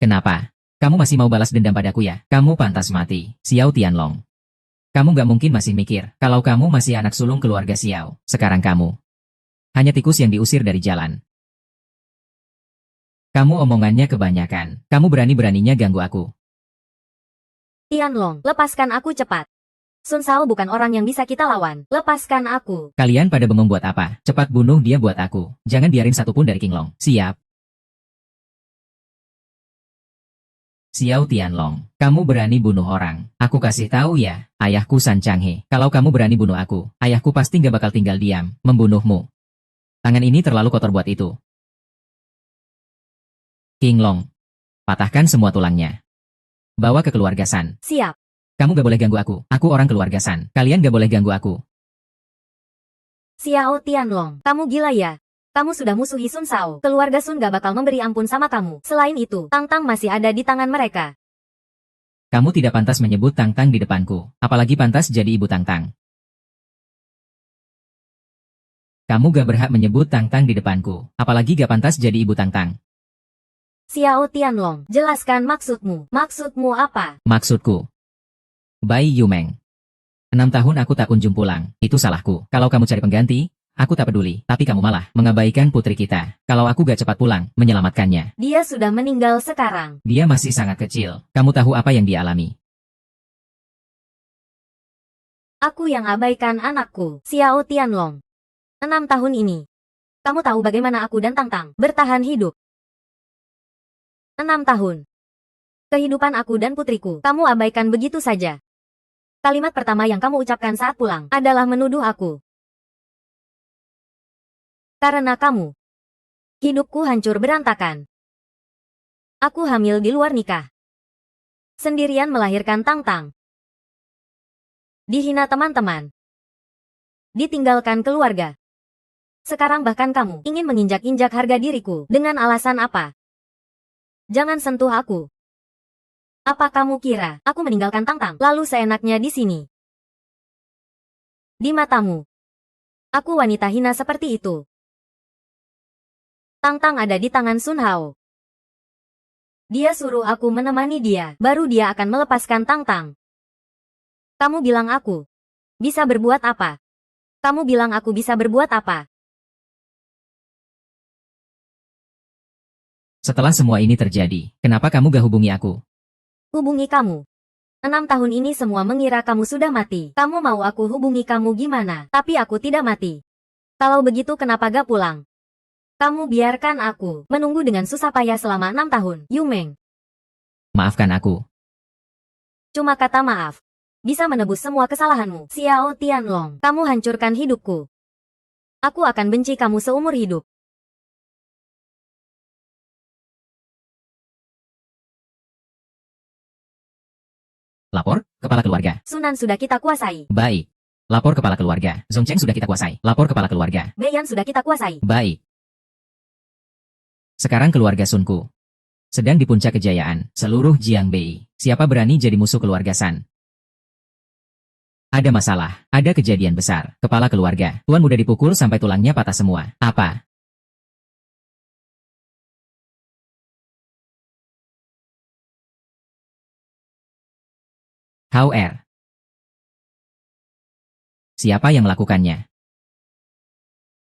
Kenapa? Kamu masih mau balas dendam padaku ya? Kamu pantas mati, Xiao Tianlong. Kamu gak mungkin masih mikir, kalau kamu masih anak sulung keluarga Xiao. Sekarang kamu hanya tikus yang diusir dari jalan. Kamu omongannya kebanyakan. Kamu berani-beraninya ganggu aku. Tianlong, lepaskan aku cepat. Sun Shao bukan orang yang bisa kita lawan. Lepaskan aku. Kalian pada bengong buat apa? Cepat bunuh dia buat aku. Jangan biarin satupun dari Qinglong. Siap. Xiao Tianlong, kamu berani bunuh orang. Aku kasih tahu ya, ayahku San Changhe. Kalau kamu berani bunuh aku, ayahku pasti gak bakal tinggal diam, membunuhmu. Tangan ini terlalu kotor buat itu. Qinglong, patahkan semua tulangnya. Bawa ke keluarga San. Siap. Kamu gak boleh ganggu aku. Aku orang keluarga San. Kalian gak boleh ganggu aku. Xiao Tianlong, kamu gila ya? Kamu sudah musuhi Sun Shao. Keluarga Sun gak bakal memberi ampun sama kamu. Selain itu, Tang Tang masih ada di tangan mereka. Kamu tidak pantas menyebut Tang Tang di depanku. Apalagi pantas jadi ibu Tang Tang. Kamu gak berhak menyebut Tang Tang di depanku. Apalagi gak pantas jadi ibu Tang Tang. Xiao Tianlong, jelaskan maksudmu. Maksudmu apa? Maksudku. Bai Yumeng. 6 tahun aku tak kunjung pulang. Itu salahku. Kalau kamu cari pengganti, aku tak peduli. Tapi kamu malah mengabaikan putri kita. Kalau aku gak cepat pulang, menyelamatkannya. Dia sudah meninggal sekarang. Dia masih sangat kecil. Kamu tahu apa yang dia alami? Aku yang abaikan anakku. Xiao Tianlong. 6 tahun ini. Kamu tahu bagaimana aku dan Tang Tang bertahan hidup? 6 tahun. Kehidupan aku dan putriku, kamu abaikan begitu saja. Kalimat pertama yang kamu ucapkan saat pulang adalah menuduh aku. Karena kamu, hidupku hancur berantakan. Aku hamil di luar nikah. Sendirian melahirkan Tang Tang. Dihina teman-teman. Ditinggalkan keluarga. Sekarang bahkan kamu ingin menginjak-injak harga diriku. Dengan alasan apa? Jangan sentuh aku. Apa kamu kira aku meninggalkan Tang Tang lalu seenaknya di sini? Di matamu, aku wanita hina seperti itu. Tang Tang ada di tangan Sun Hao. Dia suruh aku menemani dia, baru dia akan melepaskan Tang Tang. Kamu bilang aku bisa berbuat apa? Kamu bilang aku bisa berbuat apa? Setelah semua ini terjadi, kenapa kamu gak hubungi aku? Hubungi kamu. 6 tahun ini semua mengira kamu sudah mati. Kamu mau aku hubungi kamu gimana? Tapi aku tidak mati. Kalau begitu kenapa gak pulang? Kamu biarkan aku menunggu dengan susah payah selama 6 tahun. Yumeng. Maafkan aku. Cuma kata maaf. Bisa menebus semua kesalahanmu. Xiao Tianlong, kamu hancurkan hidupku. Aku akan benci kamu seumur hidup. Lapor, kepala keluarga. Sunan sudah kita kuasai. Baik. Lapor kepala keluarga. Zhongcheng sudah kita kuasai. Lapor kepala keluarga. Beiyan sudah kita kuasai. Baik. Sekarang keluarga Sunku sedang di puncak kejayaan. Seluruh Jiangbei. Siapa berani jadi musuh keluarga San? Ada masalah. Ada kejadian besar. Kepala keluarga. Tuan muda dipukul sampai tulangnya patah semua. Apa? How Air. Siapa yang melakukannya?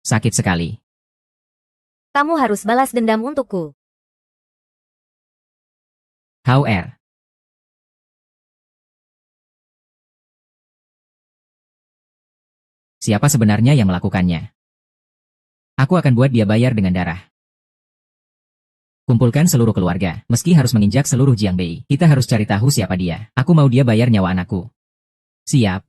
Sakit sekali. Kamu harus balas dendam untukku. How Air. Siapa sebenarnya yang melakukannya? Aku akan buat dia bayar dengan darah. Kumpulkan seluruh keluarga. Meski harus menginjak seluruh Jiangbei, kita harus cari tahu siapa dia. Aku mau dia bayar nyawa anakku. Siap.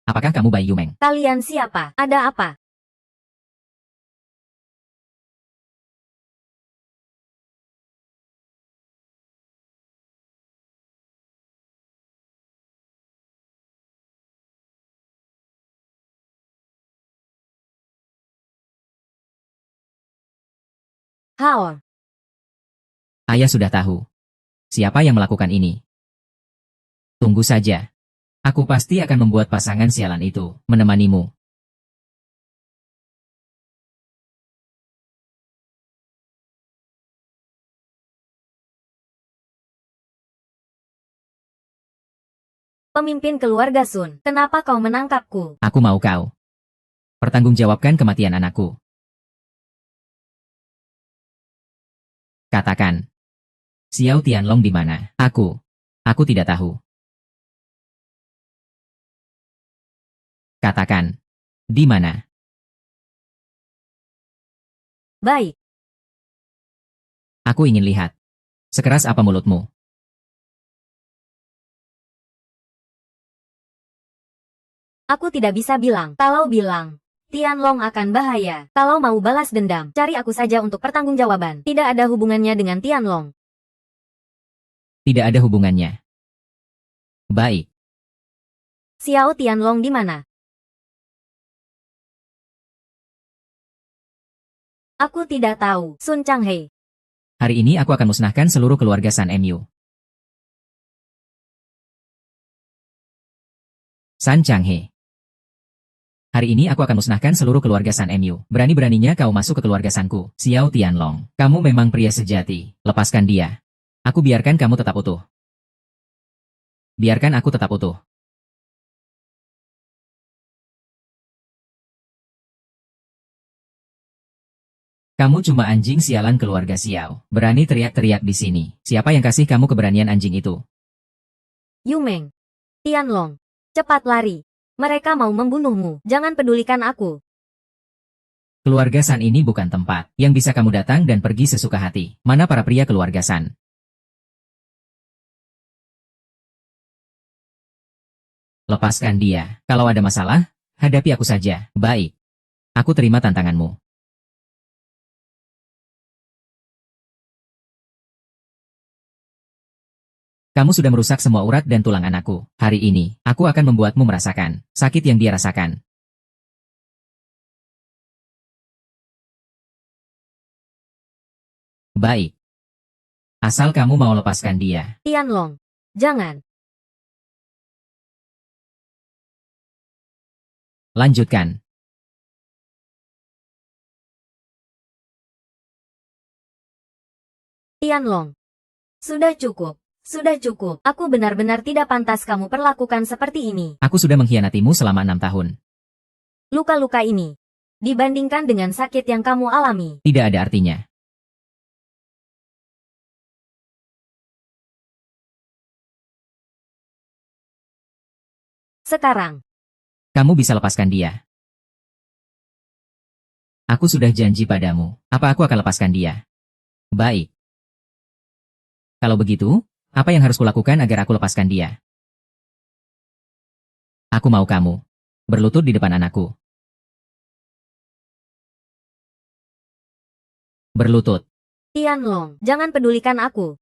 Apakah kamu Bai Yumeng? Kalian siapa? Ada apa? Hao. Ayah sudah tahu. Siapa yang melakukan ini? Tunggu saja. Aku pasti akan membuat pasangan sialan itu menemanimu. Pemimpin keluarga Sun, kenapa kau menangkapku? Aku mau kau pertanggungjawabkan kematian anakku. Katakan. Xiao Tianlong di mana? Aku tidak tahu. Katakan. Di mana? Baik, Aku ingin lihat. Sekeras apa mulutmu? aku tidak bisa bilang. Kalau bilang, Tianlong akan bahaya. Kalau mau balas dendam, cari aku saja untuk pertanggungjawaban. Tidak ada hubungannya dengan Tianlong. Tidak ada hubungannya. Baik. Xiao Tianlong di mana? Aku tidak tahu. Sun Changhei. Hari ini aku akan musnahkan seluruh keluarga San Mu. San Changhe. Hari ini aku akan musnahkan seluruh keluarga San Mu. Berani-beraninya kau masuk ke keluarga Sanku. Xiao Tianlong. Kamu memang pria sejati. Lepaskan dia. Aku biarkan kamu tetap utuh. Biarkan aku tetap utuh. Kamu cuma anjing sialan keluarga Xiao. Berani teriak-teriak di sini. Siapa yang kasih kamu keberanian anjing itu? Yu Meng. Tianlong. Cepat lari. Mereka mau membunuhmu. Jangan pedulikan aku. Keluarga San ini bukan tempat yang bisa kamu datang dan pergi sesuka hati. Mana para pria keluarga San? Lepaskan dia. Kalau ada masalah, hadapi aku saja. Baik. Aku terima tantanganmu. Kamu sudah merusak semua urat dan tulang anakku. Hari ini, aku akan membuatmu merasakan sakit yang dia rasakan. Baik. Asal kamu mau lepaskan dia. Tianlong. Jangan. Lanjutkan. Tianlong. Sudah cukup. Sudah cukup. Aku benar-benar tidak pantas kamu perlakukan seperti ini. Aku sudah mengkhianatimu selama 6 tahun. Luka-luka ini. Dibandingkan dengan sakit yang kamu alami. Tidak ada artinya. Sekarang. Kamu bisa lepaskan dia. Aku sudah janji padamu. Apa aku akan lepaskan dia? Baik. Kalau begitu, apa yang harus kulakukan agar aku lepaskan dia? Aku mau kamu berlutut di depan anakku. Berlutut. Tianlong, jangan pedulikan aku.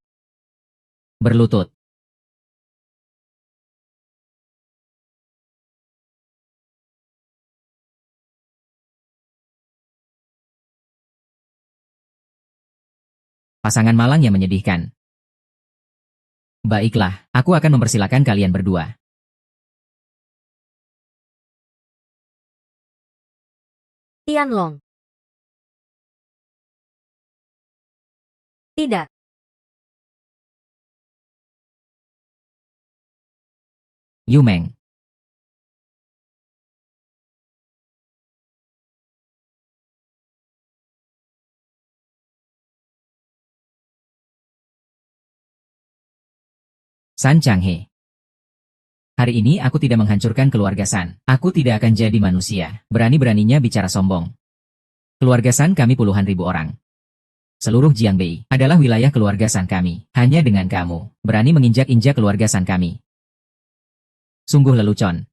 Berlutut. Pasangan malang yang menyedihkan. Baiklah, aku akan mempersilakan kalian berdua. Tianlong. Tidak. Yu Meng. San Changhe. Hari ini aku tidak menghancurkan keluarga San. Aku tidak akan jadi manusia. Berani-beraninya bicara sombong. Keluarga San kami puluhan ribu orang. Seluruh Jiangbei adalah wilayah keluarga San kami. Hanya dengan kamu, berani menginjak-injak keluarga San kami. Sungguh lelucon.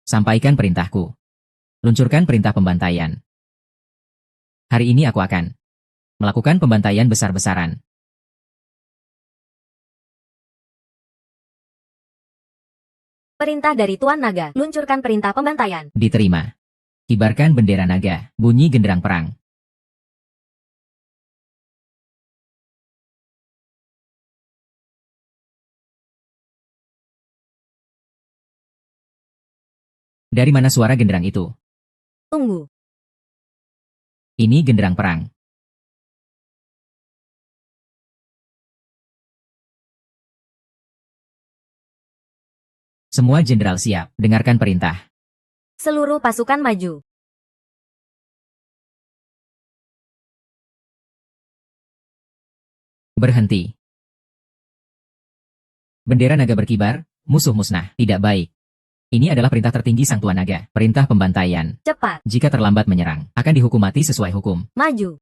Sampaikan perintahku. Luncurkan perintah pembantaian. Hari ini aku akan melakukan pembantaian besar-besaran. Perintah dari Tuan Naga. Luncurkan perintah pembantaian. Diterima. Kibarkan bendera naga. Bunyi genderang perang. Dari mana suara genderang itu? Tunggu. Ini genderang perang. Semua jenderal siap, dengarkan perintah. Seluruh pasukan maju. Berhenti. Bendera naga berkibar, musuh musnah, tidak baik. Ini adalah perintah tertinggi Sang Tuan Naga, perintah pembantaian. Cepat. Jika terlambat menyerang, akan dihukum mati sesuai hukum. Maju.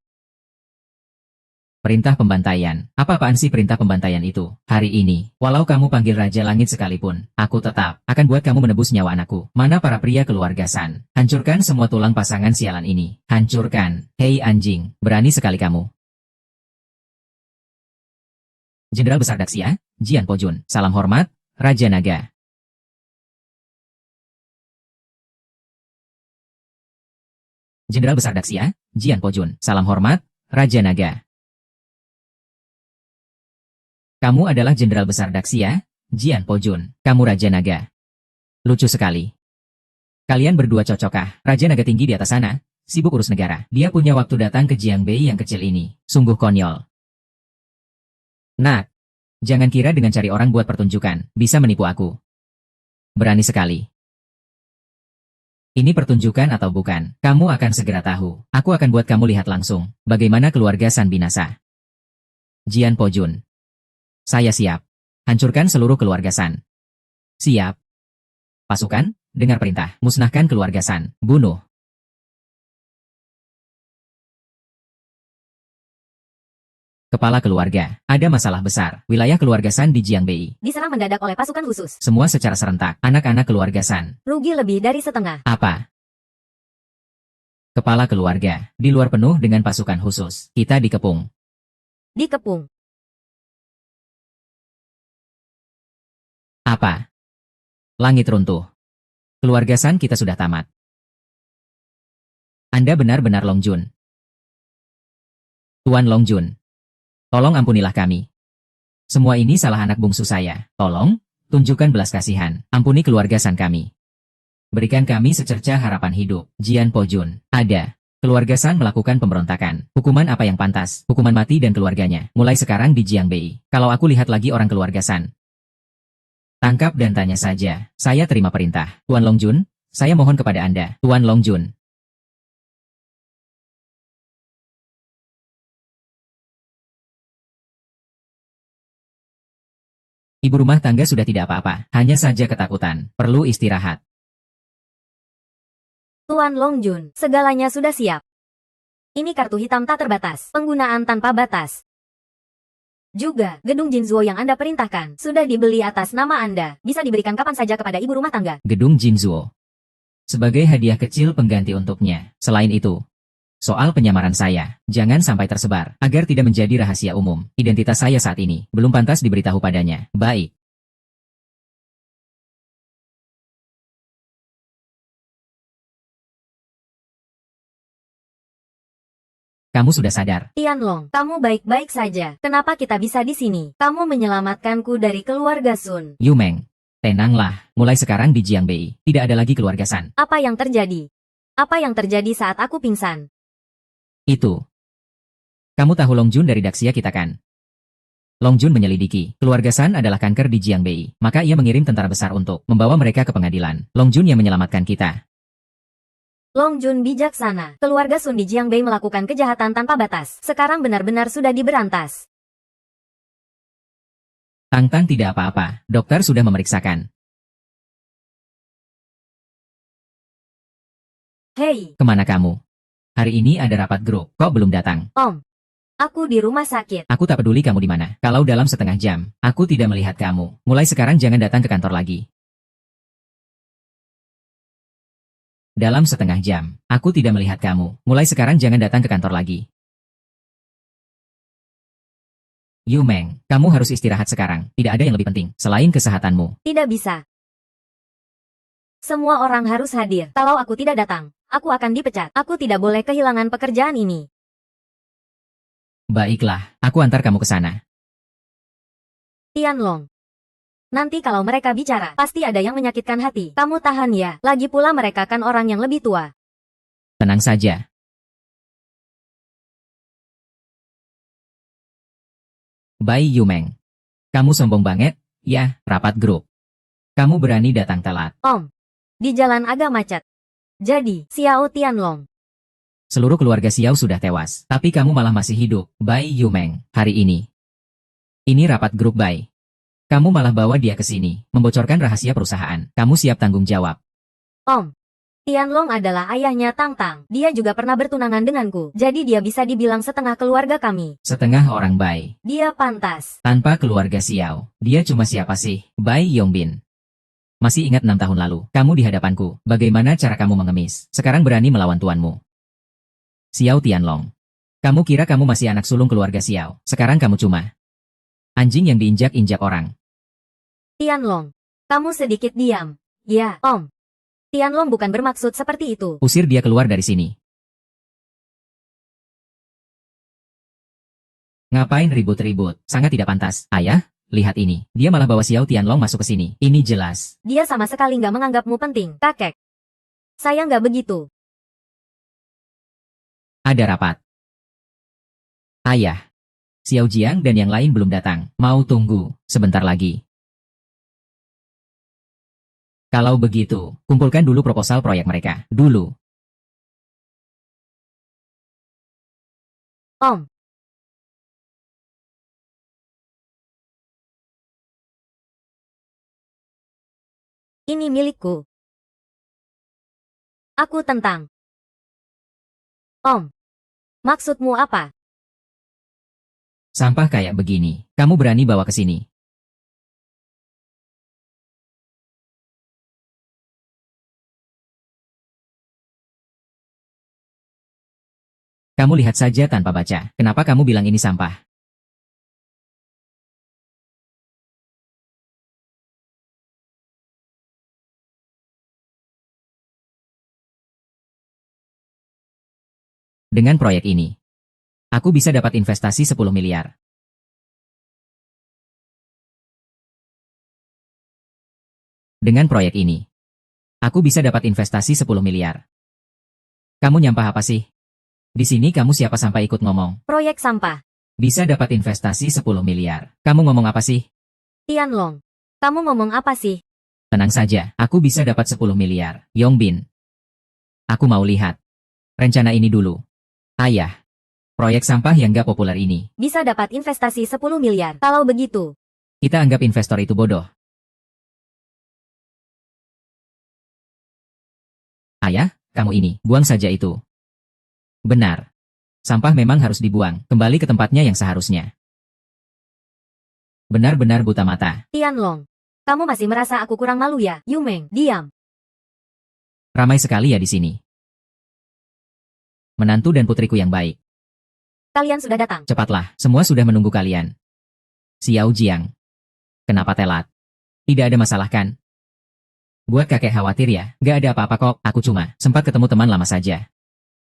Perintah pembantaian. Apa-apaan sih perintah pembantaian itu? Hari ini, walau kamu panggil Raja Langit sekalipun, aku tetap akan buat kamu menebus nyawa anakku. Mana para pria keluarga San? Hancurkan semua tulang pasangan sialan ini. Hancurkan. Hei anjing, berani sekali kamu. Jenderal Besar Daxia, Jian Pojun. Salam hormat, Raja Naga. Jenderal Besar Daxia, Jian Pojun. Salam hormat, Raja Naga. Kamu adalah Jenderal Besar Daxia, Jian Pojun. Kamu Raja Naga. Lucu sekali. Kalian berdua cocokkah? Raja Naga tinggi di atas sana, sibuk urus negara. Dia punya waktu datang ke Jiangbei yang kecil ini. Sungguh konyol. Nak, jangan kira dengan cari orang buat pertunjukan, bisa menipu aku. Berani sekali. Ini pertunjukan atau bukan? Kamu akan segera tahu. Aku akan buat kamu lihat langsung, bagaimana keluarga San binasa. Jian Pojun. Saya siap. Hancurkan seluruh keluarga San. Siap. Pasukan, dengar perintah. Musnahkan keluarga San. Bunuh. Kepala keluarga. Ada masalah besar. Wilayah keluarga San di Jiangbei Diserang mendadak oleh pasukan khusus. semua secara serentak. Anak-anak keluarga San. Rugi lebih dari setengah. Apa? Kepala keluarga. Di luar penuh dengan pasukan khusus. Kita dikepung. Dikepung. Apa? Langit runtuh. Keluarga San kita sudah tamat. Anda benar-benar Long Jun. Tuan Long Jun. Tolong ampunilah kami. Semua ini salah anak bungsu saya. Tolong, tunjukkan belas kasihan. Ampuni keluarga San kami. Berikan kami secerca harapan hidup. Jian Pojun. Ada. Keluarga San melakukan pemberontakan. Hukuman apa yang pantas? Hukuman mati dan keluarganya. Mulai sekarang di Jiangbei. Kalau aku lihat lagi orang keluarga San. Tangkap dan tanya saja. Saya terima perintah. Tuan Long Jun, saya mohon kepada Anda. Tuan Long Jun. Ibu rumah tangga sudah tidak apa-apa, hanya saja ketakutan, perlu istirahat. Tuan Long Jun, segalanya sudah siap. Ini kartu hitam tak terbatas, penggunaan tanpa batas. Juga, gedung Jinzuo yang Anda perintahkan, sudah dibeli atas nama Anda, bisa diberikan kapan saja kepada ibu rumah tangga. Gedung Jinzuo. Sebagai hadiah kecil pengganti untuknya. Selain itu, soal penyamaran saya, jangan sampai tersebar, agar tidak menjadi rahasia umum. Identitas saya saat ini, belum pantas diberitahu padanya. Baik. Kamu sudah sadar. Tianlong, kamu baik-baik saja. Kenapa kita bisa di sini? Kamu menyelamatkanku dari keluarga Sun. Yu Meng, tenanglah. Mulai sekarang di Jiangbei, tidak ada lagi keluarga San. Apa yang terjadi? Apa yang terjadi saat aku pingsan? Itu. Kamu tahu Long Jun dari Daxia kita kan? Long Jun menyelidiki, keluarga San adalah kanker di Jiangbei, maka ia mengirim tentara besar untuk membawa mereka ke pengadilan. Long Jun yang menyelamatkan kita. Long Jun bijaksana. Keluarga Sun di Jiangbei melakukan kejahatan tanpa batas. Sekarang benar-benar sudah diberantas. Tang-Tang tidak apa-apa, dokter sudah memeriksakan. Hei, Kemana kamu? Hari ini ada rapat grup, kok belum datang? Om. Aku di rumah sakit. Aku tak peduli kamu di mana. Kalau dalam setengah jam, aku tidak melihat kamu. Mulai sekarang jangan datang ke kantor lagi. Dalam setengah jam, aku tidak melihat kamu. Mulai sekarang jangan datang ke kantor lagi. Yu Meng, kamu harus istirahat sekarang. Tidak ada yang lebih penting selain kesehatanmu. Tidak bisa. Semua orang harus hadir. Kalau aku tidak datang, aku akan dipecat. Aku tidak boleh kehilangan pekerjaan ini. Baiklah, aku antar kamu ke sana. Tianlong. Nanti kalau mereka bicara, pasti ada yang menyakitkan hati. Kamu tahan ya, lagi pula mereka kan orang yang lebih tua. Tenang saja. Bai Yumeng. Kamu sombong banget, ya, rapat grup. Kamu berani datang telat. Om, di jalan agak macet. Jadi, Xiao Tianlong. Seluruh keluarga Xiao sudah tewas, tapi kamu malah masih hidup. Bai Yumeng, hari ini. Ini rapat grup Bai. Kamu malah bawa dia ke sini, membocorkan rahasia perusahaan. Kamu siap tanggung jawab. Om, Tianlong adalah ayahnya Tang Tang. Dia juga pernah bertunangan denganku. Jadi dia bisa dibilang setengah keluarga kami. Setengah orang Bai. Dia pantas. Tanpa keluarga Xiao, dia cuma siapa sih? Bai Yongbin. Masih ingat 6 tahun lalu, kamu di hadapanku. Bagaimana cara kamu mengemis? Sekarang berani melawan tuanmu. Xiao Tianlong. Kamu kira kamu masih anak sulung keluarga Xiao. Sekarang kamu cuma anjing yang diinjak-injak orang. Tianlong, kamu sedikit diam. Ya, Om. Tianlong bukan bermaksud seperti itu. Usir dia keluar dari sini. Ngapain ribut-ribut? Sangat tidak pantas. Ayah, lihat ini. Dia malah bawa Xiao Tianlong masuk ke sini. Ini jelas. Dia sama sekali nggak menganggapmu penting, kakek. Saya nggak begitu. Ada rapat. Ayah. Xiao Jiang dan yang lain belum datang. Mau tunggu sebentar lagi. Kalau begitu, kumpulkan dulu proposal proyek mereka. Dulu. Om. Ini milikku. Aku tentang. Om. Maksudmu apa? Sampah kayak begini. Kamu berani bawa ke sini. Kamu lihat saja tanpa baca. Kenapa kamu bilang ini sampah? Dengan proyek ini, aku bisa dapat investasi 10 miliar. Dengan proyek ini, aku bisa dapat investasi 10 miliar. Kamu nyampah apa sih? Di sini kamu siapa sampai ikut ngomong? Proyek sampah. Bisa dapat investasi 10 miliar. Kamu ngomong apa sih? Tianlong. Kamu ngomong apa sih? Tenang saja, aku bisa dapat 10 miliar. Yongbin. Aku mau lihat. Rencana ini dulu. Ayah. Proyek sampah yang gak populer ini. Bisa dapat investasi 10 miliar. Kalau begitu. Kita anggap investor itu bodoh. Ayah, kamu ini, buang saja itu. Benar. Sampah memang harus dibuang, kembali ke tempatnya yang seharusnya. Benar-benar buta mata. Tianlong. Kamu masih merasa aku kurang malu ya? Yumeng, diam. Ramai sekali ya di sini. Menantu dan putriku yang baik. Kalian sudah datang. Cepatlah, semua sudah menunggu kalian. Xiao Jiang. Kenapa telat? Tidak ada masalah kan? Buat kakek khawatir ya, gak ada apa-apa kok, aku cuma sempat ketemu teman lama saja.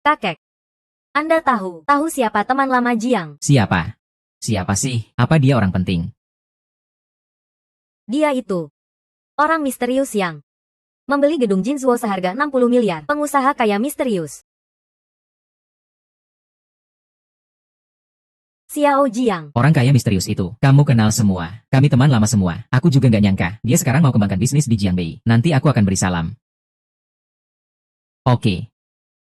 Kakek. Anda tahu siapa teman lama Jiang? Siapa? Siapa sih? Apa dia orang penting? Dia itu. Orang misterius yang membeli gedung Jinzhuo seharga 60 miliar. Pengusaha kaya misterius. Xiao Jiang. Orang kaya misterius itu. Kamu kenal semua. Kami teman lama semua. Aku juga gak nyangka. Dia sekarang mau kembangkan bisnis di Jiangbei. Nanti aku akan beri salam. Oke.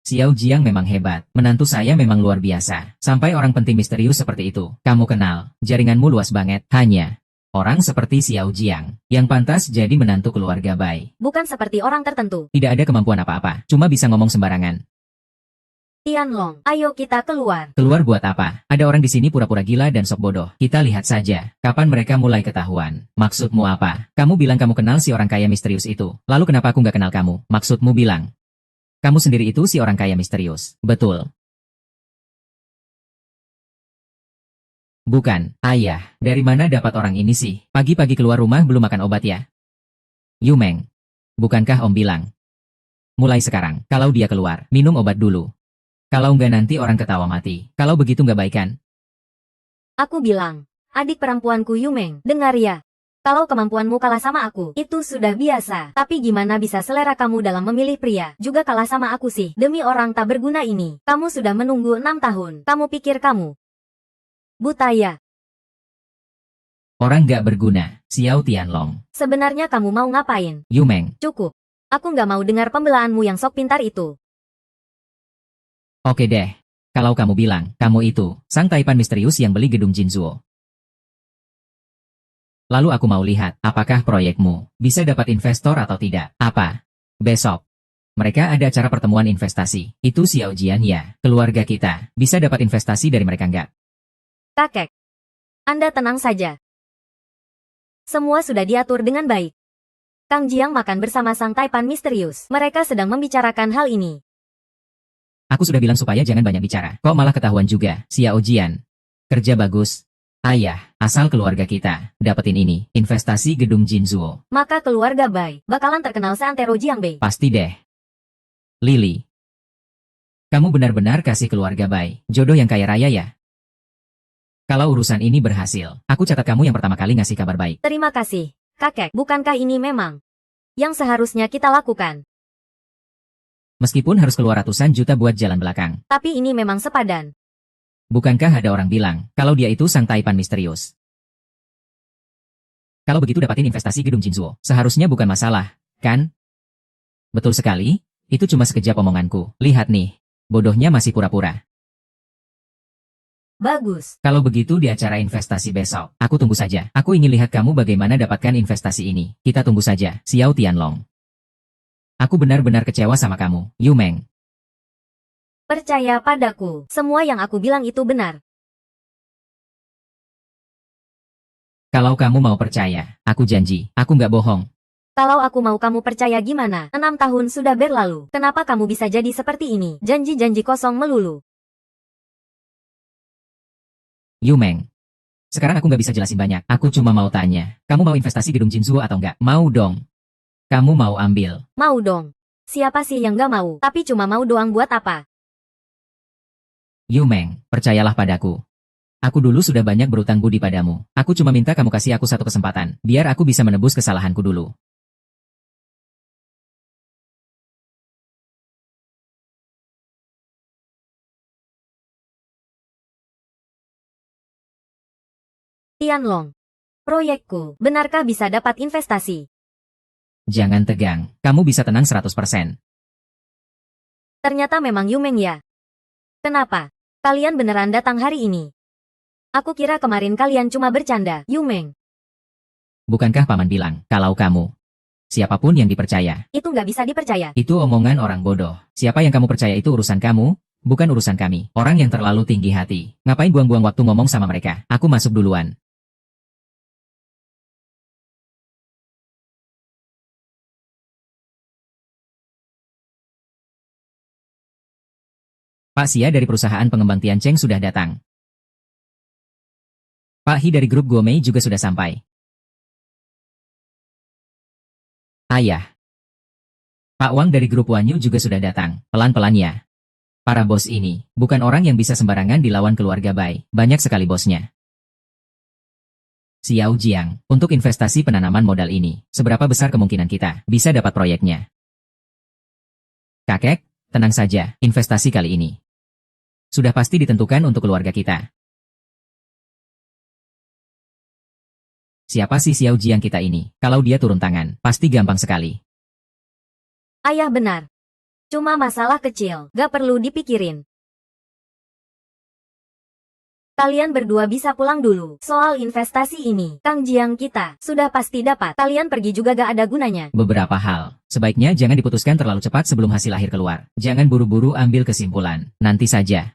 Xiao Jiang memang hebat. Menantu saya memang luar biasa. Sampai orang penting misterius seperti itu. Kamu kenal. Jaringanmu luas banget. Hanya orang seperti Xiao Jiang yang pantas jadi menantu keluarga Bai. Bukan seperti orang tertentu. Tidak ada kemampuan apa-apa. Cuma bisa ngomong sembarangan. Tianlong, ayo kita keluar. Keluar buat apa? Ada orang di sini pura-pura gila dan sok bodoh. Kita lihat saja. Kapan mereka mulai ketahuan? Maksudmu apa? Kamu bilang kamu kenal si orang kaya misterius itu. Lalu kenapa aku nggak kenal kamu? Maksudmu bilang kamu sendiri itu si orang kaya misterius. Betul. Bukan, ayah. Dari mana dapat orang ini sih? Pagi-pagi keluar rumah belum makan obat ya? Yumeng. Bukankah om bilang? Mulai sekarang, kalau dia keluar, minum obat dulu. Kalau nggak nanti orang ketawa mati. Kalau begitu nggak baik kan? Aku bilang, adik perempuanku Yumeng, dengar ya. Kalau kemampuanmu kalah sama aku, itu sudah biasa. Tapi gimana bisa selera kamu dalam memilih pria, juga kalah sama aku sih? Demi orang tak berguna ini, kamu sudah menunggu 6 tahun. Kamu pikir kamu buta ya? Orang gak berguna, Xiao Tianlong. Sebenarnya kamu mau ngapain? Yu Meng. Cukup. Aku nggak mau dengar pembelaanmu yang sok pintar itu. Oke deh. Kalau kamu bilang, kamu itu, sang taipan misterius yang beli gedung Jinzuo. Lalu aku mau lihat, apakah proyekmu bisa dapat investor atau tidak. Apa? Besok. Mereka ada acara pertemuan investasi. Itu Xiao Jian ya. Keluarga kita bisa dapat investasi dari mereka enggak? Kakek, Anda tenang saja. Semua sudah diatur dengan baik. Kang Jiang makan bersama sang taipan misterius. Mereka sedang membicarakan hal ini. Aku sudah bilang supaya jangan banyak bicara. Kok malah ketahuan juga, Xiao Jian. Kerja bagus. Ayah, asal keluarga kita dapetin ini, investasi gedung Jinzuo. Maka keluarga Bai bakalan terkenal seantero Jiangbei. Pasti deh. Lily. Kamu benar-benar kasih keluarga Bai jodoh yang kaya raya ya? Kalau urusan ini berhasil, aku catat kamu yang pertama kali ngasih kabar baik. Terima kasih, kakek. Bukankah ini memang yang seharusnya kita lakukan? Meskipun harus keluar ratusan juta buat jalan belakang. Tapi ini memang sepadan. Bukankah ada orang bilang, kalau dia itu sang taipan misterius? Kalau begitu dapatin investasi gedung Jinzuo, seharusnya bukan masalah, kan? Betul sekali, itu cuma sekejap omonganku. Lihat nih, bodohnya masih pura-pura. Bagus. Kalau begitu di acara investasi besok, aku tunggu saja. Aku ingin lihat kamu bagaimana dapatkan investasi ini. Kita tunggu saja, Xiao Tianlong. Aku benar-benar kecewa sama kamu, Yu Meng. Percaya padaku, semua yang aku bilang itu benar. Kalau kamu mau percaya, aku janji, aku nggak bohong. Kalau aku mau kamu percaya gimana? 6 tahun sudah berlalu. Kenapa kamu bisa jadi seperti ini? Janji-janji kosong melulu. Yu Meng. Sekarang aku nggak bisa jelasin banyak. Aku cuma mau tanya, kamu mau investasi gedung Jinzuo atau nggak? Mau dong. Kamu mau ambil? Mau dong. Siapa sih yang nggak mau? Tapi cuma mau doang buat apa? Yu Meng, percayalah padaku. Aku dulu sudah banyak berutang budi padamu. Aku cuma minta kamu kasih aku satu kesempatan, biar aku bisa menebus kesalahanku dulu. Tianlong. Proyekku, benarkah bisa dapat investasi? Jangan tegang, kamu bisa tenang 100%. Ternyata memang Yu Meng ya. Kenapa? Kalian beneran datang hari ini? Aku kira kemarin kalian cuma bercanda, Yu Meng. Bukankah paman bilang, kalau kamu, siapapun yang dipercaya, Itu nggak bisa dipercaya. itu omongan orang bodoh. Siapa yang kamu percaya itu urusan kamu, bukan urusan kami. Orang yang terlalu tinggi hati. Ngapain buang-buang waktu ngomong sama mereka? Aku masuk duluan. Pak Xia dari perusahaan pengembang Tiancheng sudah datang. Pak Hi dari grup Guomei juga sudah sampai. Ayah. Pak Wang dari grup Wanyu juga sudah datang. Pelan-pelan ya. Para bos ini, bukan orang yang bisa sembarangan dilawan keluarga Bai. Banyak sekali bosnya. Xiao Jiang, untuk investasi penanaman modal ini, seberapa besar kemungkinan kita bisa dapat proyeknya? Kakek, tenang saja, investasi kali ini sudah pasti ditentukan untuk keluarga kita. Siapa sih Xiao Jiang kita ini? Kalau dia turun tangan, pasti gampang sekali. Ayah benar. Cuma masalah kecil, gak perlu dipikirin. Kalian berdua bisa pulang dulu. Soal investasi ini, Kang Jiang kita sudah pasti dapat. Kalian pergi juga gak ada gunanya. Beberapa hal, sebaiknya jangan diputuskan terlalu cepat sebelum hasil akhir keluar. Jangan buru-buru ambil kesimpulan. Nanti saja.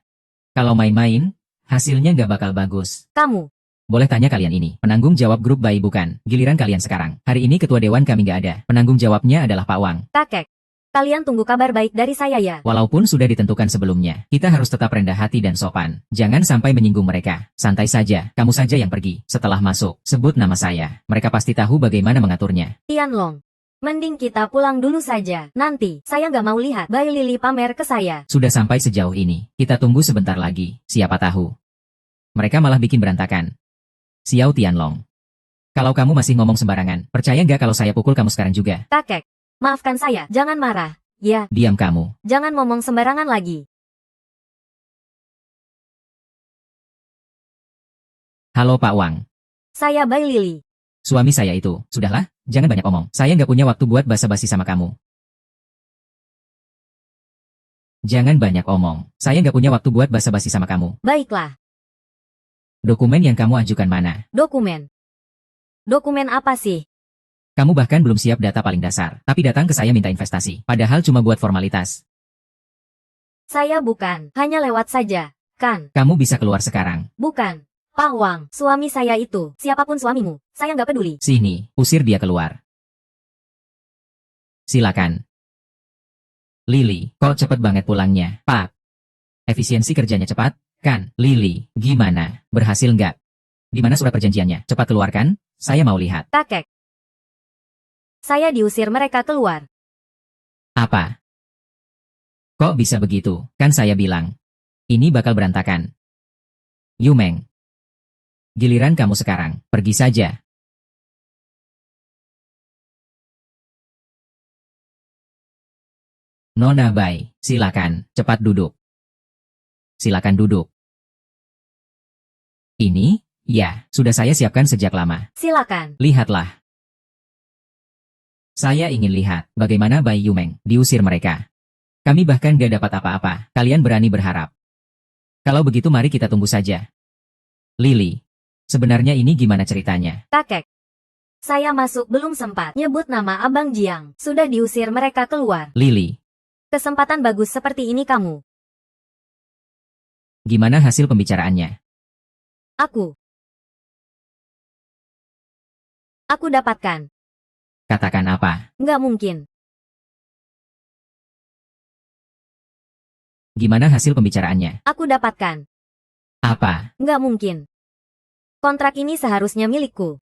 Kalau main-main, hasilnya nggak bakal bagus. Kamu. Boleh tanya kalian ini, penanggung jawab grup Bai bukan? Giliran kalian sekarang. Hari ini ketua dewan kami nggak ada. Penanggung jawabnya adalah Pak Wang. Kakek. Kalian tunggu kabar baik dari saya ya. Walaupun sudah ditentukan sebelumnya, kita harus tetap rendah hati dan sopan. Jangan sampai menyinggung mereka. Santai saja, kamu saja yang pergi. Setelah masuk, sebut nama saya. Mereka pasti tahu bagaimana mengaturnya. Tianlong. Mending kita pulang dulu saja. Nanti, saya nggak mau lihat Bai Lili pamer ke saya. Sudah sampai sejauh ini, kita tunggu sebentar lagi. Siapa tahu mereka malah bikin berantakan. Xiao Tianlong. Kalau kamu masih ngomong sembarangan, percaya nggak kalau saya pukul kamu sekarang juga? Kakek, maafkan saya, jangan marah. Ya, Diam kamu. jangan ngomong sembarangan lagi. Halo Pak Wang. Saya Bai Lili. Suami saya itu. Sudahlah, jangan banyak omong. Saya nggak punya waktu buat basa-basi sama kamu. Jangan banyak omong. Saya nggak punya waktu buat basa-basi sama kamu. Baiklah, Dokumen yang kamu ajukan mana? dokumen. Dokumen apa sih? Kamu bahkan belum siap data paling dasar. Tapi datang ke saya minta investasi. Padahal cuma buat formalitas. Saya bukan, hanya lewat saja, kan? Kamu bisa keluar sekarang. Bukan. Pak Wang, suami saya itu, siapapun suamimu, saya nggak peduli. Sini, usir dia keluar. Silakan. Lili, kok cepet banget pulangnya, Pak? Efisiensi kerjanya cepat, kan? Lili, gimana? Berhasil nggak? Di mana surat perjanjiannya? Cepat keluarkan, saya mau lihat. Kakek. Saya diusir mereka keluar. Apa? Kok bisa begitu? Kan saya bilang. Ini bakal berantakan. Yumeng. Giliran kamu sekarang, pergi saja. Nona Bai, silakan, cepat duduk. Silakan duduk. Ini, ya, sudah saya siapkan sejak lama. Silakan. Lihatlah. Saya ingin lihat bagaimana Bai Yumeng diusir mereka. Kami bahkan gak dapat apa-apa, kalian berani berharap. Kalau begitu mari kita tunggu saja. Lili, sebenarnya ini gimana ceritanya? Kakek. Saya masuk belum sempat nyebut nama Abang Jiang, sudah diusir mereka keluar. Lili, Kesempatan bagus seperti ini kamu. gimana hasil pembicaraannya? Aku dapatkan. Katakan apa? Nggak mungkin. Gimana hasil pembicaraannya? Aku dapatkan. Apa? Nggak mungkin. Kontrak ini seharusnya milikku.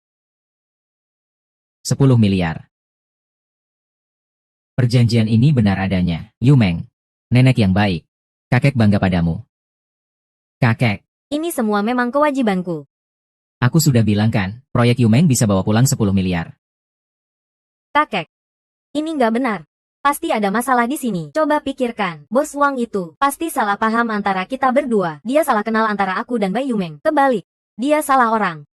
10 miliar. Perjanjian ini benar adanya. Yumeng, nenek yang baik. Kakek bangga padamu. Kakek, Ini semua memang kewajibanku. aku sudah bilang kan, proyek Yumeng bisa bawa pulang 10 miliar. Kakek. Ini nggak benar. Pasti ada masalah di sini. Coba pikirkan, bos Wang itu pasti salah paham antara kita berdua. Dia salah kenal antara aku dan Bai Yumeng. Kebalik, dia salah orang.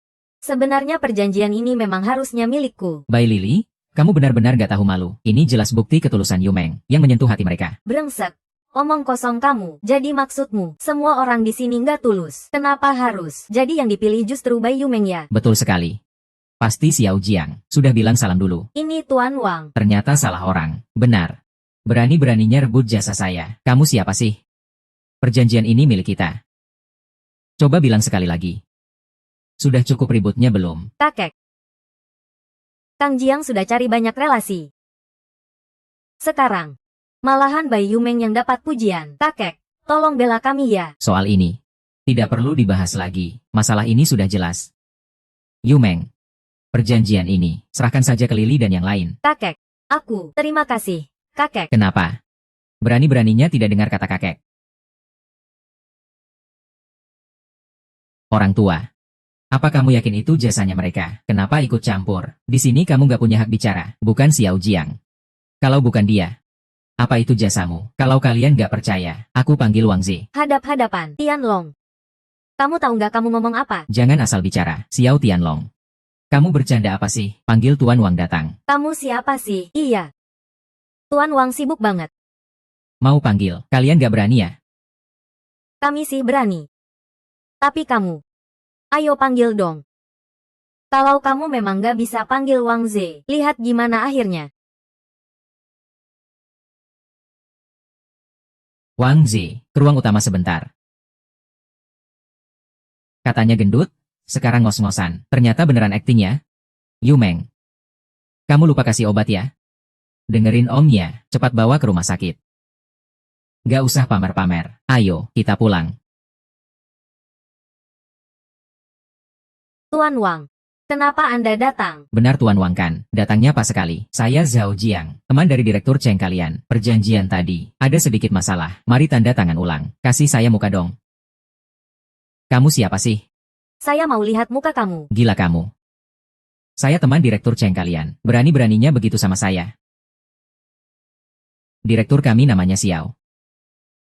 Sebenarnya perjanjian ini memang harusnya milikku. Bai Lili, kamu benar-benar gak tahu malu. Ini jelas bukti ketulusan Yumeng yang menyentuh hati mereka. Brengsek. Omong kosong kamu. Jadi maksudmu, semua orang di sini nggak tulus. Kenapa harus? Jadi yang dipilih justru Bai Yumeng ya? Betul sekali. Pasti Xiao Jiang sudah bilang salam dulu. Ini Tuan Wang. Ternyata salah orang. Benar. Berani-beraninya rebut jasa saya. Kamu siapa sih? Perjanjian ini milik kita. Coba bilang sekali lagi. Sudah cukup ributnya belum? Kakek. Kang Jiang sudah cari banyak relasi. Sekarang, malahan Bai Yumeng yang dapat pujian. Kakek, tolong bela kami ya. Soal ini. Tidak perlu dibahas lagi. Masalah ini sudah jelas. Yumeng. Perjanjian ini, serahkan saja ke Lili dan yang lain. Kakek, aku, terima kasih. Kakek, Kenapa? Berani-beraninya tidak dengar kata kakek. Orang tua. Apa kamu yakin itu jasanya mereka? Kenapa ikut campur? Di sini kamu gak punya hak bicara, bukan Xiao Jiang. Kalau bukan dia, apa itu jasamu? Kalau kalian gak percaya, aku panggil Wang Zi. hadap-hadapan, Tianlong. Kamu tahu nggak kamu ngomong apa? Jangan asal bicara, Xiao Tianlong. Kamu bercanda apa sih? Panggil Tuan Wang datang. Kamu siapa sih? Iya. Tuan Wang sibuk banget. Mau panggil, kalian gak berani ya? Kami sih berani. Tapi kamu, ayo panggil dong. Kalau kamu memang nggak bisa panggil Wang Zi, lihat gimana akhirnya. Wang Zi, ke ruang utama sebentar. Katanya gendut, sekarang ngos-ngosan. Ternyata beneran akting ya? Yumeng. Kamu lupa kasih obat ya? Dengerin omnya, cepat bawa ke rumah sakit. Gak usah pamer-pamer. Ayo, kita pulang. Tuan Wang, kenapa Anda datang? Benar Tuan Wang kan? Datangnya pas sekali. Saya Zhao Jiang, teman dari Direktur Cheng kalian. Perjanjian tadi, ada sedikit masalah. Mari tanda tangan ulang. Kasih saya muka dong. Kamu siapa sih? Saya mau lihat muka kamu. Gila kamu. Saya teman Direktur Cheng kalian. Berani-beraninya begitu sama saya. Direktur kami namanya Xiao.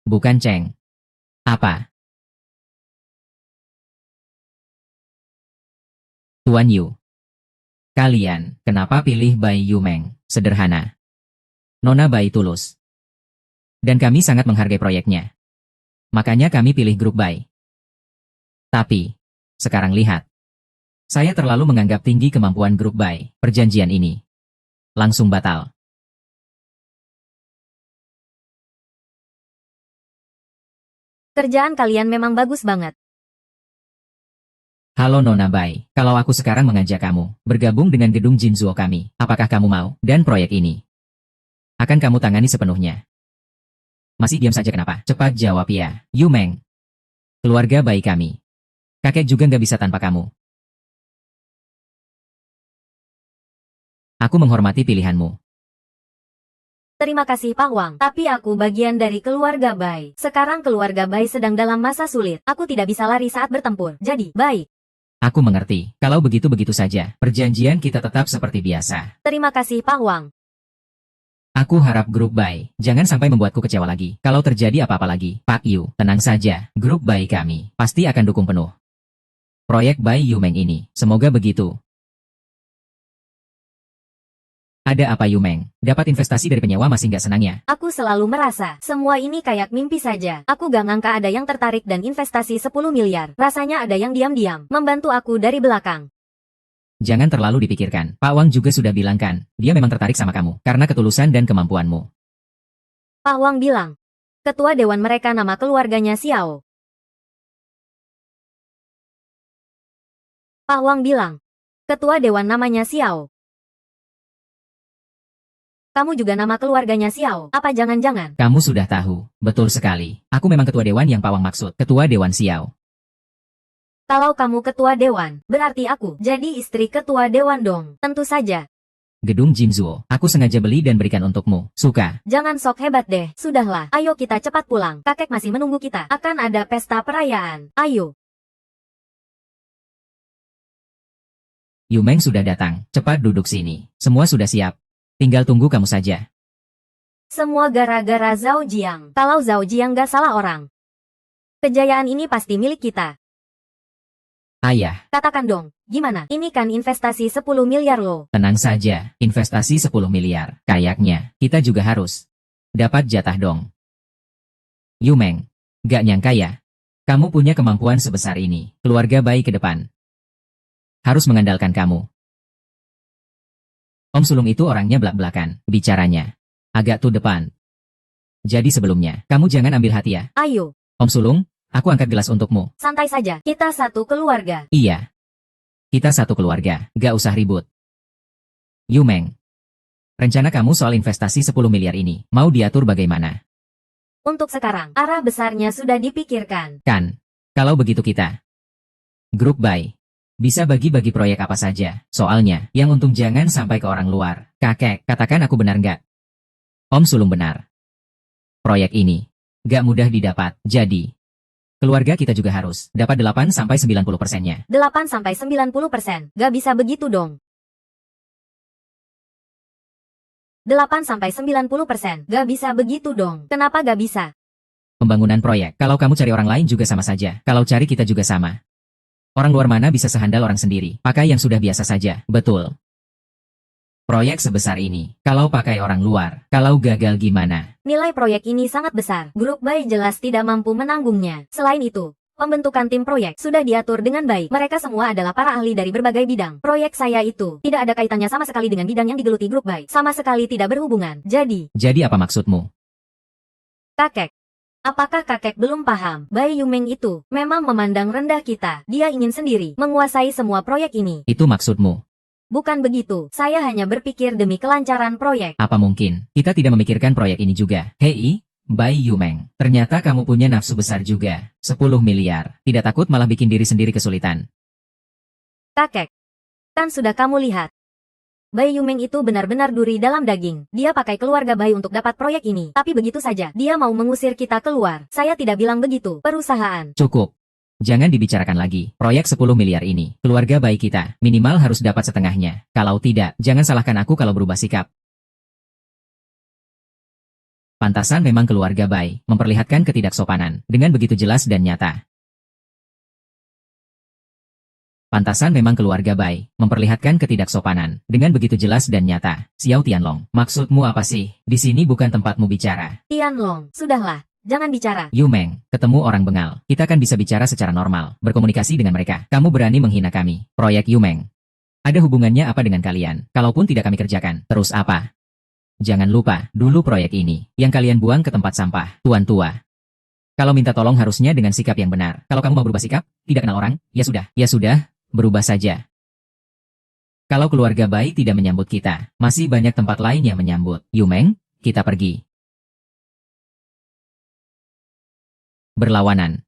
Bukan Cheng. Apa? Tuan Yu. Kalian, kenapa pilih Bai Yumeng? Sederhana. Nona Bai tulus. Dan kami sangat menghargai proyeknya. Makanya kami pilih grup Bai. Tapi, sekarang lihat. Saya terlalu menganggap tinggi kemampuan grup Bai. Perjanjian ini langsung batal. Kerjaan kalian memang bagus banget. Halo Nona Bai, kalau aku sekarang mengajak kamu bergabung dengan gedung Jinzuo kami, apakah kamu mau? Dan proyek ini akan kamu tangani sepenuhnya. Masih diam saja kenapa? Cepat jawab ya, Yumeng. Keluarga Bai kami. Kakek juga nggak bisa tanpa kamu. Aku menghormati pilihanmu. Terima kasih Pak Wang, tapi aku bagian dari keluarga Bai. Sekarang keluarga Bai sedang dalam masa sulit. Aku tidak bisa lari saat bertempur. Jadi, baik. Aku mengerti. Kalau begitu-begitu saja. Perjanjian kita tetap seperti biasa. Terima kasih Pak Wang. Aku harap grup Bai jangan sampai membuatku kecewa lagi. Kalau terjadi apa-apa lagi, Pak Yu, tenang saja. Grup Bai kami pasti akan dukung penuh proyek Bai Yumeng ini. Semoga begitu. Ada apa Yumeng? Dapat investasi dari penyewa masih nggak senang ya? Aku selalu merasa, semua ini kayak mimpi saja. Aku gak ngangka ada yang tertarik dan investasi 10 miliar. Rasanya ada yang diam-diam, membantu aku dari belakang. Jangan terlalu dipikirkan. Pak Wang juga sudah bilang kan, dia memang tertarik sama kamu, karena ketulusan dan kemampuanmu. Pak Wang bilang, ketua dewan mereka nama keluarganya Xiao. Pak Wang bilang, ketua dewan namanya Xiao. Kamu juga nama keluarganya Xiao. Apa jangan-jangan? Kamu sudah tahu. Betul sekali. Aku memang ketua dewan yang Pak Wang maksud. Ketua dewan Xiao. Kalau kamu ketua dewan, berarti aku jadi istri ketua dewan dong. Tentu saja. Gedung Jinzuo. Aku sengaja beli dan berikan untukmu. Suka? Jangan sok hebat deh. Sudahlah. Ayo kita cepat pulang. Kakek masih menunggu kita. Akan ada pesta perayaan. Ayo. Yumeng sudah datang. Cepat duduk sini. Semua sudah siap. Tinggal tunggu kamu saja. Semua gara-gara Zhao Jiang. Kalau Zhao Jiang gak salah orang. Kejayaan ini pasti milik kita. Ayah, Katakan dong, gimana? Ini kan investasi 10 miliar loh. tenang saja. Investasi 10 miliar. Kayaknya, kita juga harus dapat jatah dong. Yumeng, gak nyangka ya. Kamu punya kemampuan sebesar ini. Keluarga baik ke depan. Harus mengandalkan kamu. Om Sulung itu orangnya belak-belakan, bicaranya agak to depan. Jadi sebelumnya, kamu jangan ambil hati ya. Ayo, Om Sulung, aku angkat gelas untukmu. santai saja. Kita satu keluarga. Iya. Kita satu keluarga, gak usah ribut. Yumeng, rencana kamu soal investasi 10 miliar ini, mau diatur bagaimana? Untuk sekarang, arah besarnya sudah dipikirkan. Kan, kalau begitu kita grup Bai bisa bagi-bagi proyek apa saja. Soalnya, yang untung jangan sampai ke orang luar. Kakek, katakan aku benar nggak? Om Sulung benar. Proyek ini gak mudah didapat. Jadi, keluarga kita juga harus dapat 8-90%-nya. 8-90%. Gak bisa begitu dong. 8-90%. Gak bisa begitu dong. Kenapa gak bisa? Pembangunan proyek, kalau kamu cari orang lain juga sama saja. Kalau cari kita juga sama. Orang luar mana bisa sehandal orang sendiri. Pakai yang sudah biasa saja. Betul. Proyek sebesar ini, kalau pakai orang luar, kalau gagal gimana? Nilai proyek ini sangat besar. Grup Bai jelas tidak mampu menanggungnya. Selain itu, pembentukan tim proyek sudah diatur dengan baik. Mereka semua adalah para ahli dari berbagai bidang. Proyek saya itu tidak ada kaitannya sama sekali dengan bidang yang digeluti grup Bai. Sama sekali tidak berhubungan. Jadi apa maksudmu? Kakek, apakah kakek belum paham? Bai Yumeng itu memang memandang rendah kita. Dia ingin sendiri menguasai semua proyek ini. Itu maksudmu? Bukan begitu. Saya hanya berpikir demi kelancaran proyek. Apa mungkin kita tidak memikirkan proyek ini juga? Hei, Bai Yumeng, ternyata kamu punya nafsu besar juga. 10 miliar. Tidak takut malah bikin diri sendiri kesulitan. Kakek, kan sudah kamu lihat. Bai Yumeng itu benar-benar duri dalam daging. Dia pakai keluarga Bai untuk dapat proyek ini. Tapi begitu saja, dia mau mengusir kita keluar. Saya tidak bilang begitu. Perusahaan. Cukup. Jangan dibicarakan lagi. Proyek 10 miliar ini, keluarga baik kita, minimal harus dapat setengahnya. Kalau tidak, jangan salahkan aku kalau berubah sikap. Pantasan memang keluarga baik, memperlihatkan ketidaksopanan, dengan begitu jelas dan nyata. Pantasan memang keluarga baik, memperlihatkan ketidaksopanan, dengan begitu jelas dan nyata. Xiao Tianlong, maksudmu apa sih? Di sini bukan tempatmu bicara. Tianlong, sudahlah, jangan bicara. Yu Meng, ketemu orang bengal. Kita kan bisa bicara secara normal, berkomunikasi dengan mereka. Kamu berani menghina kami. Proyek Yu Meng. Ada hubungannya apa dengan kalian? Kalaupun tidak kami kerjakan, terus apa? Jangan lupa, dulu proyek ini, yang kalian buang ke tempat sampah, tuan tua. Kalau minta tolong harusnya dengan sikap yang benar. Kalau kamu mau berubah sikap, tidak kenal orang, ya sudah, berubah saja. Kalau keluarga baik tidak menyambut kita, masih banyak tempat lain yang menyambut. Yu Meng, kita pergi. Berlawanan.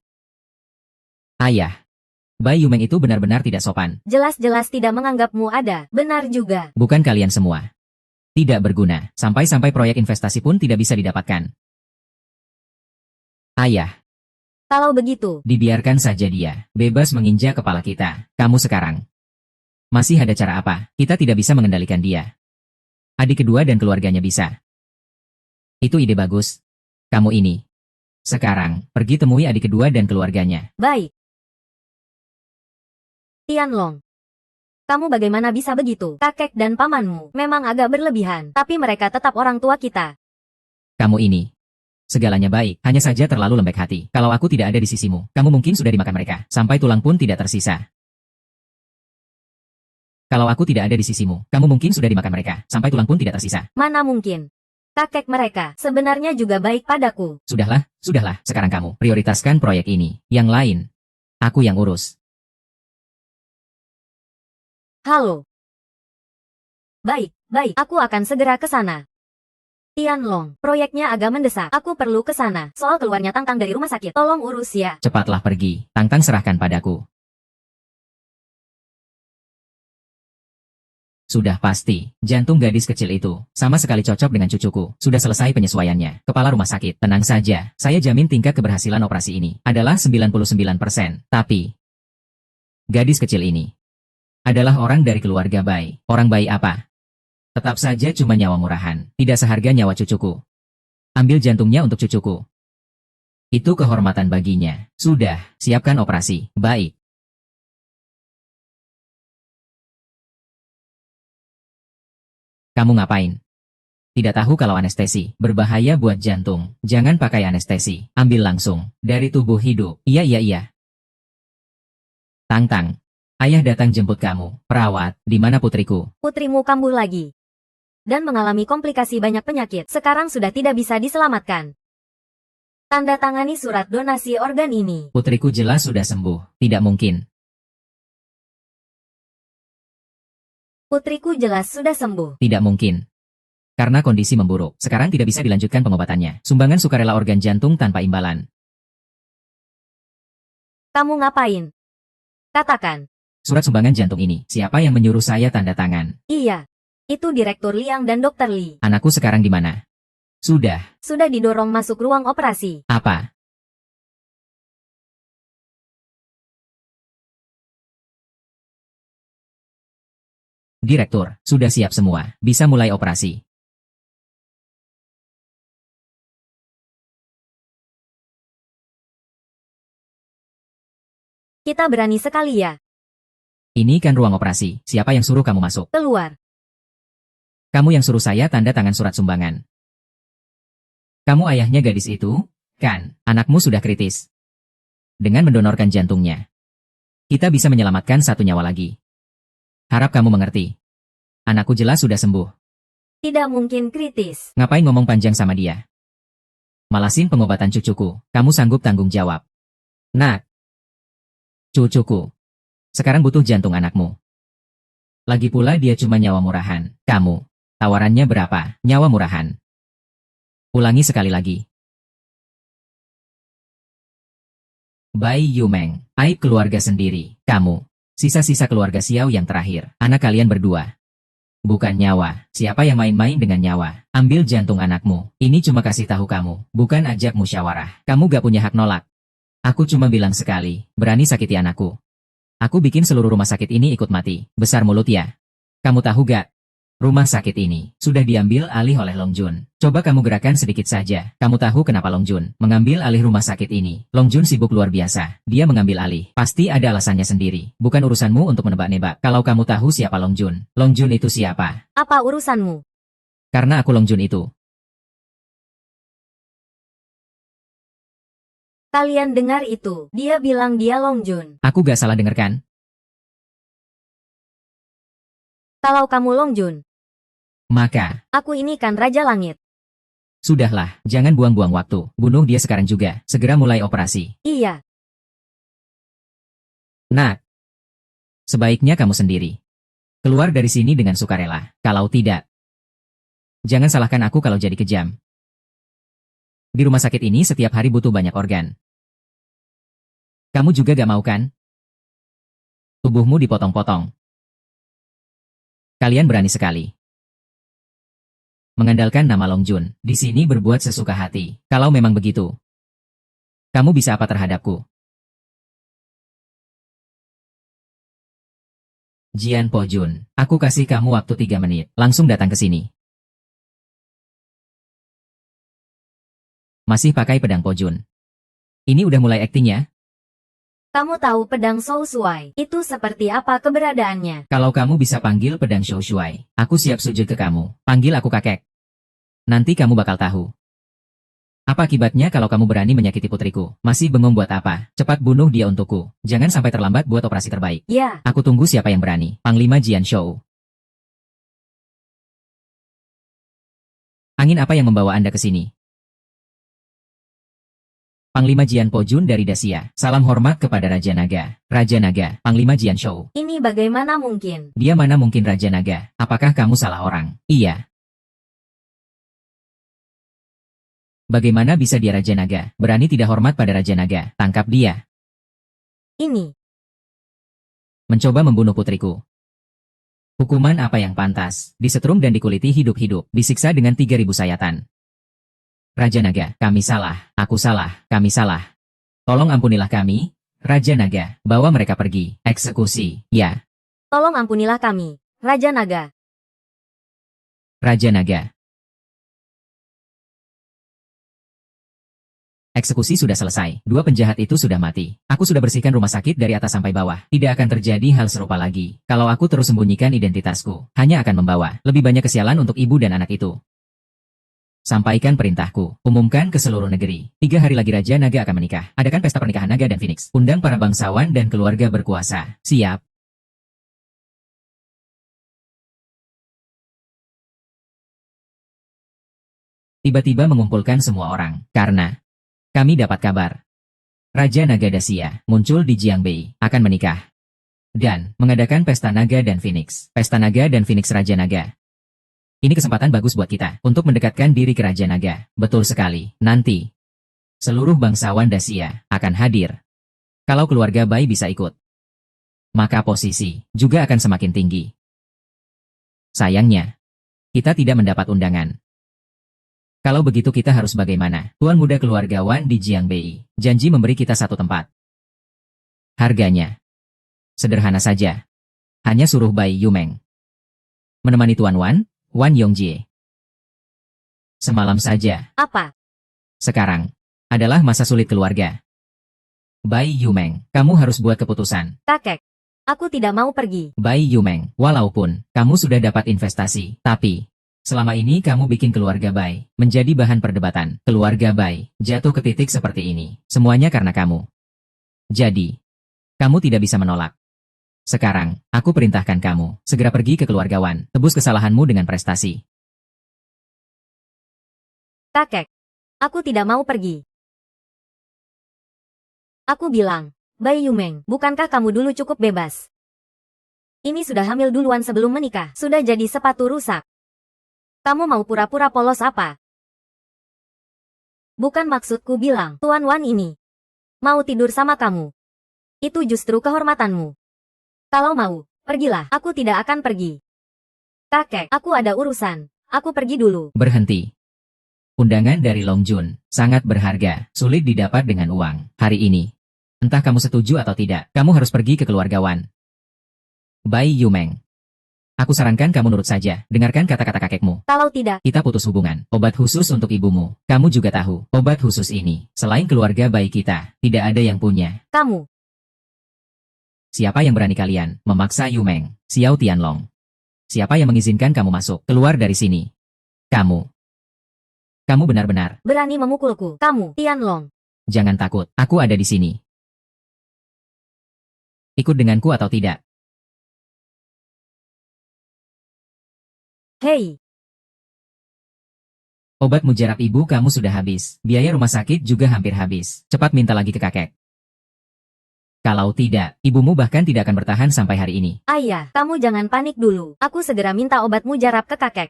Ayah. Bai Yu Meng itu benar-benar tidak sopan. Jelas-jelas tidak menganggapmu ada, benar juga. Bukan kalian semua. Tidak berguna, sampai-sampai proyek investasi pun tidak bisa didapatkan. Ayah. Kalau begitu, Dibiarkan saja dia, bebas menginjak kepala kita. Kamu sekarang. Masih ada cara apa? Kita tidak bisa mengendalikan dia. Adik kedua dan keluarganya bisa. Itu ide bagus. Kamu ini. Sekarang, pergi temui adik kedua dan keluarganya. baik. Tianlong. Kamu bagaimana bisa begitu? Kakek dan pamanmu memang agak berlebihan, tapi mereka tetap orang tua kita. Kamu ini. Segalanya baik, hanya saja terlalu lembek hati. Kalau aku tidak ada di sisimu, kamu mungkin sudah dimakan mereka, sampai tulang pun tidak tersisa. Kalau aku tidak ada di sisimu, kamu mungkin sudah dimakan mereka, sampai tulang pun tidak tersisa. Mana mungkin? Kakek mereka sebenarnya juga baik padaku. Sudahlah, sekarang kamu prioritaskan proyek ini. Yang lain, aku yang urus. Halo. Baik, aku akan segera ke sana. Tianlong, proyeknya agak mendesak. Aku perlu ke sana. Soal keluarnya Tangtang dari rumah sakit, tolong urus ya. Cepatlah pergi, Tangtang serahkan padaku. Sudah pasti, jantung gadis kecil itu, sama sekali cocok dengan cucuku. Sudah selesai penyesuaiannya. Kepala rumah sakit, tenang saja. Saya jamin tingkat keberhasilan operasi ini adalah 99%. Tapi, gadis kecil ini adalah orang dari keluarga baik. Orang baik apa? Tetap saja cuma nyawa murahan, tidak seharga nyawa cucuku. Ambil jantungnya untuk cucuku. Itu kehormatan baginya. Sudah, siapkan operasi. Baik. Kamu ngapain? Tidak tahu kalau anestesi berbahaya buat jantung. Jangan pakai anestesi. Ambil langsung dari tubuh hidup. Iya. Tangtang. Ayah datang jemput kamu. Perawat, di mana putriku? Putrimu kambuh lagi. Dan mengalami komplikasi banyak penyakit. Sekarang sudah tidak bisa diselamatkan. Tanda tangani surat donasi organ ini. Putriku jelas sudah sembuh. Tidak mungkin. Putriku jelas sudah sembuh. Tidak mungkin. Karena kondisi memburuk. Sekarang tidak bisa dilanjutkan pengobatannya. Sumbangan sukarela organ jantung tanpa imbalan. Kamu ngapain? Katakan. Surat sumbangan jantung ini, siapa yang menyuruh saya tanda tangan? Iya. Itu Direktur Liang dan Dokter Li. Anakku sekarang di mana? Sudah. Sudah didorong masuk ruang operasi. Apa? Direktur, sudah siap semua. Bisa mulai operasi. Kita berani sekali ya. Ini kan ruang operasi. Siapa yang suruh kamu masuk? Keluar. Kamu yang suruh saya tanda tangan surat sumbangan. Kamu ayahnya gadis itu? Kan, anakmu sudah kritis. Dengan mendonorkan jantungnya, kita bisa menyelamatkan satu nyawa lagi. Harap kamu mengerti. Anakku jelas sudah sembuh. Tidak mungkin kritis. Ngapain ngomong panjang sama dia? Malasin pengobatan cucuku. Kamu sanggup tanggung jawab. Nak. Cucuku. Sekarang butuh jantung anakmu. Lagi pula dia cuma nyawa murahan. Kamu. Tawarannya berapa? Nyawa murahan. Ulangi sekali lagi. Bai Yu Meng. Aib keluarga sendiri. Kamu. Sisa-sisa keluarga Xiao yang terakhir. Anak kalian berdua. Bukan nyawa. Siapa yang main-main dengan nyawa? Ambil jantung anakmu. Ini cuma kasih tahu kamu. Bukan ajak musyawarah. Kamu gak punya hak nolak. Aku cuma bilang sekali, berani sakiti anakku. Aku bikin seluruh rumah sakit ini ikut mati. Besar mulut ya. Kamu tahu gak? Rumah sakit ini sudah diambil alih oleh Long Jun. Coba kamu gerakan sedikit saja. Kamu tahu kenapa Long Jun mengambil alih rumah sakit ini? Long Jun sibuk luar biasa. Dia mengambil alih. Pasti ada alasannya sendiri. Bukan urusanmu untuk menebak-nebak. Kalau kamu tahu siapa Long Jun itu siapa? Apa urusanmu? Karena aku Long Jun itu. Kalian dengar itu? Dia bilang dia Long Jun. Aku gak salah denger kan? Kalau kamu Long Jun, Maka, aku ini kan Raja Langit. sudahlah, jangan buang-buang waktu. Bunuh dia sekarang juga. Segera mulai operasi. Iya, Nak, sebaiknya kamu sendiri. Keluar dari sini dengan sukarela. Kalau tidak, jangan salahkan aku kalau jadi kejam. Di rumah sakit ini setiap hari butuh banyak organ. Kamu juga gak mau kan? Tubuhmu dipotong-potong. Kalian berani sekali. Mengandalkan nama Long Jun, di sini berbuat sesuka hati. Kalau memang begitu, kamu bisa apa terhadapku? Jian Po Jun, aku kasih kamu waktu 3 menit. Langsung datang ke sini. Masih pakai pedang Po Jun. Ini udah mulai akting ya? kamu tahu pedang Shou Shuai itu seperti apa keberadaannya? Kalau kamu bisa panggil pedang Shou Shuai, aku siap sujud ke kamu. Panggil aku kakek. Nanti kamu bakal tahu. Apa akibatnya kalau kamu berani menyakiti putriku? Masih bengong buat apa? Cepat bunuh dia untukku. Jangan sampai terlambat buat operasi terbaik. Ya, Aku tunggu siapa yang berani. Panglima Jian Shou. Angin apa yang membawa Anda ke sini? Panglima Jian Po Jun dari Dacia. Salam hormat kepada Raja Naga. Raja Naga, Panglima Jian Shou. ini bagaimana mungkin? Dia mana mungkin Raja Naga? Apakah kamu salah orang? Iya. Bagaimana bisa dia Raja Naga? Berani tidak hormat pada Raja Naga. Tangkap dia. Ini, Mencoba membunuh putriku. Hukuman apa yang pantas? Disetrum dan dikuliti hidup-hidup. Disiksa dengan 3.000 sayatan. Raja Naga, kami salah. Aku salah. Kami salah. Tolong ampunilah kami. Raja Naga, bawa mereka pergi. Eksekusi. Ya. tolong ampunilah kami, Raja Naga. Raja Naga. Eksekusi sudah selesai. 2 penjahat itu sudah mati. Aku sudah bersihkan rumah sakit dari atas sampai bawah. Tidak akan terjadi hal serupa lagi. Kalau aku terus sembunyikan identitasku, hanya akan membawa lebih banyak kesialan untuk ibu dan anak itu. Sampaikan perintahku. Umumkan ke seluruh negeri. 3 hari lagi Raja Naga akan menikah. Adakan pesta pernikahan Naga dan Phoenix. Undang para bangsawan dan keluarga berkuasa. Siap. Tiba-tiba mengumpulkan semua orang. Karena kami dapat kabar. Raja Naga Dacia muncul di Jiangbei. Akan menikah. Dan mengadakan pesta Naga dan Phoenix. Pesta Naga dan Phoenix Raja Naga. Ini kesempatan bagus buat kita untuk mendekatkan diri ke Raja Naga. Betul sekali. Nanti, seluruh bangsawan Dacia akan hadir. Kalau keluarga Bai bisa ikut, maka posisi juga akan semakin tinggi. Sayangnya, kita tidak mendapat undangan. Kalau begitu kita harus bagaimana? Tuan muda keluarga Wan di Jiangbei janji memberi kita 1 tempat. Harganya sederhana saja. Hanya suruh Bai Yumeng menemani Tuan Wan Yongjie. Semalam saja. Apa? Sekarang adalah masa sulit keluarga. Bai Yumeng, kamu harus buat keputusan. Kakek, aku tidak mau pergi. Bai Yumeng, walaupun kamu sudah dapat investasi, tapi selama ini kamu bikin keluarga Bai menjadi bahan perdebatan. Keluarga Bai jatuh ke titik seperti ini. Semuanya karena kamu. Jadi, kamu tidak bisa menolak. Sekarang, aku perintahkan kamu, segera pergi ke keluarga Wan, tebus kesalahanmu dengan prestasi. Kakek, aku tidak mau pergi. Aku bilang, Bai Yumeng, bukankah kamu dulu cukup bebas? Ini sudah hamil duluan sebelum menikah, sudah jadi sepatu rusak. Kamu mau pura-pura polos apa? Bukan maksudku bilang, Tuan Wan ini mau tidur sama kamu. Itu justru kehormatanmu. Kalau mau, pergilah. Aku tidak akan pergi. Kakek, aku ada urusan. Aku pergi dulu. Berhenti. Undangan dari Long Jun sangat berharga, sulit didapat dengan uang. Hari ini, Entah kamu setuju atau tidak, kamu harus pergi ke keluarga Wan. Bai Yumeng. Aku sarankan kamu nurut saja, dengarkan kata-kata kakekmu. Kalau tidak, Kita putus hubungan. Obat khusus untuk ibumu. Kamu juga tahu, obat khusus ini, selain keluarga baik kita, tidak ada yang punya. kamu. Siapa yang berani kalian memaksa Yumeng, Xiao Tianlong? Siapa yang mengizinkan kamu masuk? Keluar dari sini. Kamu. Kamu benar-benar. Berani memukulku. Kamu, Tianlong. Jangan takut, aku ada di sini. Ikut denganku atau tidak? Hei, Obat mujarab ibu kamu sudah habis. Biaya rumah sakit juga hampir habis. Cepat minta lagi ke kakek. Kalau tidak, ibumu bahkan tidak akan bertahan sampai hari ini. ayah, kamu jangan panik dulu. Aku segera minta obat mujarab ke kakek.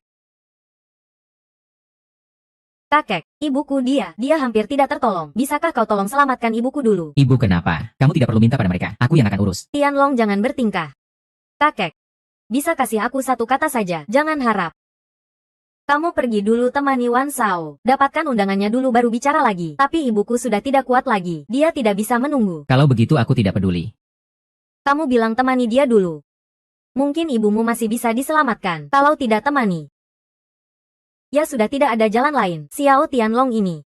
Kakek, ibuku dia hampir tidak tertolong. Bisakah kau tolong selamatkan ibuku dulu? Ibu kenapa? Kamu tidak perlu minta pada mereka. Aku yang akan urus. Tianlong jangan bertingkah. Kakek, bisa kasih aku satu kata saja, jangan harap. Kamu pergi dulu temani Wan Sao. Dapatkan undangannya dulu baru bicara lagi. Tapi ibuku sudah tidak kuat lagi. Dia tidak bisa menunggu. Kalau begitu aku tidak peduli. Kamu bilang temani dia dulu. Mungkin ibumu masih bisa diselamatkan. Kalau tidak temani. Ya sudah tidak ada jalan lain. Xiao Tianlong ini.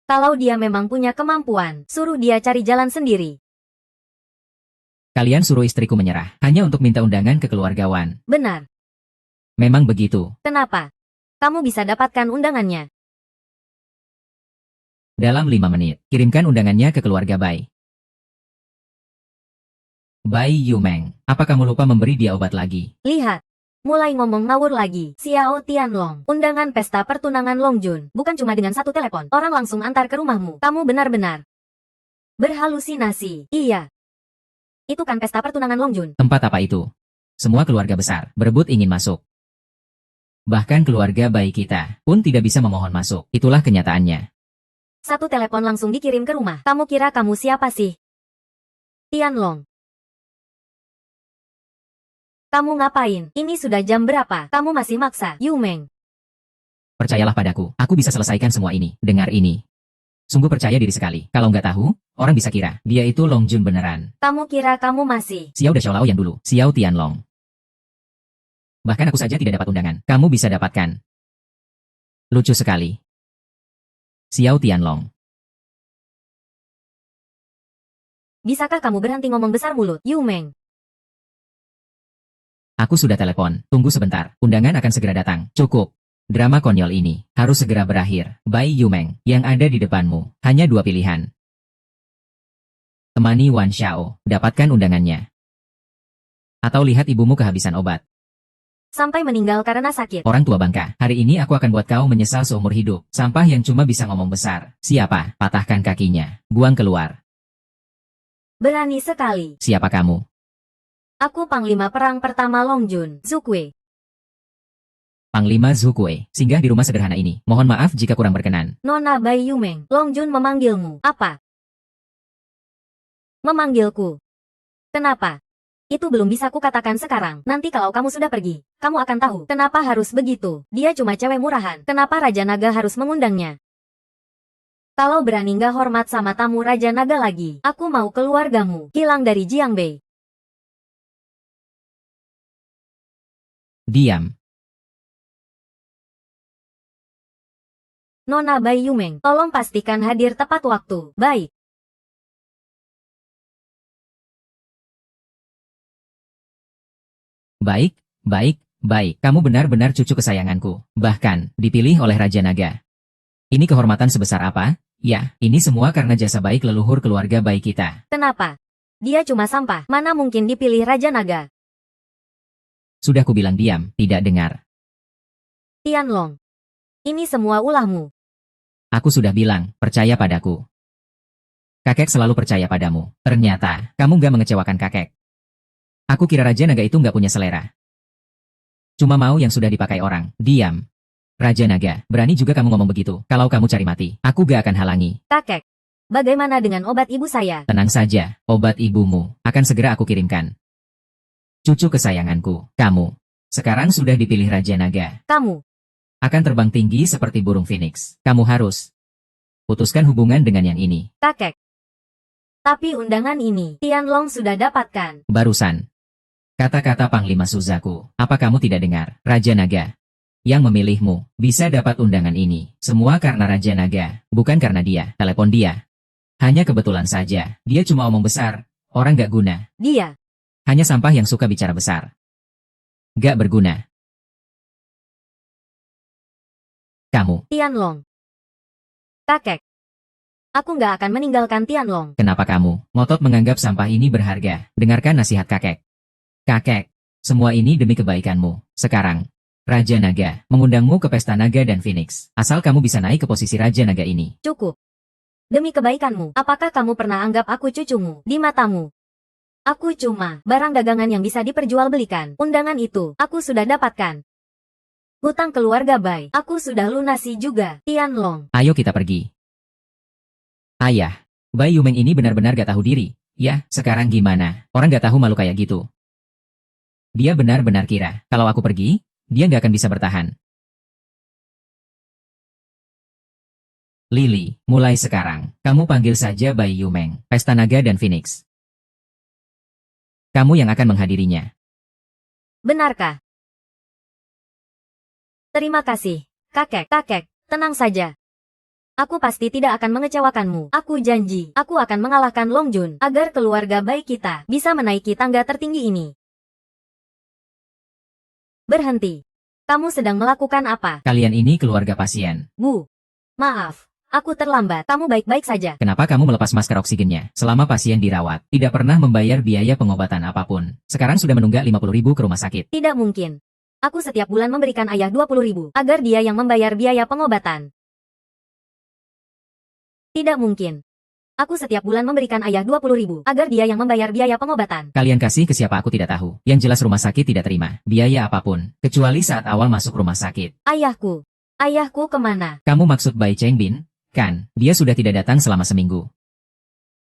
Kalau dia memang punya kemampuan, suruh dia cari jalan sendiri. Kalian suruh istriku menyerah, hanya untuk minta undangan ke keluarga Wan. Benar. Memang begitu. Kenapa? Kamu bisa dapatkan undangannya. Dalam 5 menit, kirimkan undangannya ke keluarga Bai. Bai Yumeng, apa kamu lupa memberi dia obat lagi? Lihat. Mulai ngomong ngawur lagi. Xiao Tianlong. Undangan pesta pertunangan Longjun. Bukan cuma dengan satu telepon. Orang langsung antar ke rumahmu. Kamu benar-benar berhalusinasi. Iya. Itu kan pesta pertunangan Longjun. Tempat apa itu? Semua keluarga besar berebut ingin masuk. Bahkan keluarga Bai kita pun tidak bisa memohon masuk. Itulah kenyataannya. Satu telepon langsung dikirim ke rumah. Kamu kira kamu siapa sih? Tianlong. Kamu ngapain? Ini sudah jam berapa? Kamu masih maksa? Yumeng. Percayalah padaku, aku bisa selesaikan semua ini. Dengar ini. Sungguh percaya diri sekali. Kalau nggak tahu, orang bisa kira dia itu Long Jun beneran. Kamu kira kamu masih? Xiao Xiaolao yang dulu, Xiao Tianlong. Bahkan aku saja tidak dapat undangan. Kamu bisa dapatkan. Lucu sekali. Xiao Tianlong. Bisakah kamu berhenti ngomong besar mulut? Yumeng. Aku sudah telepon. Tunggu sebentar. Undangan akan segera datang. Cukup. Drama konyol ini harus segera berakhir. Bai Yumeng, yang ada di depanmu, hanya 2 pilihan. Temani Wan Xiao, dapatkan undangannya. Atau lihat ibumu kehabisan obat. Sampai meninggal karena sakit. Orang tua bangka, hari ini aku akan buat kau menyesal seumur hidup. Sampah yang cuma bisa ngomong besar. Siapa? Patahkan kakinya. Buang keluar. Berani sekali. Siapa kamu? Aku Panglima Perang Pertama Longjun, Zukue. Panglima Zukue, singgah di rumah sederhana ini. Mohon maaf jika kurang berkenan. Nona Bai Yumeng, Longjun memanggilmu. Apa? Memanggilku. Kenapa? Itu belum bisa kukatakan sekarang. Nanti kalau kamu sudah pergi, kamu akan tahu kenapa harus begitu. Dia cuma cewek murahan. Kenapa Raja Naga harus mengundangnya? Kalau berani nggak hormat sama tamu Raja Naga lagi, aku mau keluargamu hilang dari Jiangbei. Diam. Nona Bai Yumeng, tolong pastikan hadir tepat waktu. Baik. Baik, baik, baik. Kamu benar-benar cucu kesayanganku. Bahkan, dipilih oleh Raja Naga. Ini kehormatan sebesar apa? Ya, ini semua karena jasa baik leluhur keluarga baik kita. Kenapa? Dia cuma sampah. Mana mungkin dipilih Raja Naga? Sudah kubilang diam, tidak dengar. Tianlong. Ini semua ulahmu. Aku sudah bilang, percaya padaku. Kakek selalu percaya padamu. Ternyata, kamu gak mengecewakan kakek. Aku kira Raja Naga itu gak punya selera. Cuma mau yang sudah dipakai orang. Diam. Raja Naga, berani juga kamu ngomong begitu. Kalau kamu cari mati, aku gak akan halangi. Kakek. Bagaimana dengan obat ibu saya? Tenang saja, obat ibumu akan segera aku kirimkan. Cucu kesayanganku, kamu. Sekarang sudah dipilih Raja Naga. Kamu. Akan terbang tinggi seperti burung phoenix. Kamu harus putuskan hubungan dengan yang ini. Kakek. Tapi undangan ini, Tianlong sudah dapatkan. Barusan. Kata-kata Panglima Suzaku, apa kamu tidak dengar? Raja Naga yang memilihmu bisa dapat undangan ini. Semua karena Raja Naga, bukan karena dia. Telepon dia. Hanya kebetulan saja, dia cuma omong besar. Orang gak guna. Dia Hanya sampah yang suka bicara besar. Gak berguna. Kamu. Tianlong. Kakek. Aku nggak akan meninggalkan Tianlong. Kenapa kamu ngotot menganggap sampah ini berharga? Dengarkan nasihat kakek. Kakek, semua ini demi kebaikanmu. Sekarang, Raja Naga mengundangmu ke pesta naga dan Phoenix. Asal kamu bisa naik ke posisi Raja Naga ini. Cukup. Demi kebaikanmu, apakah kamu pernah anggap aku cucumu di matamu? Aku cuma barang dagangan yang bisa diperjualbelikan. Undangan itu, aku sudah dapatkan. Hutang keluarga Bai, aku sudah lunasi juga. Tianlong. Ayo kita pergi. Ayah, Bai Yumeng ini benar-benar gak tahu diri. Ya, sekarang gimana? Orang gak tahu malu kayak gitu. Dia benar-benar kira, kalau aku pergi, dia gak akan bisa bertahan. Lily, mulai sekarang, kamu panggil saja Bai Yumeng, Pesta Naga dan Phoenix. Kamu yang akan menghadirinya. Benarkah? Terima kasih, kakek. Kakek, tenang saja. Aku pasti tidak akan mengecewakanmu. Aku janji, aku akan mengalahkan Long Jun, agar keluarga baik kita bisa menaiki tangga tertinggi ini. Berhenti. Kamu sedang melakukan apa? Kalian ini keluarga pasien. Bu. Maaf, aku terlambat. Kamu baik-baik saja. Kenapa kamu melepas masker oksigennya? Selama pasien dirawat, tidak pernah membayar biaya pengobatan apapun. Sekarang sudah menunggak 50.000 ke rumah sakit. Tidak mungkin. Aku setiap bulan memberikan ayah 20.000, agar dia yang membayar biaya pengobatan. Tidak mungkin. Aku setiap bulan memberikan ayah 20.000, agar dia yang membayar biaya pengobatan. Kalian kasih ke siapa aku tidak tahu. Yang jelas rumah sakit tidak terima biaya apapun, kecuali saat awal masuk rumah sakit. Ayahku. Ayahku kemana? Kamu maksud Bai Chengbin? Kan, dia sudah tidak datang selama seminggu.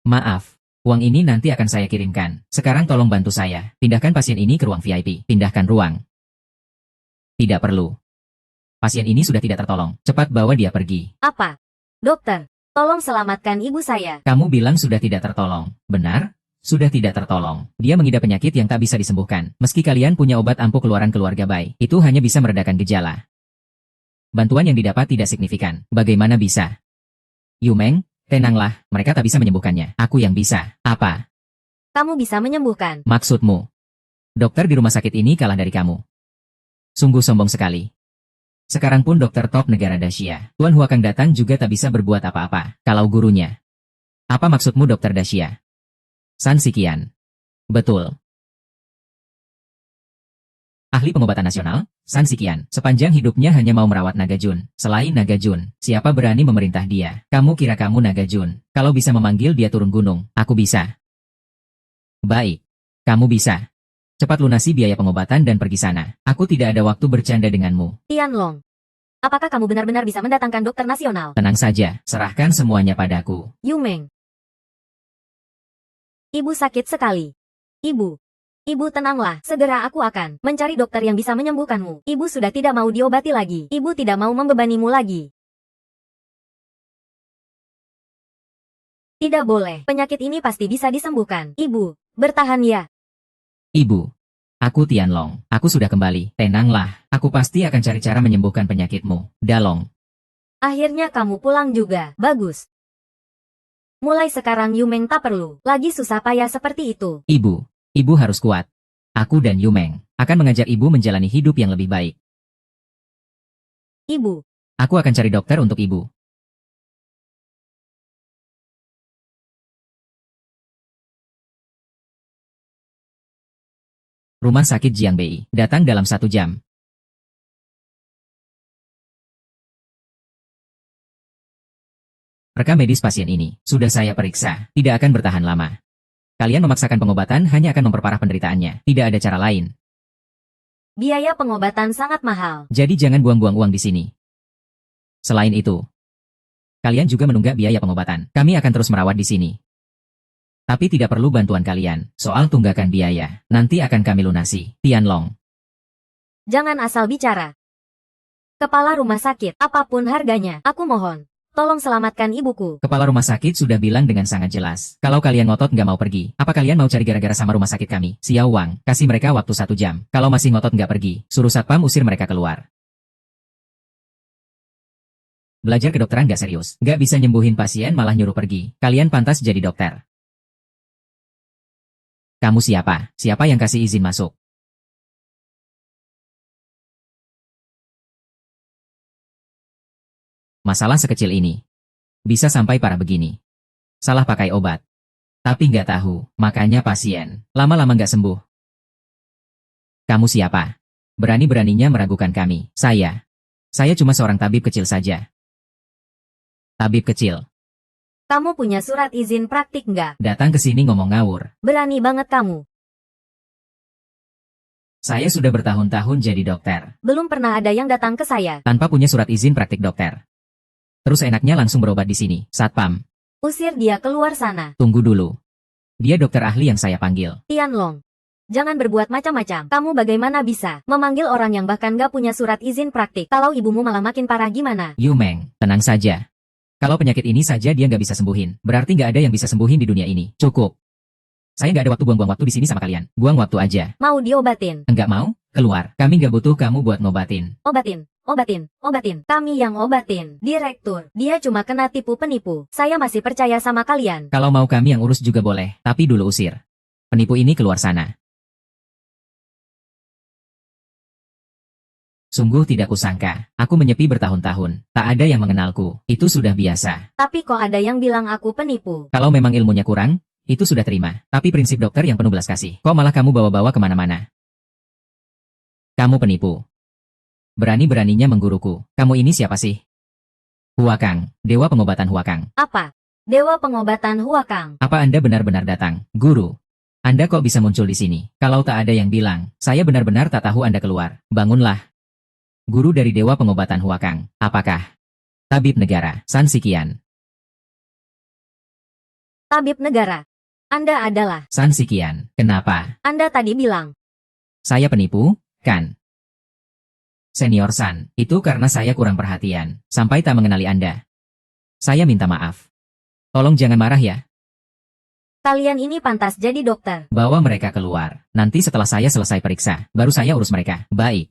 Maaf, uang ini nanti akan saya kirimkan. Sekarang tolong bantu saya. Pindahkan pasien ini ke ruang VIP. Pindahkan ruang. Tidak perlu. Pasien ini sudah tidak tertolong. Cepat bawa dia pergi. Apa? Dokter, tolong selamatkan ibu saya. Kamu bilang sudah tidak tertolong. Benar? Sudah tidak tertolong. Dia mengidap penyakit yang tak bisa disembuhkan. Meski kalian punya obat ampuh keluaran keluarga Bai, itu hanya bisa meredakan gejala. Bantuan yang didapat tidak signifikan. Bagaimana bisa? Yumeng, tenanglah. Mereka tak bisa menyembuhkannya. Aku yang bisa. Apa? Kamu bisa menyembuhkan. Maksudmu? Dokter di rumah sakit ini kalah dari kamu. Sungguh sombong sekali. Sekarang pun dokter top negara Dacia, Tuan Huakang datang juga tak bisa berbuat apa-apa, kalau gurunya. Apa maksudmu Dokter Dacia? San Sikian. Betul. Ahli pengobatan nasional, San Sikian, sepanjang hidupnya hanya mau merawat Naga Jun. Selain Naga Jun, siapa berani memerintah dia? Kamu kira kamu Naga Jun? Kalau bisa memanggil dia turun gunung, aku bisa. Baik. Kamu bisa. Cepat lunasi biaya pengobatan dan pergi sana. Aku tidak ada waktu bercanda denganmu. Tianlong. Apakah kamu benar-benar bisa mendatangkan dokter nasional? Tenang saja, serahkan semuanya padaku. Yumeng. Ibu sakit sekali. Ibu. Ibu tenanglah, segera aku akan mencari dokter yang bisa menyembuhkanmu. Ibu sudah tidak mau diobati lagi. Ibu tidak mau membebanimu lagi. Tidak boleh, penyakit ini pasti bisa disembuhkan. Ibu, bertahan ya. Ibu, aku Tianlong. Aku sudah kembali. Tenanglah, aku pasti akan cari cara menyembuhkan penyakitmu. Dalong. Akhirnya kamu pulang juga. Bagus. Mulai sekarang Yumeng tak perlu lagi susah payah seperti itu. Ibu harus kuat. Aku dan Yumeng akan mengajak ibu menjalani hidup yang lebih baik. Ibu. Aku akan cari dokter untuk ibu. Rumah sakit Jiangbei, datang dalam 1 jam. Rekam medis pasien ini, sudah saya periksa, tidak akan bertahan lama. Kalian memaksakan pengobatan hanya akan memperparah penderitaannya, tidak ada cara lain. Biaya pengobatan sangat mahal. Jadi jangan buang-buang uang di sini. Selain itu, kalian juga menunggak biaya pengobatan. Kami akan terus merawat di sini. Tapi tidak perlu bantuan kalian, soal tunggakan biaya, nanti akan kami lunasi. Tianlong. Jangan asal bicara. Kepala rumah sakit, apapun harganya, aku mohon. Tolong selamatkan ibuku. Kepala rumah sakit sudah bilang dengan sangat jelas. Kalau kalian ngotot nggak mau pergi, apa kalian mau cari gara-gara sama rumah sakit kami? Xiao Wang, kasih mereka waktu 1 jam. Kalau masih ngotot nggak pergi, suruh satpam usir mereka keluar. Belajar kedokteran nggak serius. Nggak bisa nyembuhin pasien malah nyuruh pergi. Kalian pantas jadi dokter. Kamu siapa? Siapa yang kasih izin masuk? Masalah sekecil ini. Bisa sampai parah begini. Salah pakai obat. Tapi nggak tahu, makanya pasien. Lama-lama nggak sembuh. Kamu siapa? Berani-beraninya meragukan kami. Saya cuma seorang tabib kecil saja. Tabib kecil. Kamu punya surat izin praktik nggak? Datang ke sini ngomong ngawur. Berani banget kamu. Saya sudah bertahun-tahun jadi dokter. Belum pernah ada yang datang ke saya. Tanpa punya surat izin praktik dokter. Terus enaknya langsung berobat di sini. Satpam. Usir dia keluar sana. Tunggu dulu. Dia dokter ahli yang saya panggil. Tianlong. Jangan berbuat macam-macam. Kamu bagaimana bisa memanggil orang yang bahkan gak punya surat izin praktik? Kalau ibumu malah makin parah gimana? Yu Meng, tenang saja. Kalau penyakit ini saja dia nggak bisa sembuhin, berarti nggak ada yang bisa sembuhin di dunia ini. Cukup. Saya nggak ada waktu buang-buang waktu di sini sama kalian. Buang waktu aja. Mau diobatin? Enggak mau? Keluar. Kami nggak butuh kamu buat ngobatin. Obatin. Kami yang obatin. Direktur, dia cuma kena tipu penipu. Saya masih percaya sama kalian. Kalau mau kami yang urus juga boleh, tapi dulu usir. Penipu ini keluar sana. Sungguh tidak kusangka, aku menyepi bertahun-tahun, tak ada yang mengenalku, itu sudah biasa. Tapi kok ada yang bilang aku penipu? Kalau memang ilmunya kurang, itu sudah terima. Tapi prinsip dokter yang penuh belas kasih, kok malah kamu bawa-bawa kemana-mana? Kamu penipu. Berani-beraninya mengguruku. Kamu ini siapa sih? Huakang, Dewa Pengobatan Huakang. Apa? Dewa Pengobatan Huakang. Apa Anda benar-benar datang, guru? Anda kok bisa muncul di sini? Kalau tak ada yang bilang, saya benar-benar tak tahu Anda keluar. Bangunlah. Guru dari Dewa Pengobatan Huakang. Apakah? Tabib Negara, San Sikian. Tabib Negara. Anda adalah San Sikian. Kenapa? Anda tadi bilang. Saya penipu, kan? Senior San, itu karena saya kurang perhatian, sampai tak mengenali Anda. Saya minta maaf. Tolong jangan marah ya. Kalian ini pantas jadi dokter. Bawa mereka keluar. Nanti setelah saya selesai periksa, baru saya urus mereka. Baik.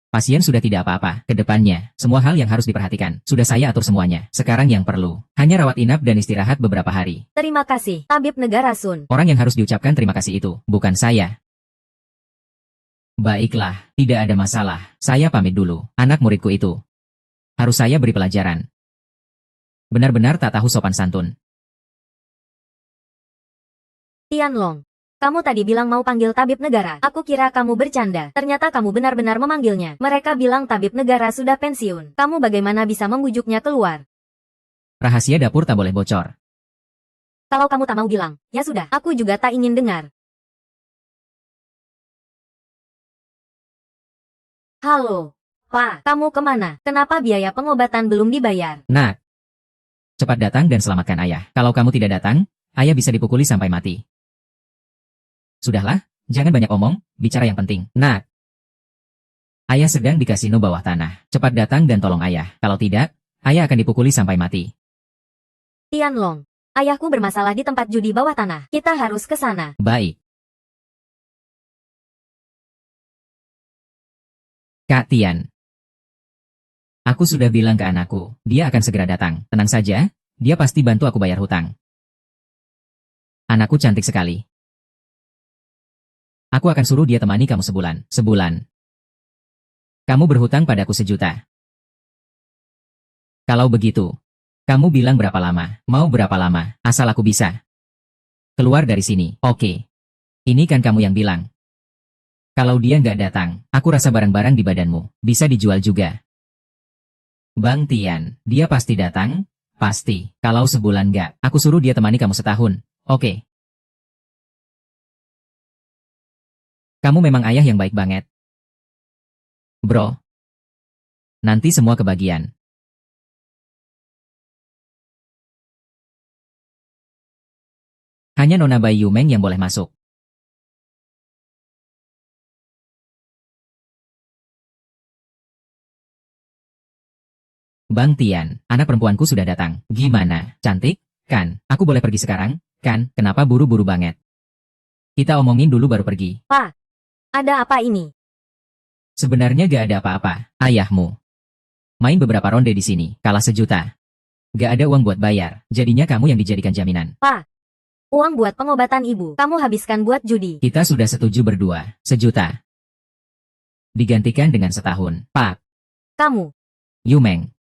Pasien sudah tidak apa-apa. Kedepannya, semua hal yang harus diperhatikan, sudah saya atur semuanya. Sekarang yang perlu, hanya rawat inap dan istirahat beberapa hari. Terima kasih, Tabib Negara Sun. Orang yang harus diucapkan terima kasih itu, bukan saya. Baiklah, tidak ada masalah. Saya pamit dulu. Anak muridku itu harus saya beri pelajaran. Benar-benar tak tahu sopan santun. Tianlong, kamu tadi bilang mau panggil Tabib Negara. Aku kira kamu bercanda. Ternyata kamu benar-benar memanggilnya. Mereka bilang Tabib Negara sudah pensiun. Kamu bagaimana bisa membujuknya keluar? Rahasia dapur tak boleh bocor. Kalau kamu tak mau bilang, ya sudah, aku juga tak ingin dengar. Halo, Pak, kamu kemana? Kenapa biaya pengobatan belum dibayar? Nak, cepat datang dan selamatkan ayah. Kalau kamu tidak datang, ayah bisa dipukuli sampai mati. Sudahlah, jangan banyak omong, bicara yang penting. Nak, ayah sedang di kasino bawah tanah. Cepat datang dan tolong ayah. Kalau tidak, ayah akan dipukuli sampai mati. Tianlong, ayahku bermasalah di tempat judi bawah tanah. Kita harus ke sana. Baik. Kak Tian. Aku sudah bilang ke anakku, dia akan segera datang. Tenang saja, dia pasti bantu aku bayar hutang. Anakku cantik sekali. Aku akan suruh dia temani kamu sebulan. Sebulan. Kamu berhutang padaku 1 juta. Kalau begitu, kamu bilang berapa lama? Mau berapa lama? Asal aku bisa keluar dari sini. Oke. Ini kan kamu yang bilang. Kalau dia nggak datang, aku rasa barang-barang di badanmu bisa dijual juga. Bang Tian, dia pasti datang? Pasti. Kalau sebulan nggak, aku suruh dia temani kamu setahun. Oke. Kamu memang ayah yang baik banget. Bro. Nanti semua kebagian. Hanya Nona Bai Yumeng yang boleh masuk. Bang Tian, anak perempuanku sudah datang. Gimana? Cantik? Kan? Aku boleh pergi sekarang? Kan? Kenapa buru-buru banget? Kita omongin dulu baru pergi. Pak, ada apa ini? Sebenarnya gak ada apa-apa. Ayahmu main beberapa ronde di sini, kalah 1 juta. Gak ada uang buat bayar, jadinya kamu yang dijadikan jaminan. Pak, uang buat pengobatan ibu, kamu habiskan buat judi. Kita sudah setuju berdua, 1 juta. Digantikan dengan setahun. Pak, Kamu, Yumeng.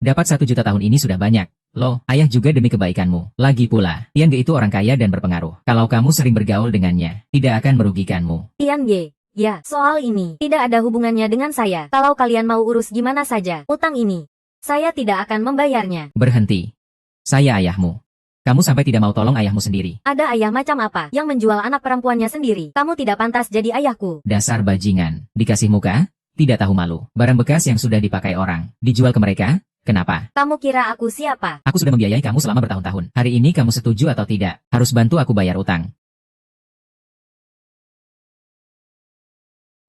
Dapat 1 juta tahun ini sudah banyak. Loh, ayah juga demi kebaikanmu. Lagi pula, Tian Ge itu orang kaya dan berpengaruh. Kalau kamu sering bergaul dengannya, tidak akan merugikanmu. Tian Ge. Ya, soal ini tidak ada hubungannya dengan saya. Kalau kalian mau urus gimana saja, utang ini, saya tidak akan membayarnya. Berhenti. Saya ayahmu. Kamu sampai tidak mau tolong ayahmu sendiri. Ada ayah macam apa yang menjual anak perempuannya sendiri? Kamu tidak pantas jadi ayahku. Dasar bajingan. Dikasih muka? Tidak tahu malu. Barang bekas yang sudah dipakai orang, dijual ke mereka? Kenapa? Kamu kira aku siapa? Aku sudah membiayai kamu selama bertahun-tahun. Hari ini kamu setuju atau tidak? Harus bantu aku bayar utang.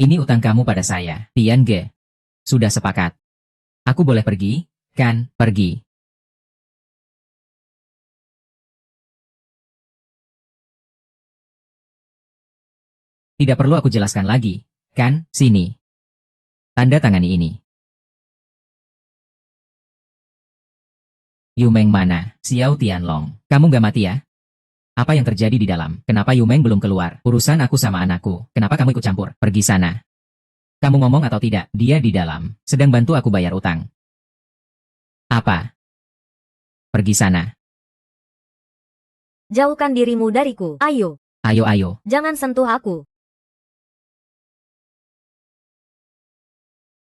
Ini utang kamu pada saya, Tian Ge. Sudah sepakat. Aku boleh pergi, kan? Pergi. Tidak perlu aku jelaskan lagi, kan? Sini. Tanda tangani ini. Yumeng mana? Xiao Tianlong. Kamu gak mati ya? Apa yang terjadi di dalam? Kenapa Yumeng belum keluar? Urusan aku sama anakku. Kenapa kamu ikut campur? Pergi sana. Kamu ngomong atau tidak? Dia di dalam. Sedang bantu aku bayar utang. Apa? Pergi sana. Jauhkan dirimu dariku. Ayo, Ayo ayo. jangan sentuh aku.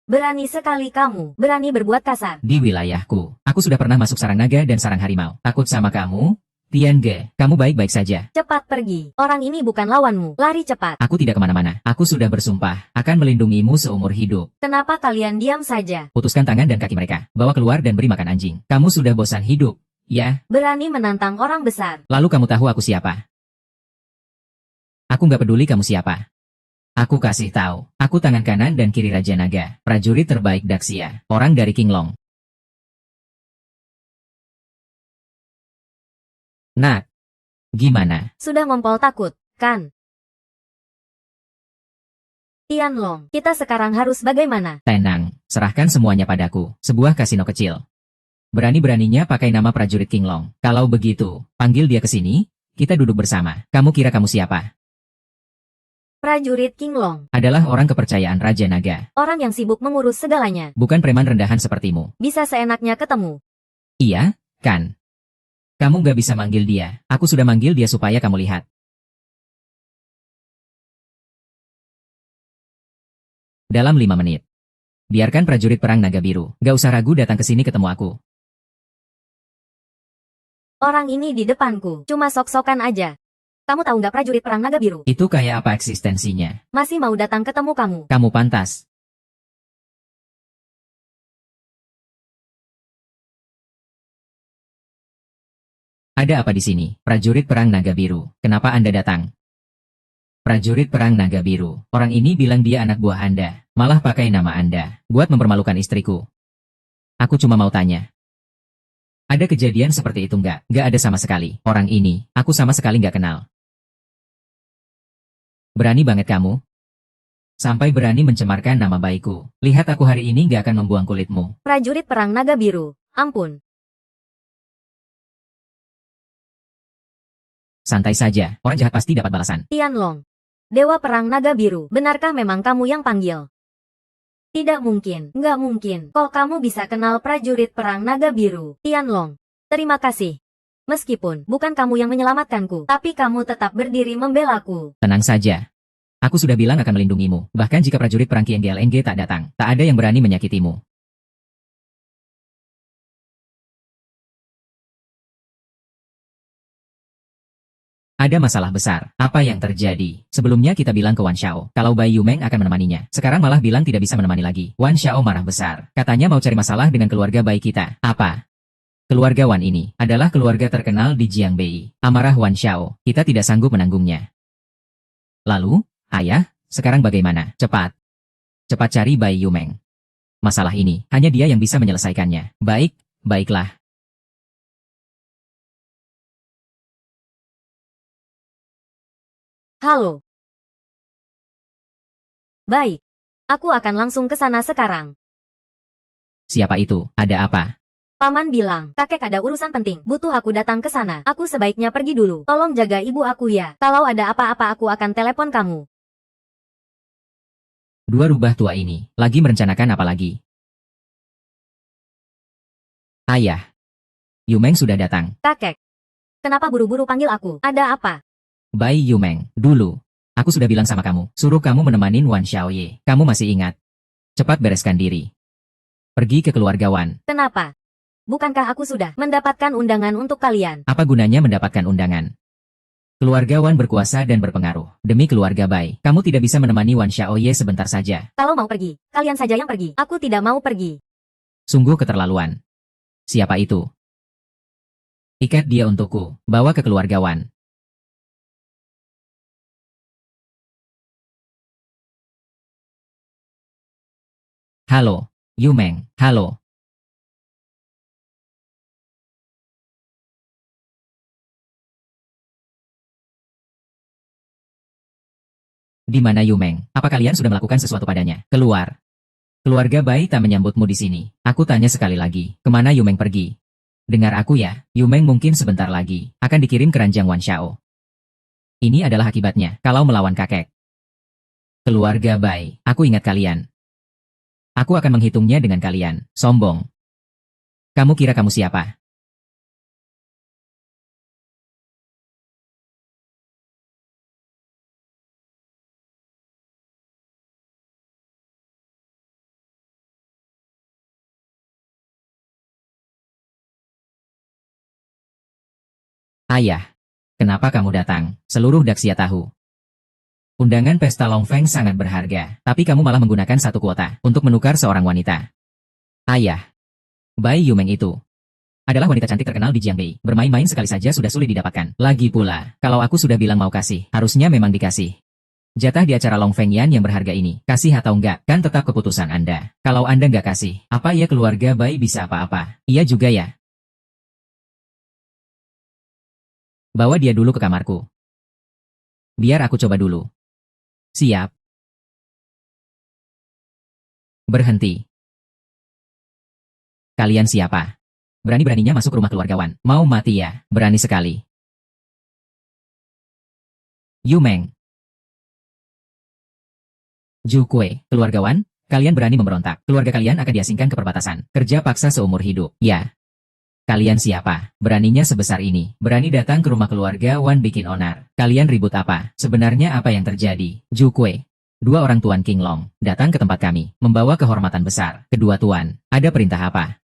Berani sekali kamu, berani berbuat kasar. Di wilayahku. Aku sudah pernah masuk sarang naga dan sarang harimau. Takut sama kamu? Tian Ge, kamu baik-baik saja. Cepat pergi. Orang ini bukan lawanmu. Lari cepat. Aku tidak kemana-mana. Aku sudah bersumpah akan melindungimu seumur hidup. Kenapa kalian diam saja? Putuskan tangan dan kaki mereka. Bawa keluar dan beri makan anjing. Kamu sudah bosan hidup, ya? Berani menantang orang besar. Lalu kamu tahu aku siapa? Aku nggak peduli kamu siapa. Aku kasih tahu. Aku tangan kanan dan kiri Raja Naga, prajurit terbaik Daxia, orang dari Qinglong. Nah, gimana? Sudah ngompol takut, kan? Tianlong, kita sekarang harus bagaimana? Tenang, serahkan semuanya padaku. Sebuah kasino kecil. Berani-beraninya pakai nama prajurit Qinglong. Kalau begitu, panggil dia ke sini, kita duduk bersama. Kamu kira kamu siapa? Prajurit Qinglong, Adalah orang kepercayaan Raja Naga. orang yang sibuk mengurus segalanya. Bukan preman rendahan sepertimu. Bisa seenaknya ketemu. Iya, kan? Kamu gak bisa manggil dia. Aku sudah manggil dia supaya kamu lihat. Dalam 5 menit. Biarkan prajurit perang naga biru. Gak usah ragu datang ke sini ketemu aku. Orang ini di depanku, cuma sok-sokan aja. Kamu tahu nggak prajurit perang naga biru? Itu kayak apa eksistensinya? Masih mau datang ketemu kamu. Kamu pantas. Ada apa di sini? Prajurit perang naga biru. Kenapa Anda datang? Prajurit perang naga biru. Orang ini bilang dia anak buah Anda. Malah pakai nama Anda. Buat mempermalukan istriku. Aku cuma mau tanya. Ada kejadian seperti itu nggak? Nggak ada sama sekali. Orang ini, aku sama sekali nggak kenal. Berani banget kamu. Sampai berani mencemarkan nama baikku. Lihat aku hari ini nggak akan membuang kulitmu. Prajurit perang naga biru. Ampun. Santai saja, orang jahat pasti dapat balasan. Tianlong. Dewa perang naga biru. Benarkah memang kamu yang panggil? Tidak mungkin. Nggak mungkin. Kok kamu bisa kenal prajurit perang naga biru? Tianlong. Terima kasih. Meskipun bukan kamu yang menyelamatkanku, tapi kamu tetap berdiri membelaku. Tenang saja. Aku sudah bilang akan melindungimu. Bahkan jika prajurit perang QNGLNG tak datang, tak ada yang berani menyakitimu. Ada masalah besar. Apa yang terjadi? Sebelumnya kita bilang ke Wan Xiao, kalau Bai Yumeng akan menemaninya. Sekarang malah bilang tidak bisa menemani lagi. Wan Xiao marah besar. Katanya mau cari masalah dengan keluarga Bai kita. Apa? Keluarga Wan ini adalah keluarga terkenal di Jiangbei. Amarah Wan Xiao, kita tidak sanggup menanggungnya. Lalu, ayah, sekarang bagaimana? Cepat. Cepat cari Bai Yumeng. Masalah ini, hanya dia yang bisa menyelesaikannya. Baik, baiklah. Halo. Baik. Aku akan langsung ke sana sekarang. Siapa itu? Ada apa? Paman bilang, kakek ada urusan penting. Butuh aku datang ke sana. Aku sebaiknya pergi dulu. Tolong jaga ibu aku ya. Kalau ada apa-apa aku akan telepon kamu. Dua rubah tua ini, lagi merencanakan apa lagi? Ayah. Yumeng sudah datang. Kakek. Kenapa buru-buru panggil aku? Ada apa? Bai Yumeng, dulu. Aku sudah bilang sama kamu, suruh kamu menemanin Wan Xiaoye. Kamu masih ingat? Cepat bereskan diri. Pergi ke keluarga Wan. Kenapa? Bukankah aku sudah mendapatkan undangan untuk kalian? Apa gunanya mendapatkan undangan? Keluarga Wan berkuasa dan berpengaruh. Demi keluarga Bai, kamu tidak bisa menemani Wan Xiaoye sebentar saja. Kalau mau pergi, kalian saja yang pergi. Aku tidak mau pergi. Sungguh keterlaluan. Siapa itu? Ikat dia untukku, bawa ke keluarga Wan. Halo, Yumeng, halo. Di mana Yumeng? Apa kalian sudah melakukan sesuatu padanya? Keluar. Keluarga Bai tak menyambutmu di sini. Aku tanya sekali lagi, kemana Yumeng pergi? Dengar aku ya, Yumeng mungkin sebentar lagi akan dikirim ke ranjang Wan Xiao. Ini adalah akibatnya kalau melawan kakek. Keluarga Bai, aku ingat kalian. Aku akan menghitungnya dengan kalian. Sombong. Kamu kira kamu siapa? Ayah. Kenapa kamu datang? Seluruh Daxia tahu. Undangan pesta Longfeng sangat berharga, tapi kamu malah menggunakan satu kuota untuk menukar seorang wanita. Ayah. Bai Yumeng itu adalah wanita cantik terkenal di Jiangbei. Bermain-main sekali saja sudah sulit didapatkan. Lagi pula, kalau aku sudah bilang mau kasih, harusnya memang dikasih. Jatah di acara Longfeng Yan yang berharga ini, kasih atau enggak, kan tetap keputusan Anda. Kalau Anda enggak kasih, apa ya keluarga Bai bisa apa-apa? Iya juga ya. Bawa dia dulu ke kamarku. Biar aku coba dulu. Siap. Berhenti. Kalian siapa? Berani-beraninya masuk rumah keluarga Wan. Mau mati ya? Berani sekali. Yumeng. Ju Kue, keluarga Wan, kalian berani memberontak. Keluarga kalian akan diasingkan ke perbatasan. Kerja paksa seumur hidup. Ya. Kalian siapa? Beraninya sebesar ini. Berani datang ke rumah keluarga Wan bikin onar. Kalian ribut apa? Sebenarnya apa yang terjadi? Ju Kue. Dua orang Tuan King Long datang ke tempat kami, membawa kehormatan besar. Kedua Tuan, ada perintah apa?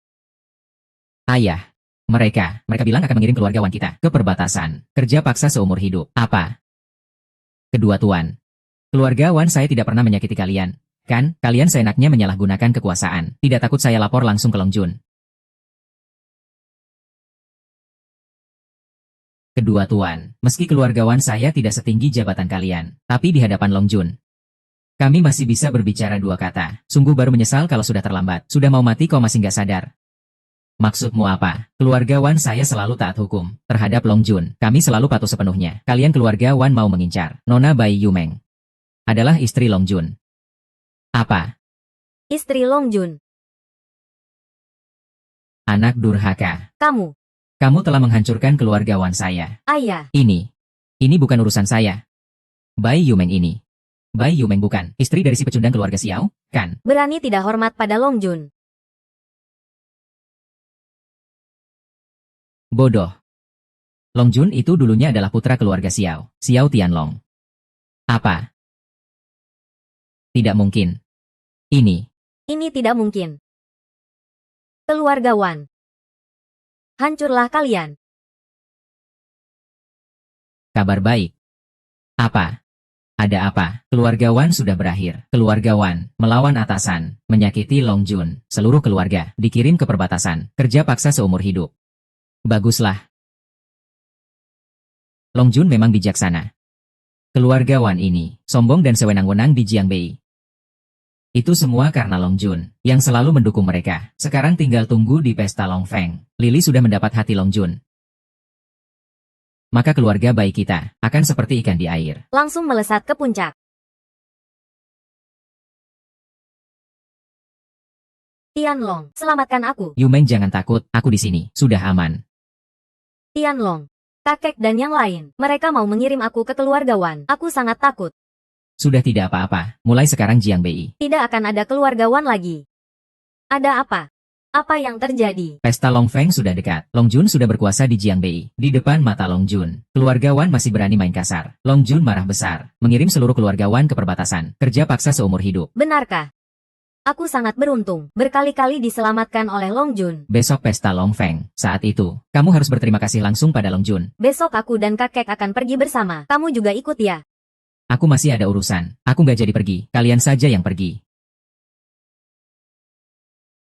Ayah. Mereka bilang akan mengirim keluarga Wan kita ke perbatasan. Kerja paksa seumur hidup. Apa? Kedua Tuan. Keluarga Wan saya tidak pernah menyakiti kalian. Kan, kalian seenaknya menyalahgunakan kekuasaan. Tidak takut saya lapor langsung ke Long Jun. Kedua Tuan, meski keluarga Wan saya tidak setinggi jabatan kalian, tapi di hadapan Long Jun, kami masih bisa berbicara dua kata. Sungguh baru menyesal kalau sudah terlambat. Sudah mau mati kau masih nggak sadar. Maksudmu apa? Keluarga Wan saya selalu taat hukum. Terhadap Long Jun, kami selalu patuh sepenuhnya. Kalian keluarga Wan mau mengincar. Nona Bai Yumeng adalah istri Long Jun. Apa? Istri Long Jun. Anak durhaka. Kamu telah menghancurkan keluarga Wan saya. Ayah. Ini bukan urusan saya. Bai Yumeng ini. Bai Yumeng bukan istri dari si pecundang keluarga Xiao, kan? Berani tidak hormat pada Long Jun. Bodoh. Long Jun itu dulunya adalah putra keluarga Xiao, Xiao Tianlong. Apa? Tidak mungkin. Ini tidak mungkin. Keluarga Wan. Hancurlah kalian. Kabar baik. Apa? Ada apa? Keluarga Wan sudah berakhir. Keluarga Wan melawan atasan, menyakiti Long Jun. Seluruh keluarga dikirim ke perbatasan. Kerja paksa seumur hidup. Baguslah. Long Jun memang bijaksana. Keluarga Wan ini sombong dan sewenang-wenang di Jiangbei. Itu semua karena Long Jun, yang selalu mendukung mereka. Sekarang tinggal tunggu di pesta Long Feng. Lily sudah mendapat hati Long Jun. Maka keluarga baik kita akan seperti ikan di air. Langsung melesat ke puncak. Tianlong, selamatkan aku. Yumeng jangan takut, aku di sini, sudah aman. Tianlong, kakek dan yang lain, mereka mau mengirim aku ke keluarga Wan. Aku sangat takut. Sudah tidak apa-apa, mulai sekarang Jiang Bei. Tidak akan ada keluarga Wan lagi. Ada apa? Apa yang terjadi? Pesta Long Feng sudah dekat. Long Jun sudah berkuasa di Jiang Bei. Di depan mata Long Jun, keluarga Wan masih berani main kasar. Long Jun marah besar, mengirim seluruh keluarga Wan ke perbatasan. Kerja paksa seumur hidup. Benarkah? Aku sangat beruntung, berkali-kali diselamatkan oleh Long Jun. Besok pesta Long Feng. Saat itu, kamu harus berterima kasih langsung pada Long Jun. Besok aku dan kakek akan pergi bersama. Kamu juga ikut ya? Aku masih ada urusan. Aku nggak jadi pergi. Kalian saja yang pergi.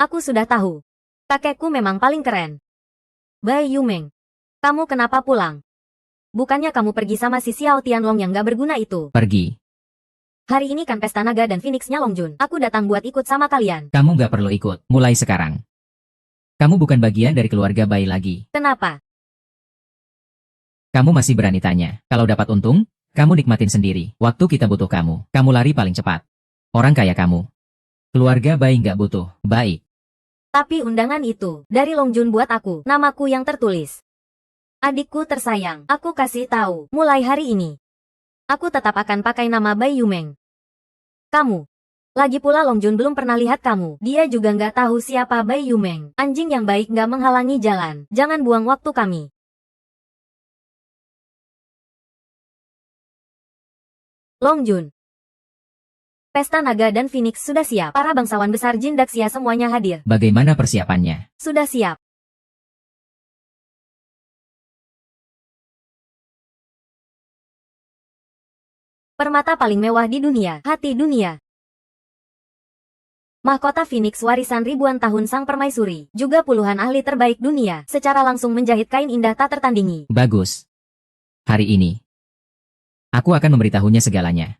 Aku sudah tahu. Kakekku memang paling keren. Bai Yumeng, kamu kenapa pulang? Bukannya kamu pergi sama si Xiao Tianlong yang gak berguna itu? Pergi. Hari ini kan pesta naga dan Phoenix-nya Long Jun. Aku datang buat ikut sama kalian. Kamu nggak perlu ikut. Mulai sekarang. Kamu bukan bagian dari keluarga Bai lagi. Kenapa? Kamu masih berani tanya. Kalau dapat untung, kamu nikmatin sendiri. Waktu kita butuh kamu, kamu lari paling cepat. Orang kaya kamu. Keluarga Bai nggak butuh. Baik. Tapi undangan itu, dari Long Jun buat aku, namaku yang tertulis. Adikku tersayang, aku kasih tahu, mulai hari ini. Aku tetap akan pakai nama Bai Yumeng. Kamu. Lagi pula Long Jun belum pernah lihat kamu. Dia juga nggak tahu siapa Bai Yumeng. Anjing yang baik nggak menghalangi jalan. Jangan buang waktu kami. Long Jun. Pesta Naga dan Phoenix sudah siap. Para bangsawan besar Jin Daxia semuanya hadir. Bagaimana persiapannya? Sudah siap. Permata paling mewah di dunia, hati dunia. Mahkota Phoenix warisan ribuan tahun sang permaisuri, juga puluhan ahli terbaik dunia, secara langsung menjahit kain indah tak tertandingi. Bagus. Hari ini, aku akan memberitahunya segalanya.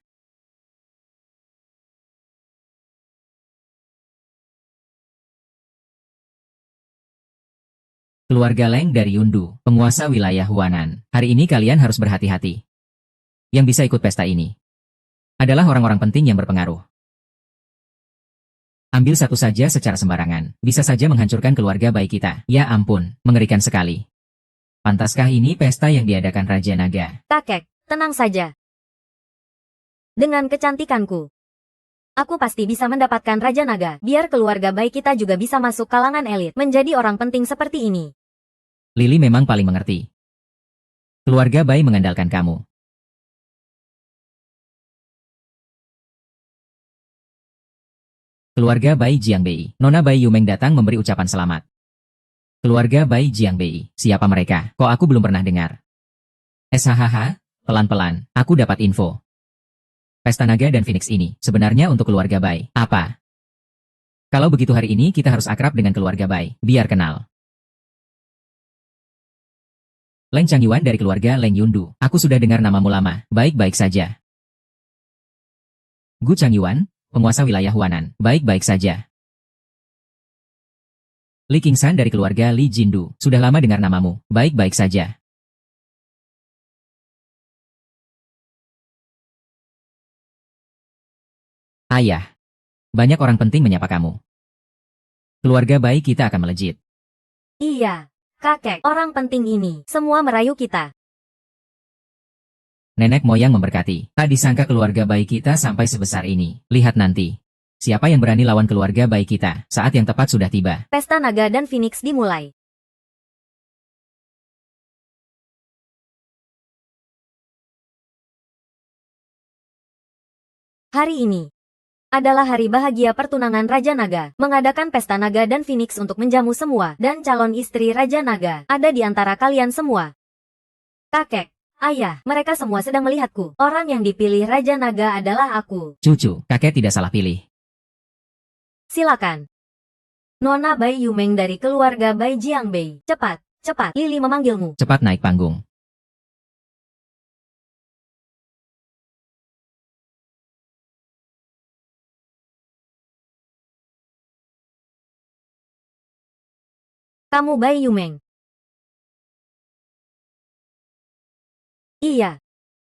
Keluarga Leng dari Yundu, penguasa wilayah Huanan. Hari ini kalian harus berhati-hati. Yang bisa ikut pesta ini adalah orang-orang penting yang berpengaruh. Ambil satu saja secara sembarangan, bisa saja menghancurkan keluarga baik kita. Ya ampun, mengerikan sekali. Pantaskah ini pesta yang diadakan Raja Naga? Kakek, tenang saja. Dengan kecantikanku, aku pasti bisa mendapatkan Raja Naga, biar keluarga baik kita juga bisa masuk kalangan elit, menjadi orang penting seperti ini. Lily memang paling mengerti. Keluarga Bai mengandalkan kamu. Keluarga Bai Jiang Bei. Nona Bai Yumeng datang memberi ucapan selamat. Keluarga Bai Jiang Bei. Siapa mereka? Kok aku belum pernah dengar? Hahaha, pelan-pelan, aku dapat info. Pesta Naga dan Phoenix ini sebenarnya untuk keluarga Bai. Apa? Kalau begitu hari ini kita harus akrab dengan keluarga Bai. Biar kenal. Leng Changyuan dari keluarga Leng Yundu. Aku sudah dengar namamu lama. Baik-baik saja. Gu Changyuan, penguasa wilayah Huanan. Baik-baik saja. Li Qingsan dari keluarga Li Jindu. Sudah lama dengar namamu. Baik-baik saja. Ayah. Banyak orang penting menyapa kamu. Keluarga baik kita akan melejit. Iya, kakek, orang penting ini, semua merayu kita. Nenek moyang memberkati. Tak disangka keluarga baik kita sampai sebesar ini. Lihat nanti. Siapa yang berani lawan keluarga baik kita? Saat yang tepat sudah tiba. Pesta Naga dan Phoenix dimulai. Hari ini adalah hari bahagia pertunangan Raja Naga, mengadakan pesta Naga dan Phoenix untuk menjamu semua, dan calon istri Raja Naga ada di antara kalian semua. Kakek, ayah, mereka semua sedang melihatku. Orang yang dipilih Raja Naga adalah aku. Cucu, kakek tidak salah pilih. Silakan. Nona Bai Yumeng dari keluarga Bai Jiang Bei. Cepat, cepat, Lily memanggilmu. Cepat naik panggung. Kamu Bai Yumeng. Iya.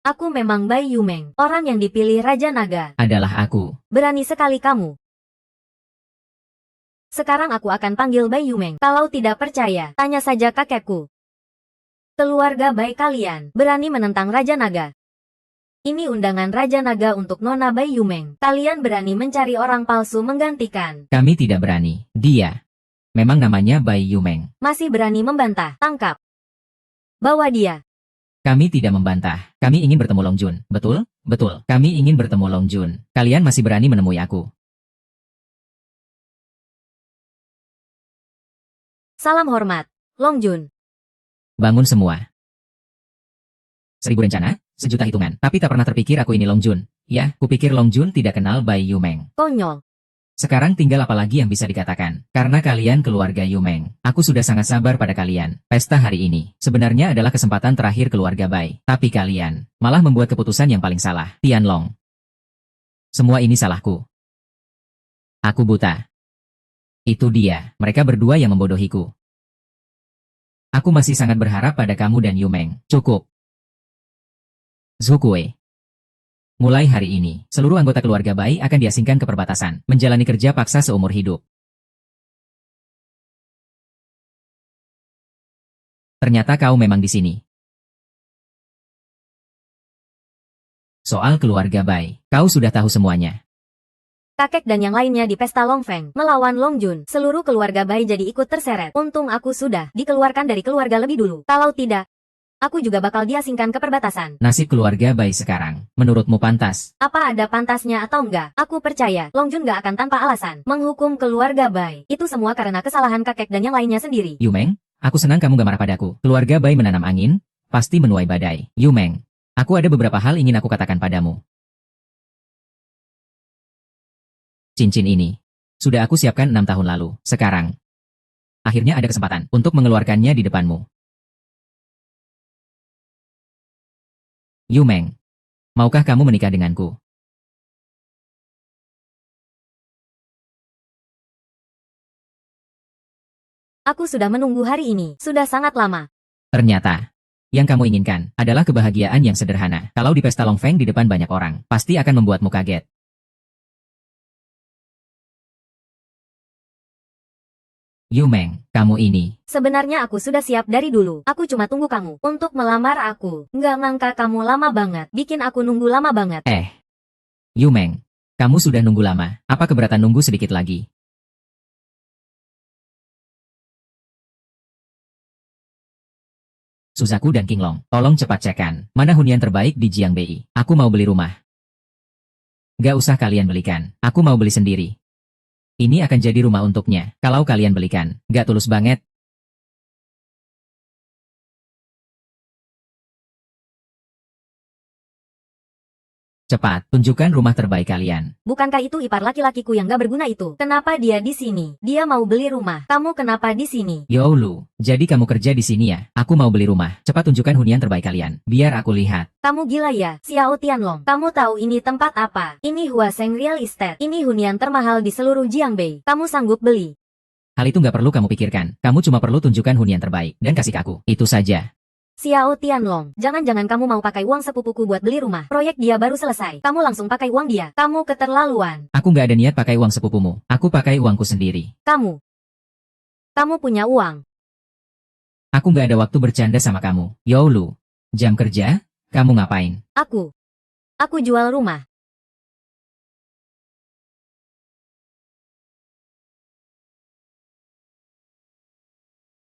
Aku memang Bai Yumeng, orang yang dipilih Raja Naga. Adalah aku. Berani sekali kamu. Sekarang aku akan panggil Bai Yumeng. Kalau tidak percaya, tanya saja kakekku. Keluarga Bai kalian berani menentang Raja Naga. Ini undangan Raja Naga untuk Nona Bai Yumeng. Kalian berani mencari orang palsu menggantikan. Kami tidak berani. Dia. Memang namanya Bai Yumeng. Masih berani membantah. Tangkap. Bawa dia. Kami tidak membantah. Kami ingin bertemu Long Jun. Betul? Betul. Kami ingin bertemu Long Jun. Kalian masih berani menemui aku. Salam hormat, Long Jun. Bangun semua. 1000 rencana, 1.000.000 hitungan. Tapi tak pernah terpikir aku ini Long Jun. Ya, kupikir Long Jun tidak kenal Bai Yumeng. Konyol. Sekarang tinggal apa lagi yang bisa dikatakan. Karena kalian keluarga Yumeng. Aku sudah sangat sabar pada kalian. Pesta hari ini sebenarnya adalah kesempatan terakhir keluarga Bai. Tapi kalian malah membuat keputusan yang paling salah. Tianlong. Semua ini salahku. Aku buta. Itu dia. Mereka berdua yang membodohiku. Aku masih sangat berharap pada kamu dan Yumeng. Cukup. Zhukue. Mulai hari ini, seluruh anggota keluarga Bai akan diasingkan ke perbatasan, menjalani kerja paksa seumur hidup. Ternyata kau memang di sini. Soal keluarga Bai, kau sudah tahu semuanya. Kakek dan yang lainnya di pesta Longfeng melawan Long Jun. Seluruh keluarga Bai jadi ikut terseret. Untung aku sudah dikeluarkan dari keluarga lebih dulu. Kalau tidak, aku juga bakal diasingkan ke perbatasan. Nasib keluarga Bai sekarang, menurutmu pantas? Apa ada pantasnya atau enggak? Aku percaya, Long Jun gak akan tanpa alasan menghukum keluarga Bai. Itu semua karena kesalahan kakek dan yang lainnya sendiri. Yumeng, aku senang kamu gak marah padaku. Keluarga Bai menanam angin, pasti menuai badai. Yumeng, aku ada beberapa hal ingin aku katakan padamu. Cincin ini sudah aku siapkan 6 tahun lalu. Sekarang, akhirnya ada kesempatan untuk mengeluarkannya di depanmu. Yumeng, maukah kamu menikah denganku? Aku sudah menunggu hari ini, sudah sangat lama. Ternyata, yang kamu inginkan adalah kebahagiaan yang sederhana. Kalau di pesta Longfeng di depan banyak orang, pasti akan membuatmu kaget. Yumeng, kamu ini. Sebenarnya aku sudah siap dari dulu. Aku cuma tunggu kamu untuk melamar aku. Nggak ngangka kamu lama banget. Bikin aku nunggu lama banget. Yumeng, kamu sudah nunggu lama. Apa keberatan nunggu sedikit lagi? Suzaku dan King Long, tolong cepat cekkan. Mana hunian terbaik di Jiangbei? Aku mau beli rumah. Gak usah kalian belikan. Aku mau beli sendiri. Ini akan jadi rumah untuknya. Kalau kalian belikan, gak tulus banget. Cepat, tunjukkan rumah terbaik kalian. Bukankah itu ipar laki-lakiku yang gak berguna itu? Kenapa dia di sini? Dia mau beli rumah. Kamu kenapa di sini? Youlu, jadi kamu kerja di sini ya? Aku mau beli rumah. Cepat tunjukkan hunian terbaik kalian. Biar aku lihat. Kamu gila ya, Xiao Tianlong. Kamu tahu ini tempat apa? Ini Huaseng Real Estate. Ini hunian termahal di seluruh Jiangbei. Kamu sanggup beli? Hal itu nggak perlu kamu pikirkan. Kamu cuma perlu tunjukkan hunian terbaik dan kasih ke aku. Itu saja. Xiao Tianlong, jangan-jangan kamu mau pakai uang sepupuku buat beli rumah. Proyek dia baru selesai. Kamu langsung pakai uang dia. Kamu keterlaluan. Aku nggak ada niat pakai uang sepupumu. Aku pakai uangku sendiri. Kamu punya uang. Aku nggak ada waktu bercanda sama kamu. Youlu, jam kerja? Kamu ngapain? Aku jual rumah.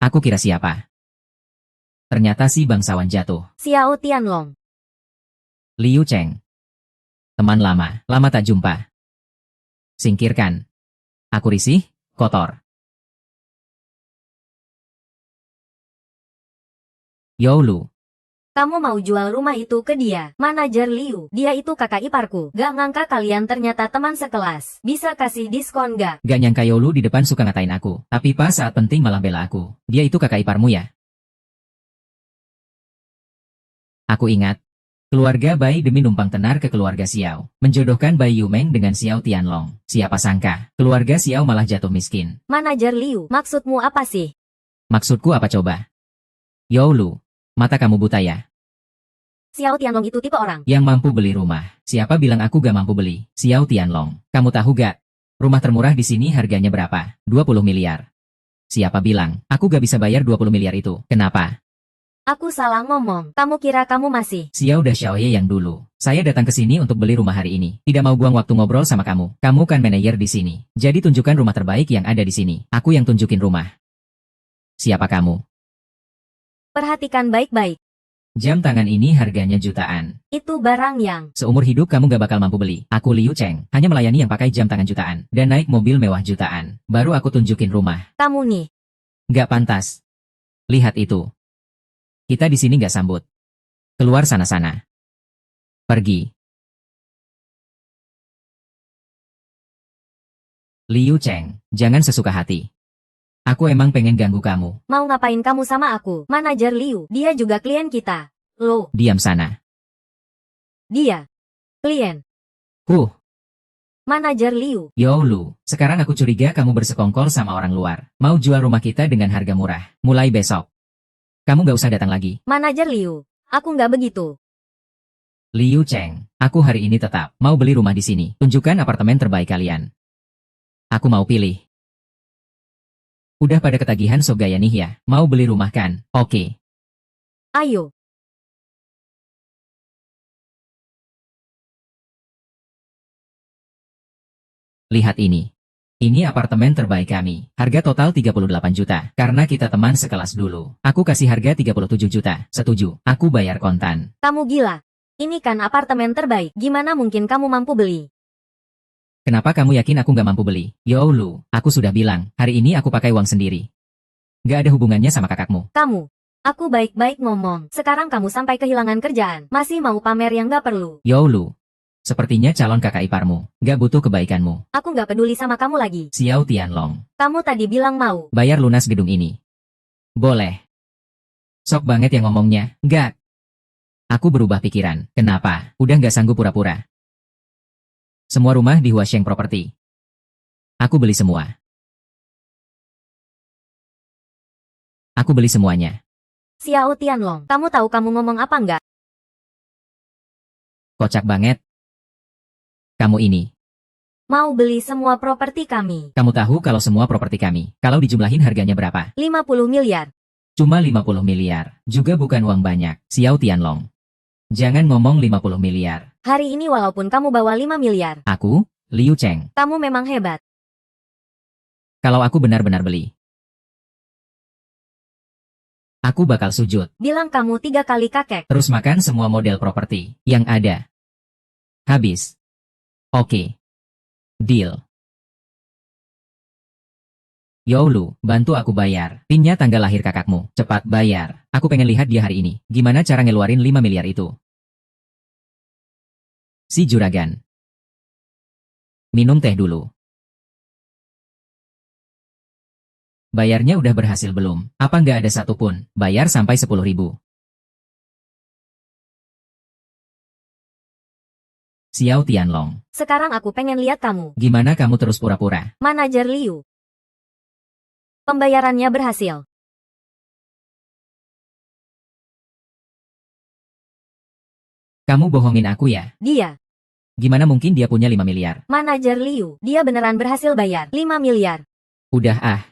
Aku kira siapa? Ternyata si bangsawan jatuh. Xiao Tianlong. Liu Cheng. Teman lama tak jumpa. Singkirkan. Aku risih, kotor. Youlu. Kamu mau jual rumah itu ke dia, manajer Liu. Dia itu kakak iparku. Gak ngangka kalian ternyata teman sekelas. Bisa kasih diskon gak? Gak nyangka Youlu di depan suka ngatain aku. Tapi pas saat penting malah bela aku. Dia itu kakak iparmu ya? Aku ingat. Keluarga Bai demi numpang tenar ke keluarga Xiao. Menjodohkan Bai Yumeng dengan Xiao Tianlong. Siapa sangka, keluarga Xiao malah jatuh miskin. Manajer Liu, maksudmu apa sih? Maksudku apa coba? Yo Lu, mata kamu buta ya? Xiao Tianlong itu tipe orang. Yang mampu beli rumah. Siapa bilang aku gak mampu beli? Xiao Tianlong. Kamu tahu gak? Rumah termurah di sini harganya berapa? 20 miliar. Siapa bilang? Aku gak bisa bayar 20 miliar itu. Kenapa? Aku salah ngomong. Kamu kira kamu masih? Xiao da Xiaoye yang dulu. Saya datang ke sini untuk beli rumah hari ini. Tidak mau buang waktu ngobrol sama kamu. Kamu kan manajer di sini. Jadi tunjukkan rumah terbaik yang ada di sini. Aku yang tunjukin rumah. Siapa kamu? Perhatikan baik-baik. Jam tangan ini harganya jutaan. Itu barang yang Seumur hidup kamu gak bakal mampu beli. Aku Liu Cheng, hanya melayani yang pakai jam tangan jutaan. Dan naik mobil mewah jutaan. Baru aku tunjukin rumah. kamu nih. Gak pantas. Lihat itu. Kita di sini gak sambut. Keluar sana-sana. Pergi. Liu Cheng, jangan sesuka hati. Aku emang pengen ganggu kamu. Mau ngapain kamu sama aku? Manajer Liu, dia juga klien kita. Loh, Diam sana. dia. Klien. Manajer Liu. Yo Lu, sekarang aku curiga kamu bersekongkol sama orang luar. Mau jual rumah kita dengan harga murah. Mulai besok. Kamu gak usah datang lagi. Manajer Liu, aku nggak begitu. Liu Cheng, aku hari ini tetap mau beli rumah di sini. Tunjukkan apartemen terbaik kalian. Aku mau pilih. Udah pada ketagihan so gaya nih ya. Mau beli rumah kan? Oke. Ayo. Lihat ini. Ini apartemen terbaik kami. Harga total 38 juta. Karena kita teman sekelas dulu. Aku kasih harga 37 juta. Setuju. Aku bayar kontan. Kamu gila. Ini kan apartemen terbaik. Gimana mungkin kamu mampu beli? Kenapa kamu yakin aku gak mampu beli? Yo Lu, aku sudah bilang. Hari ini aku pakai uang sendiri. Gak ada hubungannya sama kakakmu. Kamu. Aku baik-baik ngomong. Sekarang kamu sampai kehilangan kerjaan. Masih mau pamer yang gak perlu. Yo Lu. Sepertinya calon kakak iparmu. Gak butuh kebaikanmu. Aku gak peduli sama kamu lagi. Xiao Tianlong. Kamu tadi bilang mau. Bayar lunas gedung ini. Boleh. Sok banget yang ngomongnya. Gak. Aku berubah pikiran. Kenapa? Udah gak sanggup pura-pura. Semua rumah di Huasheng Property. Aku beli semua. Aku beli semuanya. Xiao Tianlong, kamu tahu kamu ngomong apa nggak? Kocak banget. Kamu ini. Mau beli semua properti kami. Kamu tahu kalau semua properti kami. Kalau dijumlahin harganya berapa? 50 miliar. Cuma 50 miliar. Juga bukan uang banyak. Xiao Tianlong. Jangan ngomong 50 miliar. Hari ini walaupun kamu bawa 5 miliar. Aku, Liu Cheng. Kamu memang hebat. Kalau aku benar-benar beli. Aku bakal sujud. Bilang kamu 3 kali kakek. Terus makan semua model properti yang ada. Habis. Oke. Deal. Yo Lu, bantu aku bayar. Pinnya tanggal lahir kakakmu. Cepat bayar. Aku pengen lihat dia hari ini. Gimana cara ngeluarin 5 miliar itu? Si juragan. Minum teh dulu. Bayarnya udah berhasil belum? Apa nggak ada satupun? Bayar sampai 10.000. Xiao Tianlong. Sekarang aku pengen lihat kamu. Gimana kamu terus pura-pura? Manajer Liu. Pembayarannya berhasil. Kamu bohongin aku ya? Dia. Gimana mungkin dia punya 5 miliar? Manajer Liu. Dia beneran berhasil bayar 5 miliar. Udah ah.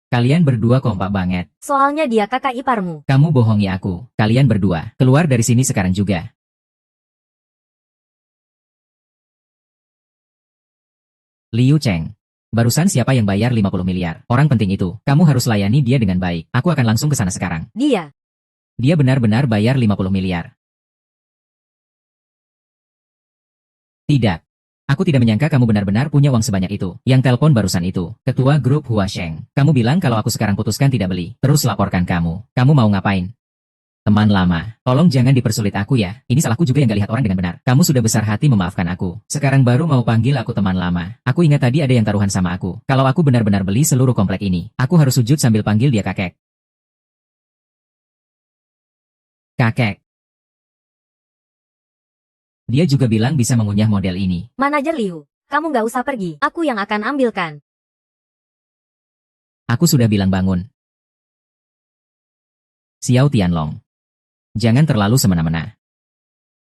Kalian berdua kompak banget. Soalnya dia kakak iparmu. Kamu bohongi aku. Kalian berdua. Keluar dari sini sekarang juga. Liu Cheng. Barusan siapa yang bayar 50 miliar? Orang penting itu. Kamu harus layani dia dengan baik. Aku akan langsung ke sana sekarang. Dia. Dia benar-benar bayar 50 miliar. Tidak. Aku tidak menyangka kamu benar-benar punya uang sebanyak itu. Yang telepon barusan itu. Ketua grup Huasheng. Kamu bilang kalau aku sekarang putuskan tidak beli. Terus laporkan kamu. Kamu mau ngapain? Teman lama. Tolong jangan dipersulit aku ya. Ini salahku juga yang gak lihat orang dengan benar. Kamu sudah besar hati memaafkan aku. Sekarang baru mau panggil aku teman lama. Aku ingat tadi ada yang taruhan sama aku. Kalau aku benar-benar beli seluruh komplek ini. Aku harus sujud sambil panggil dia kakek. Kakek. Dia juga bilang bisa mengunyah model ini. Manajer Liu. Kamu nggak usah pergi. Aku yang akan ambilkan. Aku sudah bilang bangun. Xiao Tianlong. Jangan terlalu semena-mena.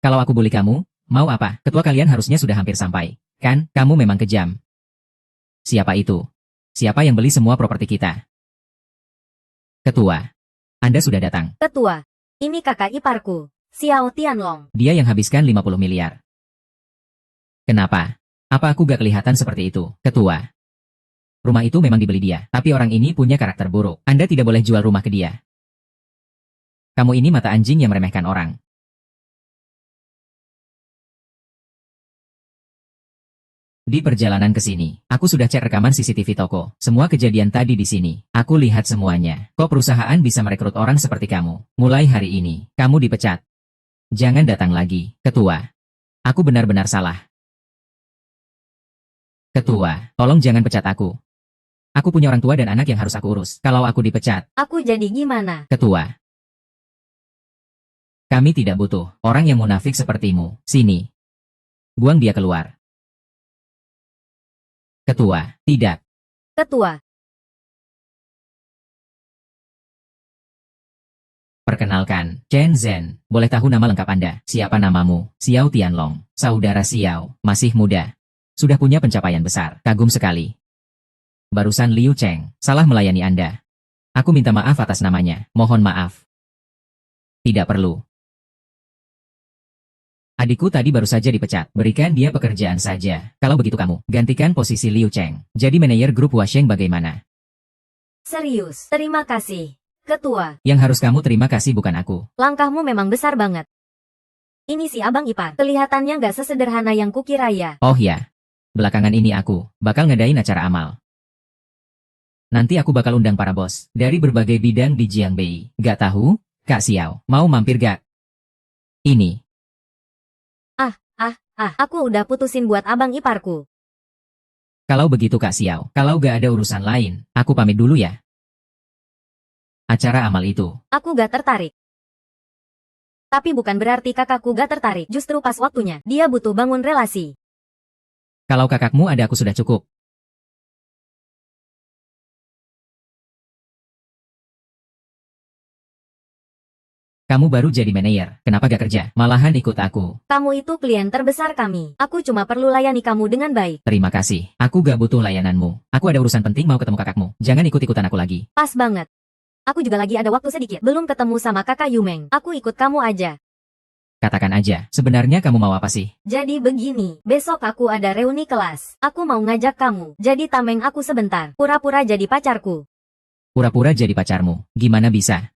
Kalau aku bully kamu, mau apa? Ketua kalian harusnya sudah hampir sampai. Kan, kamu memang kejam. Siapa itu? Siapa yang beli semua properti kita? Ketua. Anda sudah datang. Ketua, ini kakak iparku, Xiao Tianlong. Dia yang habiskan 50 miliar. Kenapa? Apa aku gak kelihatan seperti itu, Ketua? Rumah itu memang dibeli dia, tapi orang ini punya karakter buruk. Anda tidak boleh jual rumah ke dia. Kamu ini mata anjing yang meremehkan orang. Di perjalanan ke sini, aku sudah cek rekaman CCTV toko. Semua kejadian tadi di sini. Aku lihat semuanya. Kok perusahaan bisa merekrut orang seperti kamu? Mulai hari ini, kamu dipecat. Jangan datang lagi, Ketua. Aku benar-benar salah. Ketua, tolong jangan pecat aku. Aku punya orang tua dan anak yang harus aku urus. Kalau aku dipecat, Aku jadi gimana? Ketua. Kami tidak butuh orang yang munafik sepertimu. Sini. Buang dia keluar. Ketua, tidak. Ketua, Perkenalkan, Chen Zhen. Boleh tahu nama lengkap Anda? Siapa namamu? Xiao Tianlong. Saudara Xiao, masih muda. Sudah punya pencapaian besar. Kagum sekali. Barusan Liu Cheng, salah melayani Anda. Aku minta maaf atas namanya. Mohon maaf. Tidak perlu. Adikku tadi baru saja dipecat. Berikan dia pekerjaan saja. Kalau begitu kamu, gantikan posisi Liu Cheng. Jadi manajer grup Huasheng bagaimana? serius. Terima kasih, Ketua. Yang harus kamu terima kasih bukan aku. Langkahmu memang besar banget. Ini si abang ipar. Kelihatannya nggak sesederhana yang kukira ya. Oh ya. Belakangan ini aku bakal ngadain acara amal. Nanti aku bakal undang para bos dari berbagai bidang di Jiangbei. Gak tahu, Kak Xiao, mau mampir gak? Ini. Aku udah putusin buat abang iparku. Kalau begitu Kak Xiao, kalau gak ada urusan lain, aku pamit dulu ya. Acara amal itu. Aku gak tertarik. Tapi bukan berarti kakakku gak tertarik. Justru pas waktunya, dia butuh bangun relasi. Kalau kakakmu ada aku sudah cukup. Kamu baru jadi manajer, kenapa gak kerja? Malahan ikut aku. Kamu itu klien terbesar kami. Aku cuma perlu layani kamu dengan baik. Terima kasih, aku gak butuh layananmu. Aku ada urusan penting mau ketemu kakakmu. Jangan ikut-ikutan aku lagi. Pas banget. Aku juga lagi ada waktu sedikit. Belum ketemu sama kakak Yumeng. Aku ikut kamu aja. Katakan aja, sebenarnya kamu mau apa sih? Jadi begini, besok aku ada reuni kelas. Aku mau ngajak kamu. Jadi tameng aku sebentar. Pura-pura jadi pacarku. Pura-pura jadi pacarmu, gimana bisa?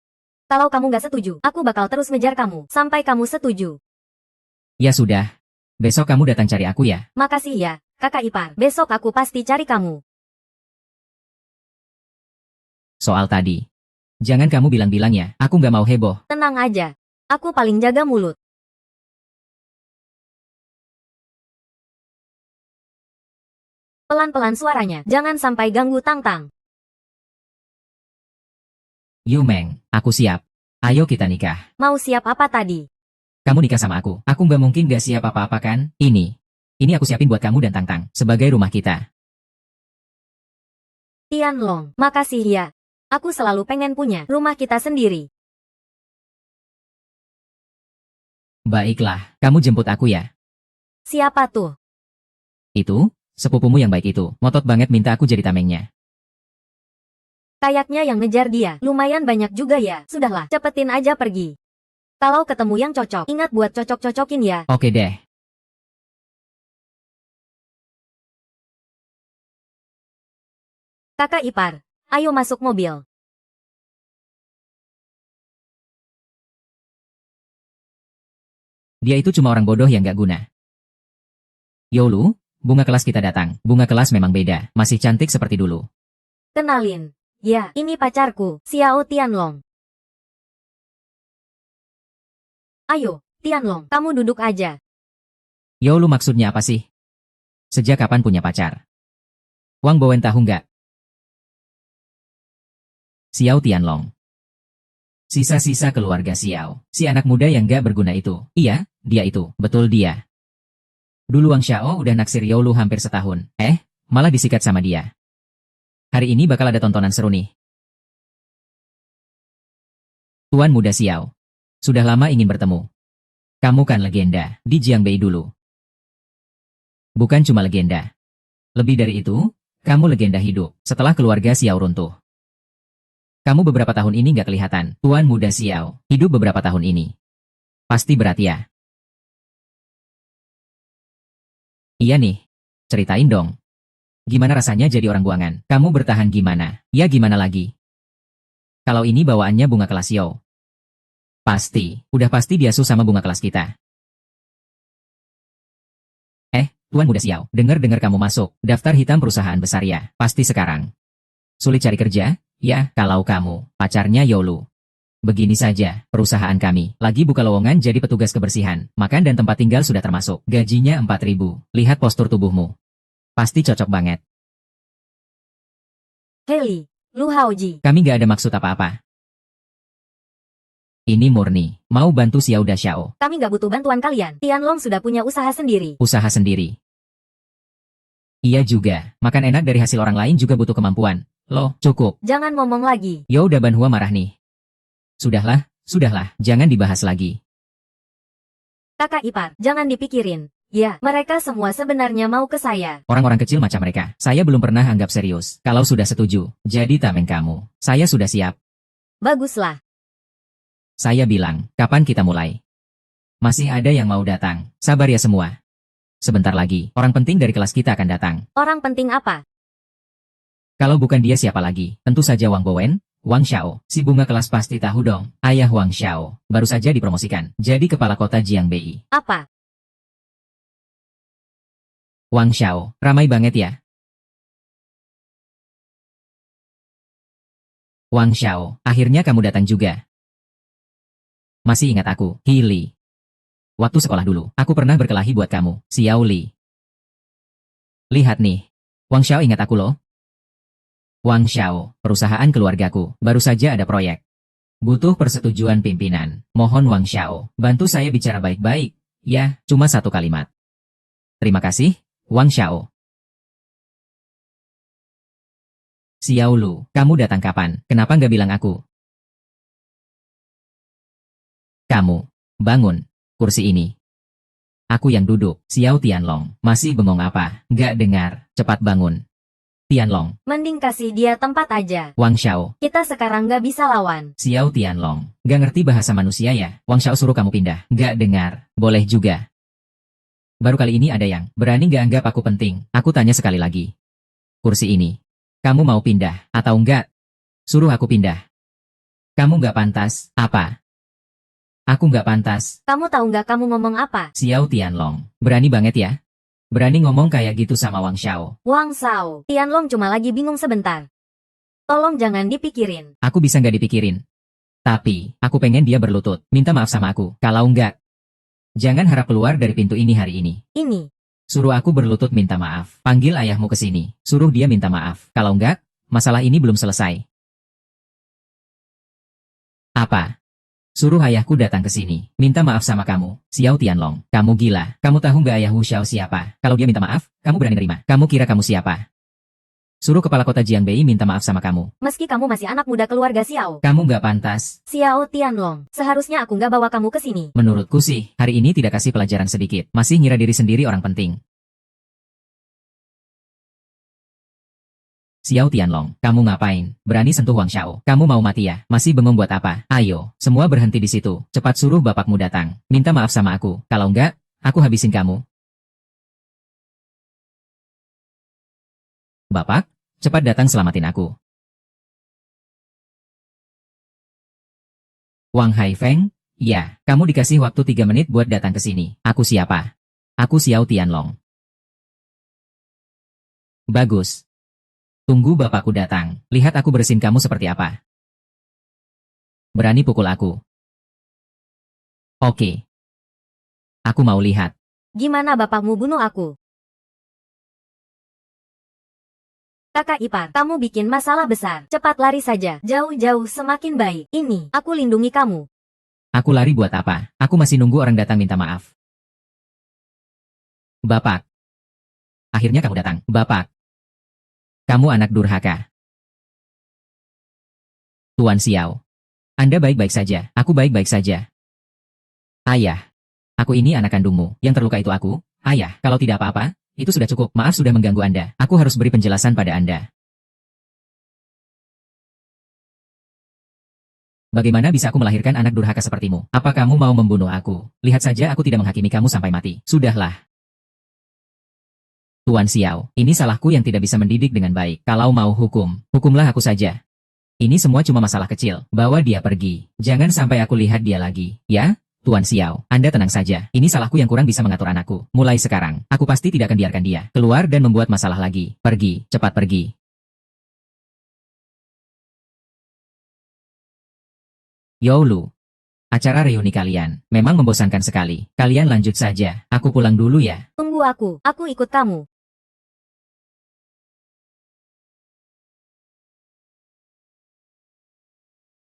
Kalau kamu gak setuju, aku bakal terus ngejar kamu. Sampai kamu setuju. Ya sudah, besok kamu datang cari aku ya. Makasih ya, kakak ipar. Besok aku pasti cari kamu. Soal tadi. Jangan kamu bilang-bilang ya, aku gak mau heboh. Tenang aja. Aku paling jaga mulut. Pelan-pelan suaranya, jangan sampai ganggu Tang-Tang. Yumeng, aku siap. Ayo kita nikah. Mau siap apa tadi? Kamu nikah sama aku. Aku gak mungkin gak siap apa-apa kan? Ini aku siapin buat kamu dan Tang-Tang, sebagai rumah kita. Tianlong, makasih ya. Aku selalu pengen punya rumah kita sendiri. Baiklah, kamu jemput aku ya. Siapa tuh? Itu, sepupumu yang baik itu, ngotot banget minta aku jadi tamengnya. Kayaknya yang ngejar dia, lumayan banyak juga ya. Sudahlah, cepetin aja pergi. Kalau ketemu yang cocok, ingat buat cocok-cocokin ya. Oke deh. Kakak ipar, ayo masuk mobil. Dia itu cuma orang bodoh yang gak guna. Yolu, bunga kelas kita datang. Bunga kelas memang beda, masih cantik seperti dulu. Kenalin. Ya, ini pacarku, Xiao Tianlong. Ayo, Tianlong, kamu duduk aja. Yolu maksudnya apa sih? Sejak kapan punya pacar? Wang Bowen tahu nggak? Xiao Tianlong. Sisa-sisa keluarga Xiao. Si anak muda yang gak berguna itu. Iya, dia itu. Betul dia. Dulu Wang Xiao udah naksir Yolu hampir setahun. Malah disikat sama dia. Hari ini bakal ada tontonan seru nih. Tuan Muda Xiao. Sudah lama ingin bertemu. Kamu kan legenda di Jiangbei dulu. Bukan cuma legenda. Lebih dari itu, kamu legenda hidup setelah keluarga Xiao runtuh. Kamu beberapa tahun ini nggak kelihatan. Tuan Muda Xiao, hidup beberapa tahun ini. Pasti berat ya. Iya nih. Ceritain dong. Gimana rasanya jadi orang buangan? Kamu bertahan gimana? Ya gimana lagi? Kalau ini bawaannya bunga kelas Xiao. Pasti, udah pasti diasuh sama bunga kelas kita. Tuan Muda Xiao, dengar-dengar kamu masuk daftar hitam perusahaan besar ya. Pasti sekarang. Sulit cari kerja? Ya, kalau kamu pacarnya Yolu. Begini saja, perusahaan kami lagi buka lowongan jadi petugas kebersihan. Makan dan tempat tinggal sudah termasuk. Gajinya 4.000. Lihat postur tubuhmu. Pasti cocok banget. Heli, Lu Haoji. Kami gak ada maksud apa-apa. Ini murni, mau bantu Xiao Dashao. Kami gak butuh bantuan kalian. Tianlong sudah punya usaha sendiri. Usaha sendiri. Iya juga, makan enak dari hasil orang lain juga butuh kemampuan. Loh, cukup. Jangan ngomong lagi. Yo udah Banhua marah nih. Sudahlah, jangan dibahas lagi. Kakak ipar, jangan dipikirin. Ya, mereka semua sebenarnya mau ke saya. Orang-orang kecil macam mereka, saya belum pernah anggap serius. Kalau sudah setuju, jadi tameng kamu. Saya sudah siap. Baguslah. Saya bilang, kapan kita mulai? Masih ada yang mau datang. Sabar ya semua. Sebentar lagi, orang penting dari kelas kita akan datang. Orang penting apa? Kalau bukan dia siapa lagi? Tentu saja Wang Bowen, Wang Xiao. Si bunga kelas pasti tahu dong. Ayah Wang Xiao, baru saja dipromosikan. Jadi kepala kota Jiangbei. Apa? Wang Xiao, ramai banget ya. Wang Xiao, akhirnya kamu datang juga. Masih ingat aku, Li. Waktu sekolah dulu, aku pernah berkelahi buat kamu, Xiao Li. Lihat nih, Wang Xiao ingat aku loh. Wang Xiao, perusahaan keluargaku, baru saja ada proyek. Butuh persetujuan pimpinan. Mohon Wang Xiao, bantu saya bicara baik-baik. Ya, cuma satu kalimat. Terima kasih, Wang Xiao. Xiao Lu, kamu datang kapan? Kenapa nggak bilang aku? Kamu, bangun, kursi ini. Aku yang duduk, Xiao Tianlong, masih bengong apa? Nggak dengar, cepat bangun. Tianlong, Mending kasih dia tempat aja. Wang Xiao, Kita sekarang gak bisa lawan. Xiao Tianlong, nggak ngerti bahasa manusia ya? Wang Xiao suruh kamu pindah, nggak dengar, boleh juga. Baru kali ini ada yang berani nggak anggap aku penting. Aku tanya sekali lagi. Kursi ini, kamu mau pindah atau enggak? Suruh aku pindah. Kamu nggak pantas, apa? Aku nggak pantas. Kamu tahu nggak kamu ngomong apa? Xiao Tianlong, berani banget ya? Berani ngomong kayak gitu sama Wang Xiao. Wang Xiao, Tianlong cuma lagi bingung sebentar. Tolong jangan dipikirin. Aku bisa nggak dipikirin. Tapi, aku pengen dia berlutut, minta maaf sama aku. Kalau enggak, jangan harap keluar dari pintu ini hari ini. Ini. Suruh aku berlutut minta maaf. Panggil ayahmu ke sini. Suruh dia minta maaf. Kalau enggak, masalah ini belum selesai. Apa? Suruh ayahku datang ke sini. Minta maaf sama kamu, Xiao Tianlong. Kamu gila. Kamu tahu nggak ayah Wu Xiao siapa? Kalau dia minta maaf, kamu berani nerima. Kamu kira kamu siapa? Suruh kepala kota Jiangbei minta maaf sama kamu. Meski kamu masih anak muda keluarga Xiao. Kamu nggak pantas. Xiao Tianlong, seharusnya aku nggak bawa kamu ke sini. Menurutku sih, hari ini tidak kasih pelajaran sedikit. Masih ngira diri sendiri orang penting. Xiao Tianlong, kamu ngapain? Berani sentuh Wang Xiao? Kamu mau mati ya? Masih bengong buat apa? Ayo, semua berhenti di situ. Cepat suruh bapakmu datang. Minta maaf sama aku. Kalau enggak, aku habisin kamu. Bapak, cepat datang selamatin aku. Wang Haifeng, ya, kamu dikasih waktu 3 menit buat datang ke sini. Aku siapa? Aku Xiao Tianlong. Bagus. Tunggu bapakku datang. Lihat aku bersin kamu seperti apa. Berani pukul aku. Oke. Aku mau lihat. Gimana bapakmu bunuh aku? Kakak ipar, kamu bikin masalah besar. Cepat lari saja. Jauh-jauh semakin baik. Ini, aku lindungi kamu. Aku lari buat apa? Aku masih nunggu orang datang minta maaf. Bapak. Akhirnya kamu datang. Bapak. Kamu anak durhaka. Tuan Xiao. Anda baik-baik saja, aku baik-baik saja. Ayah, aku ini anak kandungmu, yang terluka itu aku. Ayah, kalau tidak apa-apa, itu sudah cukup, maaf sudah mengganggu Anda. Aku harus beri penjelasan pada Anda. Bagaimana bisa aku melahirkan anak durhaka sepertimu? Apa kamu mau membunuh aku? Lihat saja aku tidak menghakimi kamu sampai mati. Sudahlah. Tuan Xiao, ini salahku yang tidak bisa mendidik dengan baik. Kalau mau hukum, hukumlah aku saja. Ini semua cuma masalah kecil. Bawa dia pergi. Jangan sampai aku lihat dia lagi. Ya? Tuan Xiao, Anda tenang saja. Ini salahku yang kurang bisa mengatur anakku. Mulai sekarang, aku pasti tidak akan biarkan dia keluar dan membuat masalah lagi. Pergi, cepat pergi. Youlu. Acara reuni kalian memang membosankan sekali. Kalian lanjut saja. Aku pulang dulu ya. Tunggu aku ikut kamu.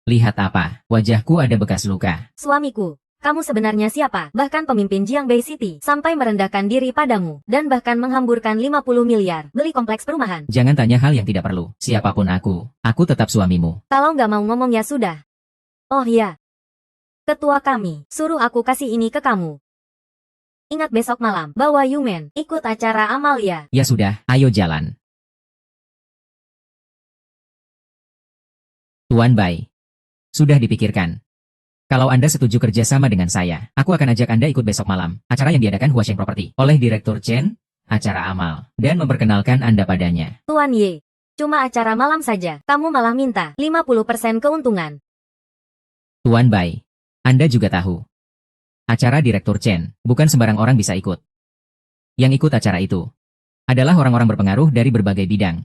Lihat apa? Wajahku ada bekas luka. Suamiku, kamu sebenarnya siapa? Bahkan pemimpin Jiangbei City sampai merendahkan diri padamu dan bahkan menghamburkan 50 miliar beli kompleks perumahan. Jangan tanya hal yang tidak perlu. Siapapun aku tetap suamimu. Kalau nggak mau ngomong ya sudah. Oh iya. Ketua kami, suruh aku kasih ini ke kamu. Ingat besok malam, bawa Yumen, ikut acara amal ya. Ya sudah, ayo jalan. Tuan Bai. Sudah dipikirkan. Kalau Anda setuju kerjasama dengan saya, aku akan ajak Anda ikut besok malam, acara yang diadakan Huasheng Property oleh Direktur Chen, acara amal, dan memperkenalkan Anda padanya. Tuan Ye, cuma acara malam saja, kamu malah minta 50% keuntungan. Tuan Bai, Anda juga tahu. Acara Direktur Chen, bukan sembarang orang bisa ikut. Yang ikut acara itu adalah orang-orang berpengaruh dari berbagai bidang.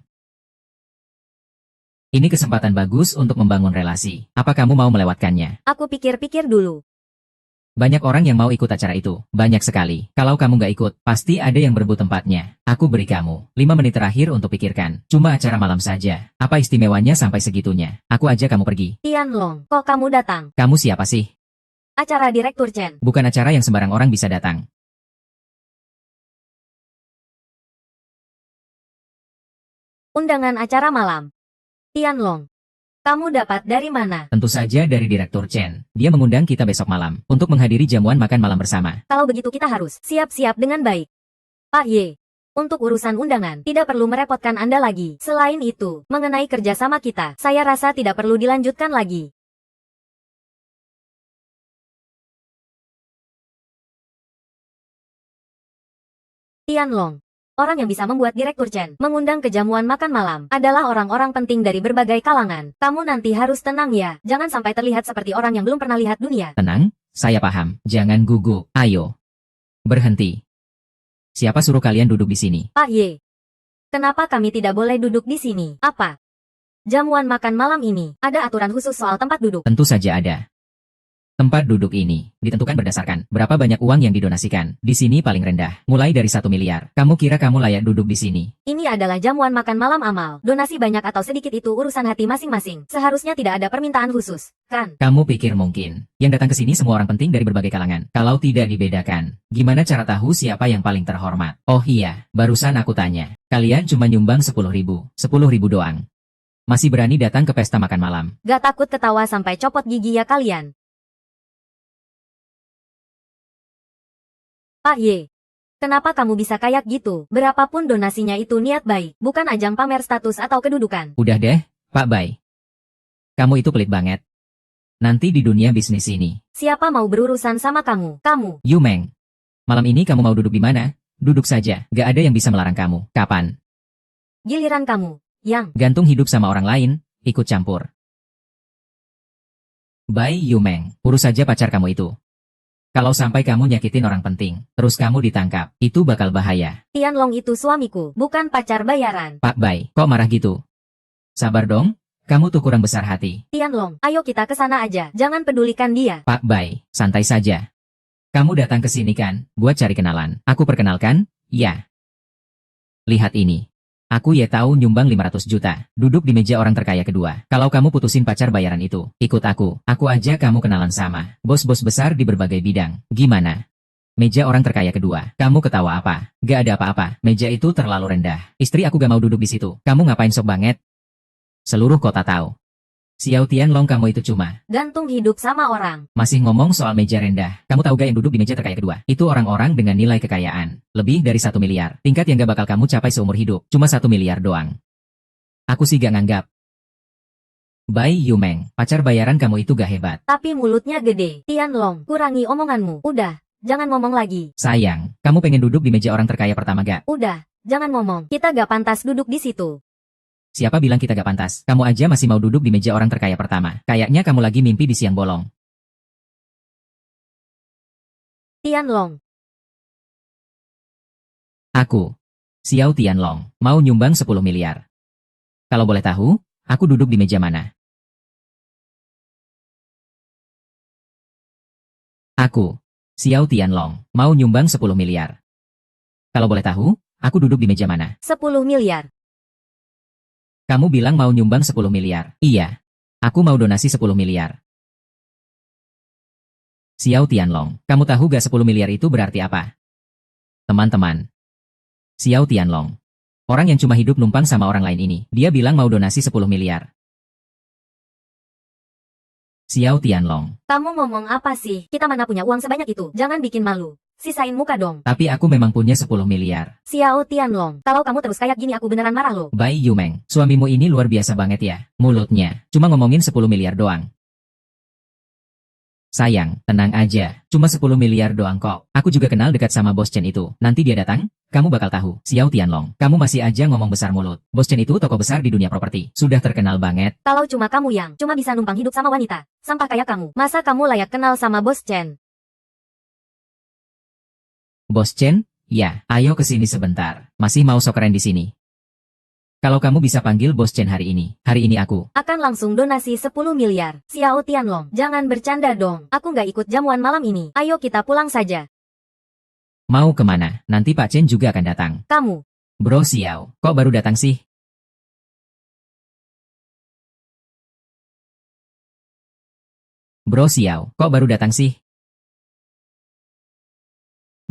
Ini kesempatan bagus untuk membangun relasi. Apa kamu mau melewatkannya? Aku pikir-pikir dulu. Banyak orang yang mau ikut acara itu. Banyak sekali. Kalau kamu nggak ikut, pasti ada yang berebut tempatnya. Aku beri kamu 5 menit terakhir untuk pikirkan. Cuma acara malam saja. Apa istimewanya sampai segitunya? Aku ajak kamu pergi. Tianlong, kok kamu datang? Kamu siapa sih? Acara Direktur Chen. Bukan acara yang sembarang orang bisa datang. Undangan acara malam. Tianlong, kamu dapat dari mana? Tentu saja dari Direktur Chen. Dia mengundang kita besok malam untuk menghadiri jamuan makan malam bersama. Kalau begitu kita harus siap-siap dengan baik. Pak Ye, untuk urusan undangan, tidak perlu merepotkan Anda lagi. Selain itu, mengenai kerjasama kita, saya rasa tidak perlu dilanjutkan lagi. Tianlong, orang yang bisa membuat Direktur Chen mengundang ke jamuan makan malam adalah orang-orang penting dari berbagai kalangan. Kamu nanti harus tenang ya, jangan sampai terlihat seperti orang yang belum pernah lihat dunia. Tenang, saya paham. Jangan gugup. Ayo. Berhenti. Siapa suruh kalian duduk di sini? Pak Ye, kenapa kami tidak boleh duduk di sini? Apa? Jamuan makan malam ini, ada aturan khusus soal tempat duduk. Tentu saja ada. Tempat duduk ini ditentukan berdasarkan berapa banyak uang yang didonasikan. Di sini paling rendah, mulai dari 1 miliar. Kamu kira kamu layak duduk di sini? Ini adalah jamuan makan malam amal. Donasi banyak atau sedikit itu urusan hati masing-masing. Seharusnya tidak ada permintaan khusus, kan? Kamu pikir mungkin yang datang ke sini semua orang penting dari berbagai kalangan? Kalau tidak dibedakan, gimana cara tahu siapa yang paling terhormat? Oh iya, barusan aku tanya. Kalian cuma nyumbang 10.000 doang. Masih berani datang ke pesta makan malam? Gak takut ketawa sampai copot gigi ya kalian? Pak Ye, kenapa kamu bisa kayak gitu? Berapapun donasinya itu niat baik, bukan ajang pamer status atau kedudukan. Udah deh, Pak Bai. Kamu itu pelit banget. Nanti di dunia bisnis ini. Siapa mau berurusan sama kamu? Kamu. Yu Meng. Malam ini kamu mau duduk di mana? Duduk saja, gak ada yang bisa melarang kamu. Kapan? Giliran kamu, Yang. Gantung hidup sama orang lain, ikut campur. Bai Yu Meng, urus saja pacar kamu itu. Kalau sampai kamu nyakitin orang penting, terus kamu ditangkap, itu bakal bahaya. Tianlong itu suamiku, bukan pacar bayaran. Pak Bai, kok marah gitu? Sabar dong, kamu tuh kurang besar hati. Tianlong, ayo kita ke sana aja, jangan pedulikan dia. Pak Bai, santai saja. Kamu datang ke sini kan, buat cari kenalan. Aku perkenalkan, ya. Lihat ini. Aku ya tahu nyumbang 500 juta, duduk di meja orang terkaya kedua. Kalau kamu putusin pacar bayaran itu, ikut aku aja kamu kenalan sama bos-bos besar di berbagai bidang. Gimana? Meja orang terkaya kedua, kamu ketawa apa? Gak ada apa-apa, meja itu terlalu rendah. Istri aku gak mau duduk di situ, kamu ngapain sok banget? Seluruh kota tahu. Xiao Tianlong, kamu itu cuma gantung hidup sama orang. masih ngomong soal meja rendah. Kamu tahu gak yang duduk di meja terkaya kedua? Itu orang-orang dengan nilai kekayaan lebih dari 1 miliar. Tingkat yang gak bakal kamu capai seumur hidup. Cuma 1 miliar doang. Aku sih gak nganggap. Bai Yumeng, pacar bayaran kamu itu gak hebat. Tapi mulutnya gede. Tianlong, kurangi omonganmu. Udah, jangan ngomong lagi. Sayang, kamu pengen duduk di meja orang terkaya pertama gak? Udah, jangan ngomong. Kita gak pantas duduk di situ. Siapa bilang kita gak pantas? Kamu aja masih mau duduk di meja orang terkaya pertama. Kayaknya kamu lagi mimpi di siang bolong. Tianlong, Aku, Xiao Tianlong, mau nyumbang 10 miliar. Kalau boleh tahu, aku duduk di meja mana? Aku, Xiao Tianlong, mau nyumbang 10 miliar. Kalau boleh tahu, aku duduk di meja mana? 10 miliar. Kamu bilang mau nyumbang 10 miliar. Iya, aku mau donasi 10 miliar. Xiao Tianlong, kamu tahu gak 10 miliar itu berarti apa? Teman-teman. Xiao Tianlong. Orang yang cuma hidup numpang sama orang lain ini. Dia bilang mau donasi 10 miliar. Xiao Tianlong. Kamu ngomong apa sih? Kita mana punya uang sebanyak itu? Jangan bikin malu. Sisain muka dong. Tapi aku memang punya 10 miliar. Xiao Tianlong, kalau kamu terus kayak gini aku beneran marah loh. Bai Yumeng, suamimu ini luar biasa banget ya. Mulutnya, cuma ngomongin 10 miliar doang. Sayang, tenang aja. Cuma 10 miliar doang kok. Aku juga kenal dekat sama bos Chen itu. Nanti dia datang, kamu bakal tahu. Xiao Tianlong, kamu masih aja ngomong besar mulut. Bos Chen itu toko besar di dunia properti. Sudah terkenal banget. Kalau cuma kamu yang cuma bisa numpang hidup sama wanita, sampah kayak kamu, masa kamu layak kenal sama bos Chen? Bos Chen? Ya, ayo ke sini sebentar. Masih mau sok keren di sini. Kalau kamu bisa panggil bos Chen hari ini aku. Akan langsung donasi 10 miliar. Xiao Tianlong, jangan bercanda dong. Aku nggak ikut jamuan malam ini. Ayo kita pulang saja. Mau kemana? Nanti Pak Chen juga akan datang. Kamu, Bro Xiao, kok baru datang sih? Bro Xiao, kok baru datang sih?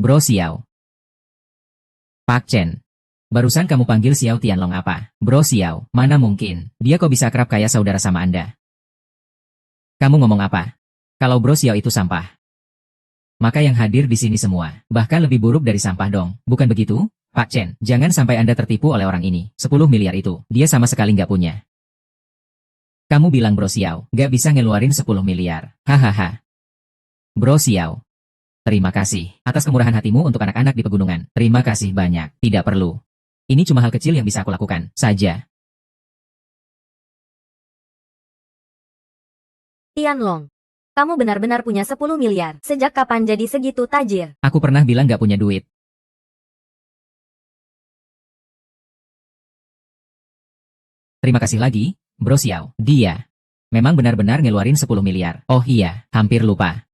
Bro Xiao. Pak Chen. Barusan kamu panggil Xiao Tianlong apa? Bro Xiao, mana mungkin. Dia kok bisa akrab kayak saudara sama Anda? Kamu ngomong apa? Kalau Bro Xiao itu sampah. Maka yang hadir di sini semua, bahkan lebih buruk dari sampah dong. Bukan begitu? Pak Chen, jangan sampai Anda tertipu oleh orang ini. 10 miliar itu, dia sama sekali nggak punya. Kamu bilang Bro Xiao, nggak bisa ngeluarin 10 miliar. Hahaha. Bro Xiao. Terima kasih atas kemurahan hatimu untuk anak-anak di pegunungan. Terima kasih banyak. Tidak perlu. Ini cuma hal kecil yang bisa aku lakukan saja. Tianlong. Kamu benar-benar punya 10 miliar. Sejak kapan jadi segitu tajir? Aku pernah bilang gak punya duit. Terima kasih lagi, Bro Xiao. Dia memang benar-benar ngeluarin 10 miliar. Oh iya, hampir lupa.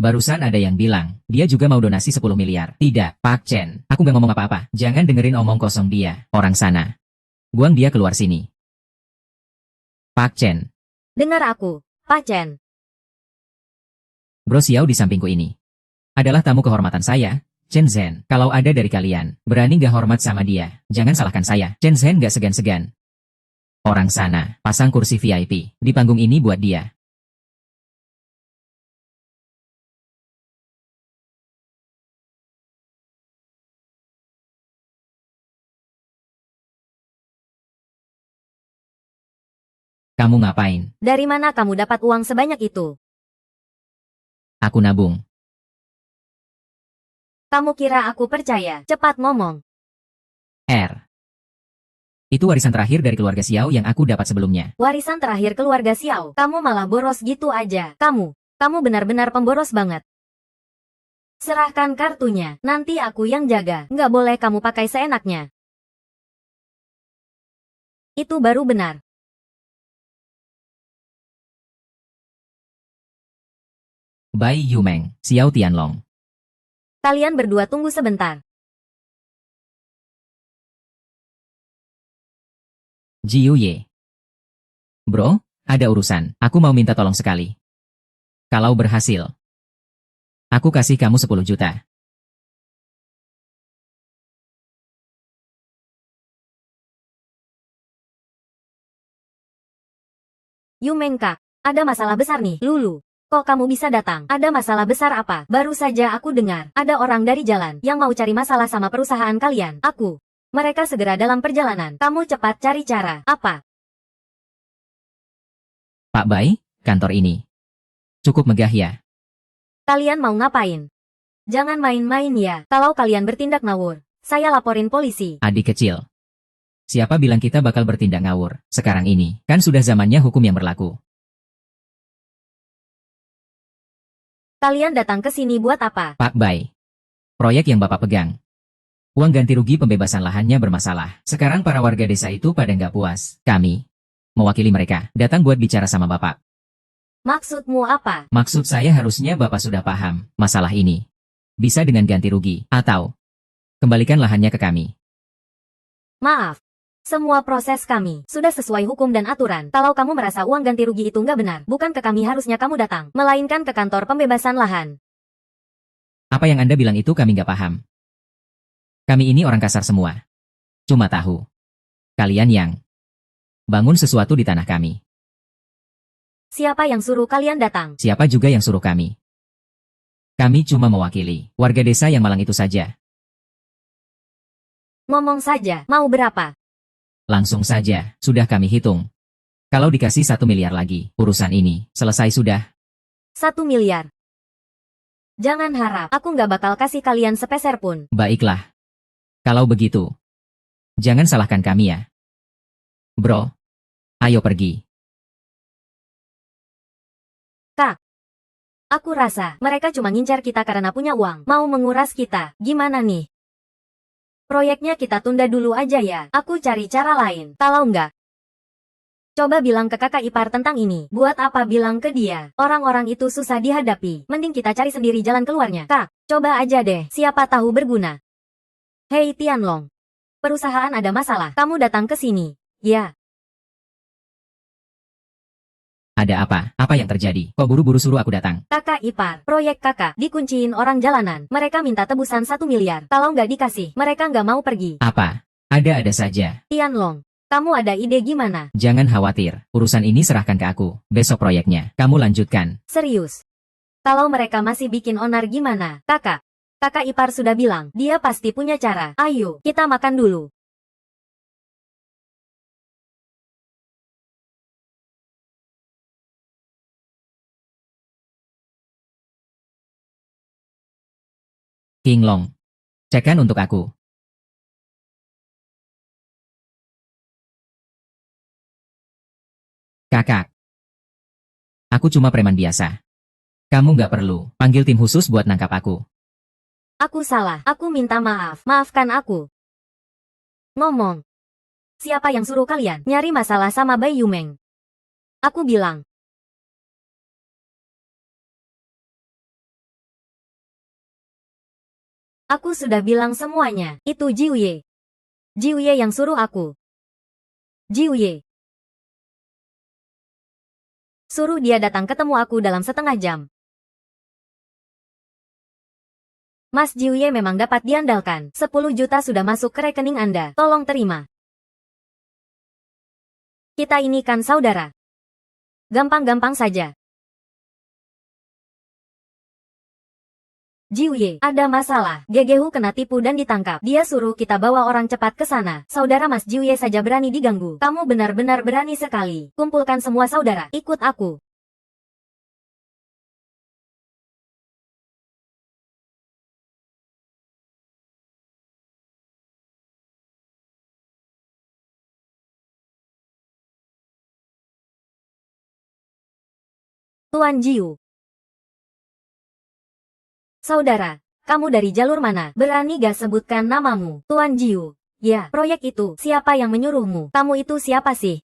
Barusan ada yang bilang, dia juga mau donasi 10 miliar. Tidak, Pak Chen. Aku gak ngomong apa-apa. Jangan dengerin omong kosong dia. Orang sana. Buang dia keluar sini. Pak Chen. Dengar aku, Pak Chen. Bro Xiao di sampingku ini adalah tamu kehormatan saya, Chen Zhen. Kalau ada dari kalian, berani gak hormat sama dia, jangan salahkan saya. Chen Zhen gak segan-segan. Orang sana, pasang kursi VIP di panggung ini buat dia. Kamu ngapain? Dari mana kamu dapat uang sebanyak itu? Aku nabung. Kamu kira aku percaya? Cepat ngomong. R. Itu warisan terakhir dari keluarga Xiao yang aku dapat sebelumnya. Warisan terakhir keluarga Xiao. Kamu malah boros gitu aja. Kamu benar-benar pemboros banget. Serahkan kartunya. Nanti aku yang jaga. Nggak boleh kamu pakai seenaknya. Itu baru benar. Bai Yumeng, Xiao Tianlong. Kalian berdua tunggu sebentar. Jiu Ye. Bro, ada urusan. Aku mau minta tolong sekali. Kalau berhasil, aku kasih kamu 10 juta. Yumeng kak, ada masalah besar nih, Lulu. Kok kamu bisa datang? Ada masalah besar apa? Baru saja aku dengar, ada orang dari jalan yang mau cari masalah sama perusahaan kalian. Mereka segera dalam perjalanan. Kamu cepat cari cara. Apa? Pak Bai, kantor ini cukup megah ya. Kalian mau ngapain? Jangan main-main ya. Kalau kalian bertindak ngawur, saya laporin polisi. Adik kecil. Siapa bilang kita bakal bertindak ngawur? Sekarang ini, kan sudah zamannya hukum yang berlaku. Kalian datang ke sini buat apa? Pak Bai. Proyek yang Bapak pegang. Uang ganti rugi pembebasan lahannya bermasalah. Sekarang para warga desa itu pada nggak puas. Kami, mewakili mereka, datang buat bicara sama Bapak. Maksudmu apa? Maksud saya harusnya Bapak sudah paham masalah ini. Bisa dengan ganti rugi, atau kembalikan lahannya ke kami. Maaf. Semua proses kami sudah sesuai hukum dan aturan. Kalau kamu merasa uang ganti rugi itu nggak benar, bukan ke kami harusnya kamu datang, melainkan ke kantor pembebasan lahan. Apa yang Anda bilang itu kami nggak paham. Kami ini orang kasar semua. Cuma tahu. Kalian yang bangun sesuatu di tanah kami. Siapa yang suruh kalian datang? Siapa juga yang suruh kami? Kami cuma mewakili warga desa yang malang itu saja. Ngomong saja, mau berapa? Langsung saja, sudah kami hitung. Kalau dikasih 1 miliar lagi, urusan ini selesai sudah. 1 miliar. Jangan harap, aku nggak bakal kasih kalian sepeser pun. Baiklah. Kalau begitu, jangan salahkan kami ya. Bro, ayo pergi. Kak, aku rasa mereka cuma ngincar kita karena punya uang, mau menguras kita. Gimana nih? Proyeknya kita tunda dulu aja ya. Aku cari cara lain. Kalau enggak, coba bilang ke kakak ipar tentang ini. Buat apa bilang ke dia? Orang-orang itu susah dihadapi. Mending kita cari sendiri jalan keluarnya. Kak, coba aja deh. Siapa tahu berguna. Hei Tianlong. Perusahaan ada masalah. Kamu datang ke sini. Ya. Ada apa? Apa yang terjadi? Kok buru-buru suruh aku datang? Kakak ipar, proyek kakak dikunciin orang jalanan. Mereka minta tebusan 1 miliar. Kalau nggak dikasih, mereka nggak mau pergi. Apa? Ada saja. Tianlong, kamu ada ide gimana? Jangan khawatir, urusan ini serahkan ke aku. Besok proyeknya, kamu lanjutkan. Serius? Kalau mereka masih bikin onar gimana? Kakak ipar sudah bilang, dia pasti punya cara. Ayo, kita makan dulu. King Long, cekan untuk aku. Kakak. Aku cuma preman biasa. Kamu nggak perlu panggil tim khusus buat nangkap aku. Aku salah, aku minta maaf. Maafkan aku. Ngomong. Siapa yang suruh kalian nyari masalah sama Bai Yumeng? Aku bilang. Aku sudah bilang semuanya. Itu Jiuye. Jiuye yang suruh aku. Jiuye. Suruh dia datang ketemu aku dalam setengah jam. Mas Jiuye memang dapat diandalkan. 10 juta sudah masuk ke rekening Anda. Tolong terima. Kita ini kan saudara. Gampang-gampang saja. Jiuye, ada masalah. Gegehu kena tipu dan ditangkap. Dia suruh kita bawa orang cepat ke sana. Saudara Mas Jiuye saja berani diganggu. Kamu benar-benar berani sekali. Kumpulkan semua saudara. Ikut aku. Tuan Jiu. Saudara, kamu dari jalur mana? Berani gak sebutkan namamu? Tuan Jiu. Ya, proyek itu. Siapa yang menyuruhmu? Kamu itu siapa sih?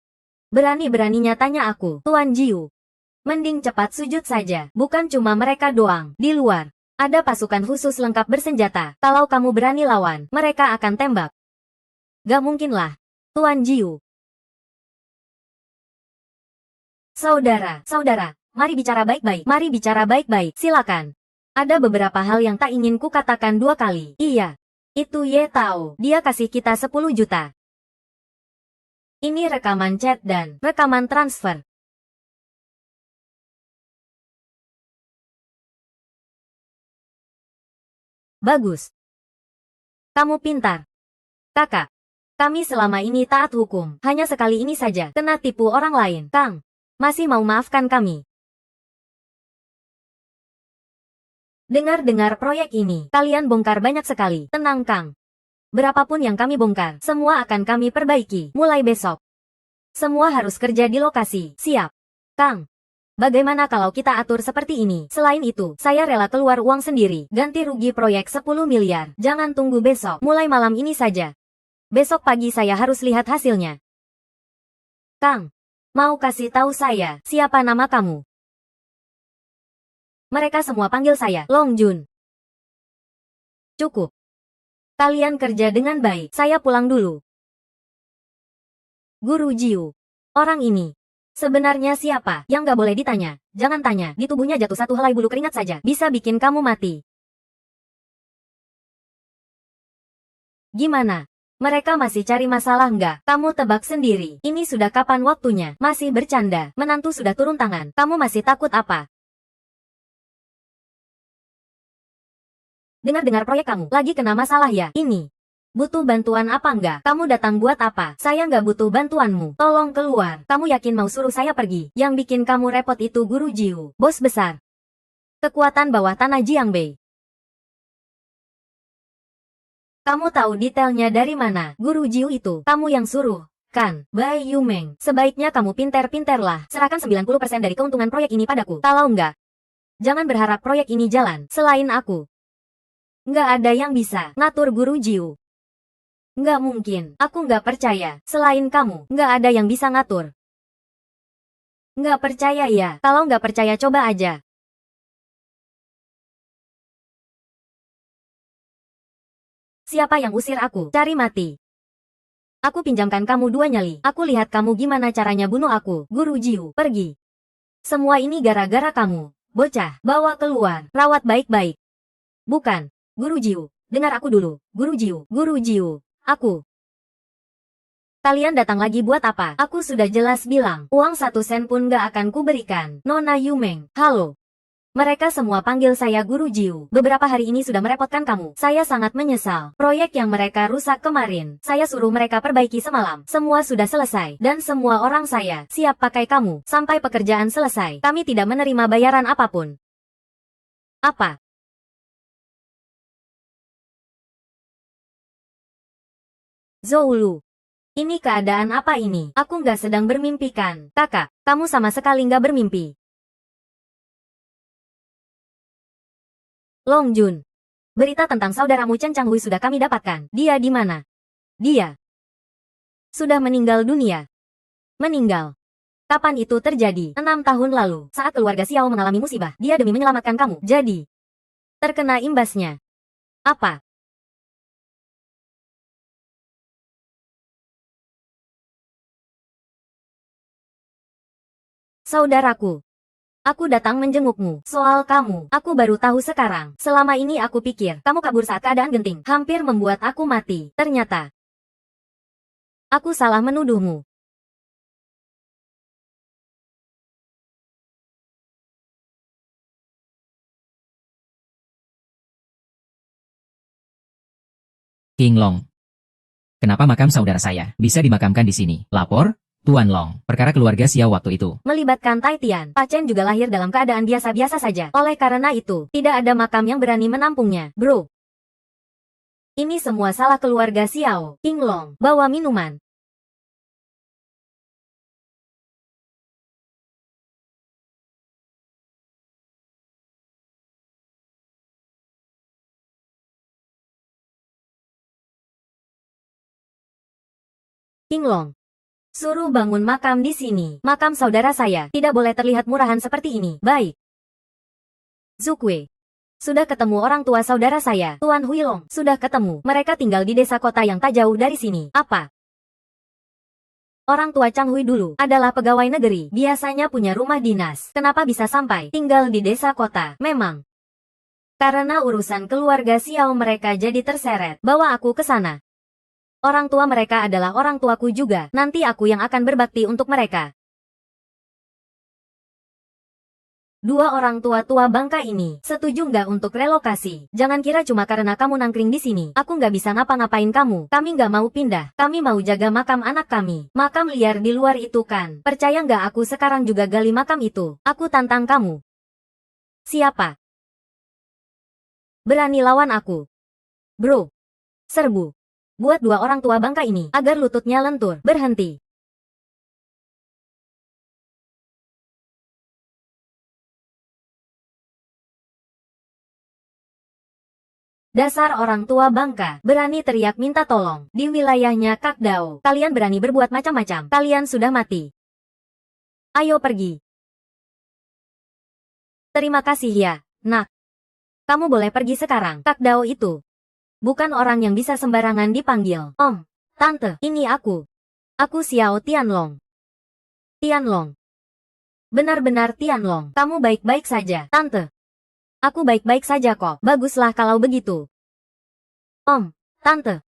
Berani-beraninya tanya aku. Tuan Jiu. Mending cepat sujud saja. Bukan cuma mereka doang. Di luar, ada pasukan khusus lengkap bersenjata. Kalau kamu berani lawan, mereka akan tembak. Gak mungkin lah. Tuan Jiu. Saudara, mari bicara baik-baik. Mari bicara baik-baik. Silakan. Ada beberapa hal yang tak ingin ku katakan 2 kali. Iya. Itu Ye tahu. Dia kasih kita 10 juta. Ini rekaman chat dan rekaman transfer. Bagus. Kamu pintar. Kakak. Kami selama ini taat hukum. Hanya sekali ini saja kena tipu orang lain. Kang, masih mau maafkan kami? Dengar-dengar proyek ini, kalian bongkar banyak sekali. Tenang, Kang. Berapapun yang kami bongkar, semua akan kami perbaiki. Mulai besok. Semua harus kerja di lokasi. Siap. Kang. Bagaimana kalau kita atur seperti ini? Selain itu, saya rela keluar uang sendiri. Ganti rugi proyek 10 miliar. Jangan tunggu besok. Mulai malam ini saja. Besok pagi saya harus lihat hasilnya. Kang, mau kasih tahu saya, siapa nama kamu? Mereka semua panggil saya, Long Jun. Cukup. Kalian kerja dengan baik. Saya pulang dulu. Guru Jiu. Orang ini. Sebenarnya siapa? Yang gak boleh ditanya. Jangan tanya. Di tubuhnya jatuh satu helai bulu keringat saja. Bisa bikin kamu mati. Gimana? Mereka masih cari masalah nggak? Kamu tebak sendiri. Ini sudah kapan waktunya? Masih bercanda. Menantu sudah turun tangan. Kamu masih takut apa? Dengar-dengar proyek kamu lagi kena masalah ya? Ini. Butuh bantuan apa enggak? Kamu datang buat apa? Saya nggak butuh bantuanmu. Tolong keluar. Kamu yakin mau suruh saya pergi? Yang bikin kamu repot itu Guru Jiu, bos besar. Kekuatan bawah tanah Jiangbei. Kamu tahu detailnya dari mana? Guru Jiu itu, kamu yang suruh, kan? Bai Yumeng, sebaiknya kamu pinter-pinterlah. Serahkan 90% dari keuntungan proyek ini padaku. Kalau enggak, jangan berharap proyek ini jalan. Selain aku, nggak ada yang bisa ngatur Guru Jiu. Nggak mungkin, aku nggak percaya. Selain kamu, nggak ada yang bisa ngatur. Nggak percaya ya? Kalau nggak percaya coba aja. Siapa yang usir aku? Cari mati. Aku pinjamkan kamu 2 nyali. Aku lihat kamu gimana caranya bunuh aku. Guru Jiu, pergi. Semua ini gara-gara kamu. Bocah, bawa keluar. Rawat baik-baik. Bukan. Guru Jiu, dengar aku dulu. Guru Jiu, Guru Jiu. Aku. Kalian datang lagi buat apa? Aku sudah jelas bilang, uang 1 sen pun gak akan kuberikan. Nona Yumeng, halo. Mereka semua panggil saya Guru Jiu. Beberapa hari ini sudah merepotkan kamu. Saya sangat menyesal. Proyek yang mereka rusak kemarin, saya suruh mereka perbaiki semalam. Semua sudah selesai. Dan semua orang saya siap pakai kamu. Sampai pekerjaan selesai. Kami tidak menerima bayaran apapun. Apa? Zoulu. Ini keadaan apa ini? Aku nggak sedang bermimpi kan? Kakak, kamu sama sekali nggak bermimpi. Long Jun. Berita tentang saudaramu Chen Changhui sudah kami dapatkan. Dia di mana? Dia sudah meninggal dunia. Meninggal. Kapan itu terjadi? 6 tahun lalu, saat keluarga Xiao mengalami musibah. Dia demi menyelamatkan kamu. Jadi, terkena imbasnya. Apa? Saudaraku. Aku datang menjengukmu. Soal kamu, aku baru tahu sekarang. Selama ini aku pikir, kamu kabur saat keadaan genting. Hampir membuat aku mati. Ternyata, aku salah menuduhmu. King Long. Kenapa makam saudara saya bisa dimakamkan di sini? Lapor, Tuan Long. Perkara keluarga Xiao waktu itu. Melibatkan Tai Tian. Pak Chen juga lahir dalam keadaan biasa-biasa saja. Oleh karena itu, tidak ada makam yang berani menampungnya. Bro. Ini semua salah keluarga Xiao. King Long, bawa minuman. King Long. Suruh bangun makam di sini. Makam saudara saya tidak boleh terlihat murahan seperti ini. Baik. Zukwe. Sudah ketemu orang tua saudara saya. Tuan Huilong. Sudah ketemu. Mereka tinggal di desa kota yang tak jauh dari sini. Apa? Orang tua Chang Hui dulu adalah pegawai negeri. Biasanya punya rumah dinas. Kenapa bisa sampai tinggal di desa kota? Memang. Karena urusan keluarga Xiao mereka jadi terseret. Bawa aku ke sana. Orang tua mereka adalah orang tuaku juga. Nanti aku yang akan berbakti untuk mereka. Dua orang tua-tua bangka ini setuju nggak untuk relokasi? Jangan kira cuma karena kamu nangkring di sini, aku nggak bisa ngapa-ngapain kamu. Kami nggak mau pindah. Kami mau jaga makam anak kami. Makam liar di luar itu kan. Percaya nggak aku sekarang juga gali makam itu. Aku tantang kamu. Siapa? Berani lawan aku? Bro. Serbu. Buat dua orang tua bangka ini agar lututnya lentur. Berhenti. Dasar orang tua bangka, berani teriak minta tolong. Di wilayahnya Kak Dao, kalian berani berbuat macam-macam. Kalian sudah mati. Ayo pergi. Terima kasih ya, nak. Kamu boleh pergi sekarang. Kak Dao itu bukan orang yang bisa sembarangan dipanggil. Om, tante, ini aku. Aku Xiao Tianlong. Tianlong. Benar-benar Tianlong. Kamu baik-baik saja, tante. Aku baik-baik saja kok. Baguslah kalau begitu. Om, tante.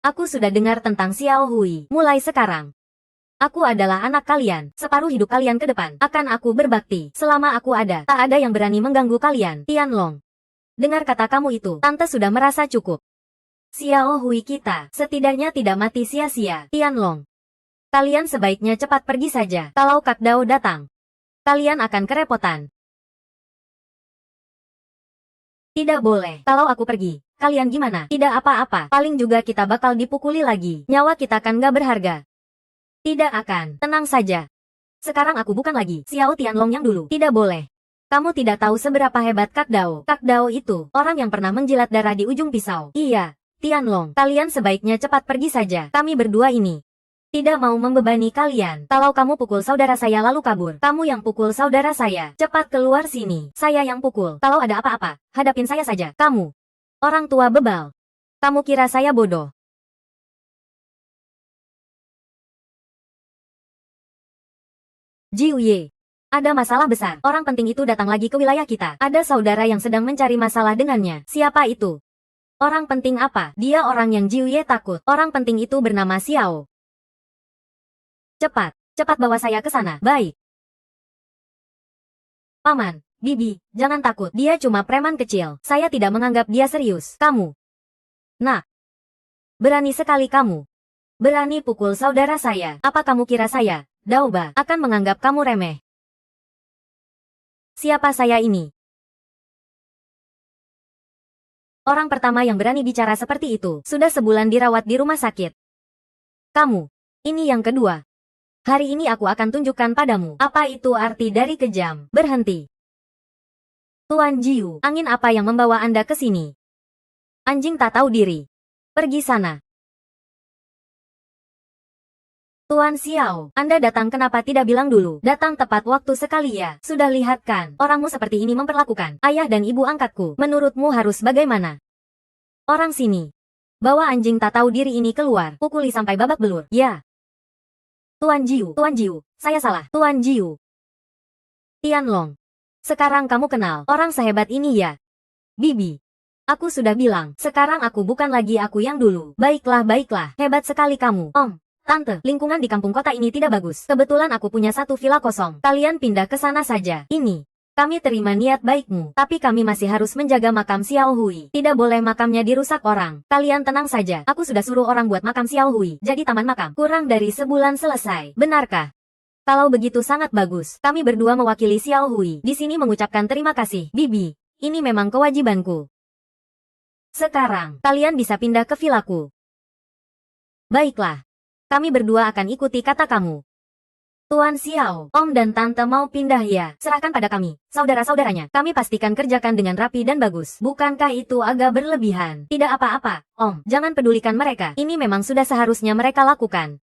Aku sudah dengar tentang Xiao Hui. Mulai sekarang, aku adalah anak kalian. Separuh hidup kalian ke depan akan aku berbakti. Selama aku ada, tak ada yang berani mengganggu kalian. Tianlong. Dengar kata kamu itu, tante sudah merasa cukup. Xiao Hui kita setidaknya tidak mati sia-sia. Tianlong. Kalian sebaiknya cepat pergi saja. Kalau Kak Dao datang, kalian akan kerepotan. Tidak boleh. Kalau aku pergi, kalian gimana? Tidak apa-apa. Paling juga kita bakal dipukuli lagi. Nyawa kita kan gak berharga. Tidak akan. Tenang saja. Sekarang aku bukan lagi Xiao Tianlong yang dulu. Tidak boleh. Kamu tidak tahu seberapa hebat Kak Dao. Kak Dao itu orang yang pernah menjilat darah di ujung pisau. Iya, Tianlong. Kalian sebaiknya cepat pergi saja. Kami berdua ini tidak mau membebani kalian. Kalau kamu pukul saudara saya lalu kabur, kamu yang pukul saudara saya. Cepat keluar sini. Saya yang pukul. Kalau ada apa-apa, hadapin saya saja. Kamu, orang tua bebal. Kamu kira saya bodoh? Jiuye. Ada masalah besar. Orang penting itu datang lagi ke wilayah kita. Ada saudara yang sedang mencari masalah dengannya. Siapa itu? Orang penting apa? Dia orang yang Jiuye takut. Orang penting itu bernama Xiao. Cepat, cepat bawa saya ke sana. Baik. Paman, Bibi, jangan takut. Dia cuma preman kecil. Saya tidak menganggap dia serius. Kamu. Nah. Berani sekali kamu. Berani pukul saudara saya. Apa kamu kira saya, Daoba, akan menganggap kamu remeh? Siapa saya ini? Orang pertama yang berani bicara seperti itu. Sudah sebulan dirawat di rumah sakit. Kamu. Ini yang kedua. Hari ini aku akan tunjukkan padamu apa itu arti dari kejam. Berhenti. Tuan Jiu, angin apa yang membawa Anda ke sini? Anjing tak tahu diri. Pergi sana. Tuan Xiao, Anda datang kenapa tidak bilang dulu? Datang tepat waktu sekali ya. Sudah lihat kan, orangmu seperti ini memperlakukan ayah dan ibu angkatku. Menurutmu harus bagaimana? Orang sini. Bawa anjing tak tahu diri ini keluar. Pukuli sampai babak belur. Ya. Tuan Jiu, saya salah. Tuan Jiu. Tianlong. Sekarang kamu kenal orang sehebat ini ya? Bibi. Aku sudah bilang, sekarang aku bukan lagi aku yang dulu. Baiklah, hebat sekali kamu. Om, tante, lingkungan di kampung kota ini tidak bagus. Kebetulan aku punya satu villa kosong. Kalian pindah ke sana saja. Ini. Kami terima niat baikmu, tapi kami masih harus menjaga makam Xiao Hui. Tidak boleh makamnya dirusak orang. Kalian tenang saja, aku sudah suruh orang buat makam Xiao Hui. Jadi taman makam, kurang dari sebulan selesai. Benarkah? Kalau begitu sangat bagus. Kami berdua mewakili Xiao Hui. Di sini mengucapkan terima kasih. Bibi, ini memang kewajibanku. Sekarang, kalian bisa pindah ke villaku. Baiklah. Kami berdua akan ikuti kata kamu. Tuan Xiao, Om dan Tante mau pindah ya? Serahkan pada kami, saudara-saudaranya. Kami pastikan kerjakan dengan rapi dan bagus. Bukankah itu agak berlebihan? Tidak apa-apa, Om. Jangan pedulikan mereka. Ini memang sudah seharusnya mereka lakukan.